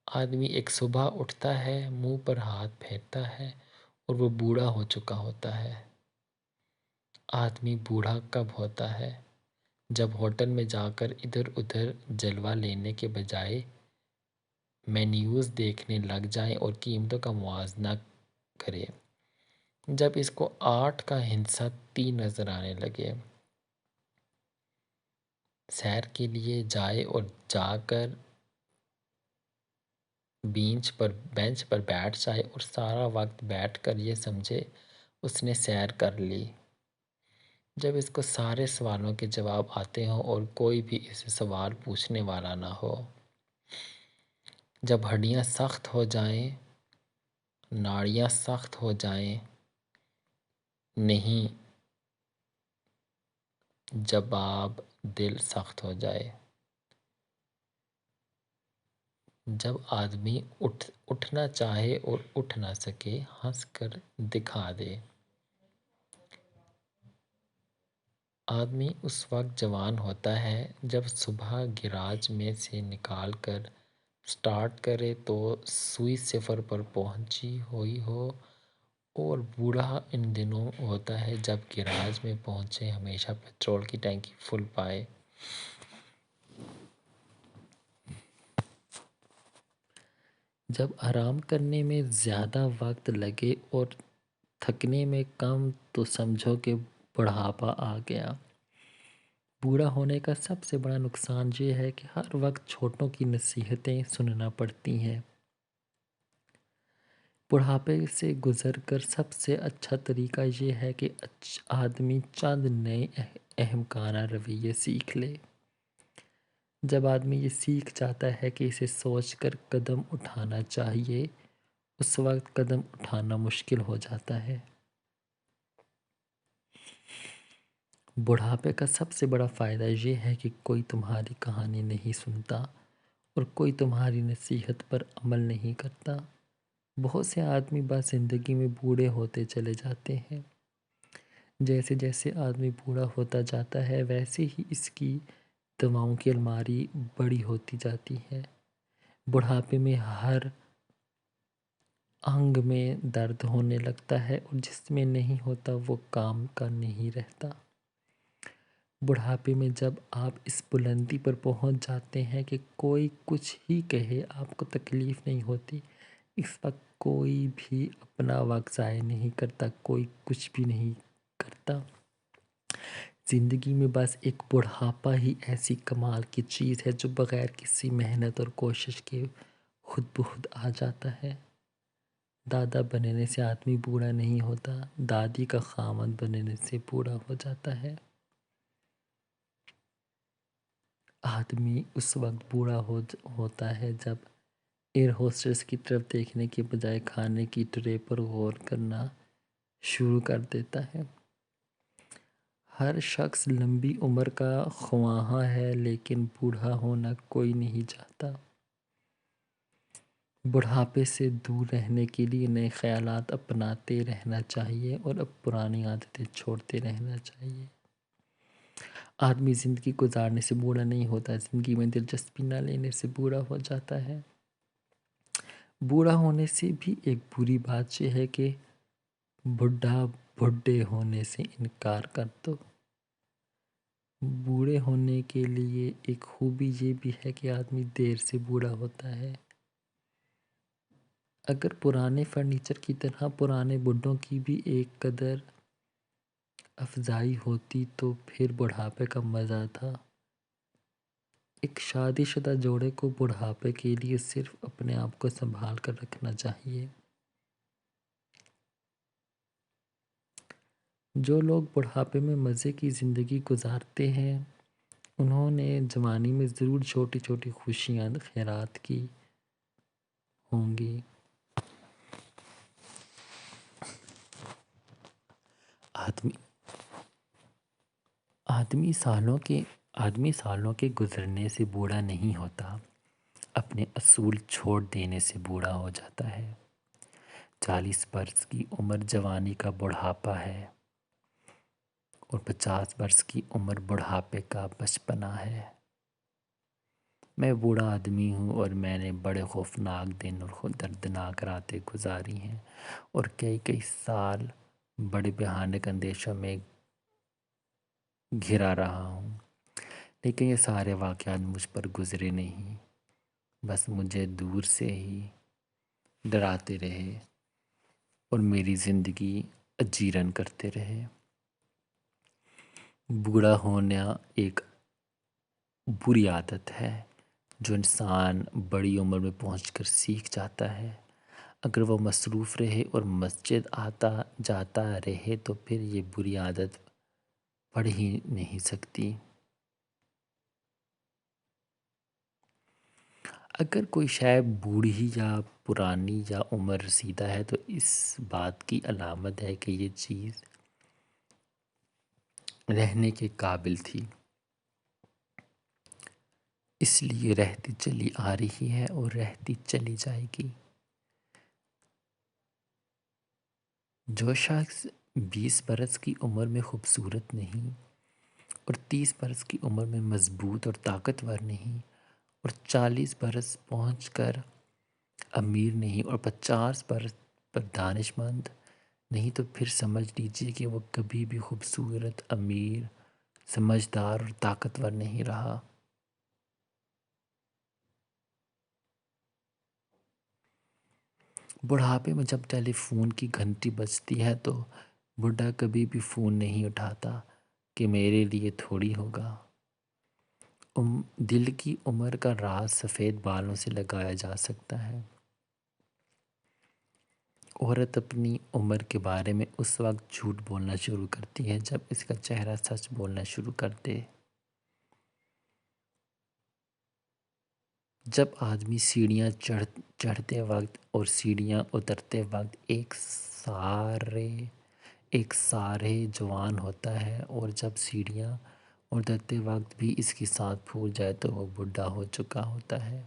آدمی ایک صبح اٹھتا ہے، منہ پر ہاتھ پھیرتا ہے اور وہ بوڑھا ہو چکا ہوتا ہے۔ آدمی بوڑھا کب ہوتا ہے؟ جب ہوٹل میں جا کر ادھر ادھر جلوہ لینے کے بجائے مینیوز دیکھنے لگ جائے اور قیمتوں کا موازنہ کرے۔ جب اس کو 8 کا ہندسہ 3 نظر آنے لگے۔ سیر کے لیے جائے اور جا کر بینچ پر بیٹھ جائے اور سارا وقت بیٹھ کر یہ سمجھے اس نے سیر کر لی۔ جب اس کو سارے سوالوں کے جواب آتے ہوں اور کوئی بھی اسے سوال پوچھنے والا نہ ہو، جب ہڈیاں سخت ہو جائیں، ناڑیاں سخت ہو جائیں، نہیں، جب آپ دل سخت ہو جائے، جب آدمی اٹھنا چاہے اور اٹھ نہ سکے، ہنس کر دکھا دے۔ آدمی اس وقت جوان ہوتا ہے جب صبح گیراج میں سے نکال کر سٹارٹ کرے تو سوئی صفر پر پہنچی ہوئی ہو، اور بوڑھا ان دنوں ہوتا ہے جب گیراج میں پہنچے ہمیشہ پیٹرول کی ٹینکی فل پائے۔ جب آرام کرنے میں زیادہ وقت لگے اور تھکنے میں کم تو سمجھو کہ بڑھاپا آ گیا۔ بوڑھا ہونے کا سب سے بڑا نقصان یہ ہے کہ ہر وقت چھوٹوں کی نصیحتیں سننا پڑتی ہیں۔ بڑھاپے سے گزر کر سب سے اچھا طریقہ یہ ہے کہ آدمی چند نئے اہم کارہ رویے سیکھ لے۔ جب آدمی یہ سیکھ جاتا ہے کہ اسے سوچ کر قدم اٹھانا چاہیے، اس وقت قدم اٹھانا مشکل ہو جاتا ہے۔ بڑھاپے کا سب سے بڑا فائدہ یہ ہے کہ کوئی تمہاری کہانی نہیں سنتا اور کوئی تمہاری نصیحت پر عمل نہیں کرتا۔ بہت سے آدمی بس زندگی میں بوڑھے ہوتے چلے جاتے ہیں۔ جیسے جیسے آدمی بوڑھا ہوتا جاتا ہے ویسے ہی اس کی دواؤں کی الماری بڑی ہوتی جاتی ہے۔ بڑھاپے میں ہر انگ میں درد ہونے لگتا ہے اور جس میں نہیں ہوتا وہ کام کا نہیں رہتا۔ بڑھاپے میں جب آپ اس بلندی پر پہنچ جاتے ہیں کہ کوئی کچھ ہی کہے آپ کو تکلیف نہیں ہوتی، اس وقت کوئی بھی اپنا وقت ضائع نہیں کرتا، کوئی کچھ بھی نہیں کرتا۔ زندگی میں بس ایک بڑھاپا ہی ایسی کمال کی چیز ہے جو بغیر کسی محنت اور کوشش کے خود بخود آ جاتا ہے۔ دادا بننے سے آدمی بوڑھا نہیں ہوتا، دادی کا خامند بننے سے بوڑھا ہو جاتا ہے۔ آدمی اس وقت بوڑھا ہوتا ہے جب ایئر ہوسٹس کی طرف دیکھنے کے بجائے کھانے کی ٹرے پر غور کرنا شروع کر دیتا ہے۔ ہر شخص لمبی عمر کا خواہاں ہے لیکن بوڑھا ہونا کوئی نہیں چاہتا۔ بڑھاپے سے دور رہنے کے لیے نئے خیالات اپناتے رہنا چاہیے اور اب پرانی عادتیں چھوڑتے رہنا چاہیے۔ آدمی زندگی گزارنے سے بوڑھا نہیں ہوتا، زندگی میں دلچسپی نہ لینے سے بوڑھا ہو جاتا ہے۔ بوڑھا ہونے سے بھی ایک بری بات یہ ہے کہ بڈھے ہونے سے انکار کر دو۔ بوڑھے ہونے کے لیے ایک خوبی یہ بھی ہے کہ آدمی دیر سے بوڑھا ہوتا ہے۔ اگر پرانے فرنیچر کی طرح پرانے بڈھوں کی بھی ایک قدر افزائی ہوتی تو پھر بڑھاپے کا مزہ تھا۔ ایک شادی شدہ جوڑے کو بڑھاپے کے لیے صرف اپنے آپ کو سنبھال کر رکھنا چاہیے۔ جو لوگ بڑھاپے میں مزے کی زندگی گزارتے ہیں انہوں نے جوانی میں ضرور چھوٹی چھوٹی خوشیاں خیرات کی ہوں گی۔ آدمی سالوں کے گزرنے سے بوڑھا نہیں ہوتا، اپنے اصول چھوڑ دینے سے بوڑھا ہو جاتا ہے۔ 40 برس کی عمر جوانی کا بڑھاپا ہے اور 50 برس کی عمر بڑھاپے کا بچپنا ہے۔ میں بوڑھا آدمی ہوں اور میں نے بڑے خوفناک دن اور دردناک راتیں گزاری ہیں اور کئی سال بڑے بھیانک اندیشوں میں گھرا رہا ہوں، لیکن یہ سارے واقعات مجھ پر گزرے نہیں، بس مجھے دور سے ہی ڈراتے رہے اور میری زندگی اجیرن کرتے رہے۔ بوڑھا ہونا ایک بری عادت ہے جو انسان بڑی عمر میں پہنچ کر سیکھ جاتا ہے۔ اگر وہ مصروف رہے اور مسجد آتا جاتا رہے تو پھر یہ بری عادت پڑ ہی نہیں سکتی۔ اگر کوئی شے بوڑھی یا پرانی یا عمر رسیدہ ہے تو اس بات کی علامت ہے کہ یہ چیز رہنے کے قابل تھی، اس لیے رہتی چلی آ رہی ہے اور رہتی چلی جائے گی۔ جو شخص 20 برس کی عمر میں خوبصورت نہیں اور 30 برس کی عمر میں مضبوط اور طاقتور نہیں اور 40 برس پہنچ کر امیر نہیں اور 50 برس پر دانش مند نہیں، تو پھر سمجھ لیجئے کہ وہ کبھی بھی خوبصورت، امیر، سمجھدار اور طاقتور نہیں رہا۔ بڑھاپے میں جب ٹیلی فون کی گھنٹی بجتی ہے تو بڈھا کبھی بھی فون نہیں اٹھاتا کہ میرے لیے تھوڑی ہوگا۔ دل کی عمر کا راز سفید بالوں سے لگایا جا سکتا ہے۔ عورت اپنی عمر کے بارے میں اس وقت جھوٹ بولنا شروع کرتی ہے جب اس کا چہرہ سچ بولنا شروع کر دے۔ جب آدمی سیڑھیاں چڑھتے وقت اور سیڑھیاں اترتے وقت ایک سارے جوان ہوتا ہے اور جب سیڑھیاں اترتے وقت بھی اس کے ساتھ بھول جائے تو وہ بوڑھا ہو چکا ہوتا ہے۔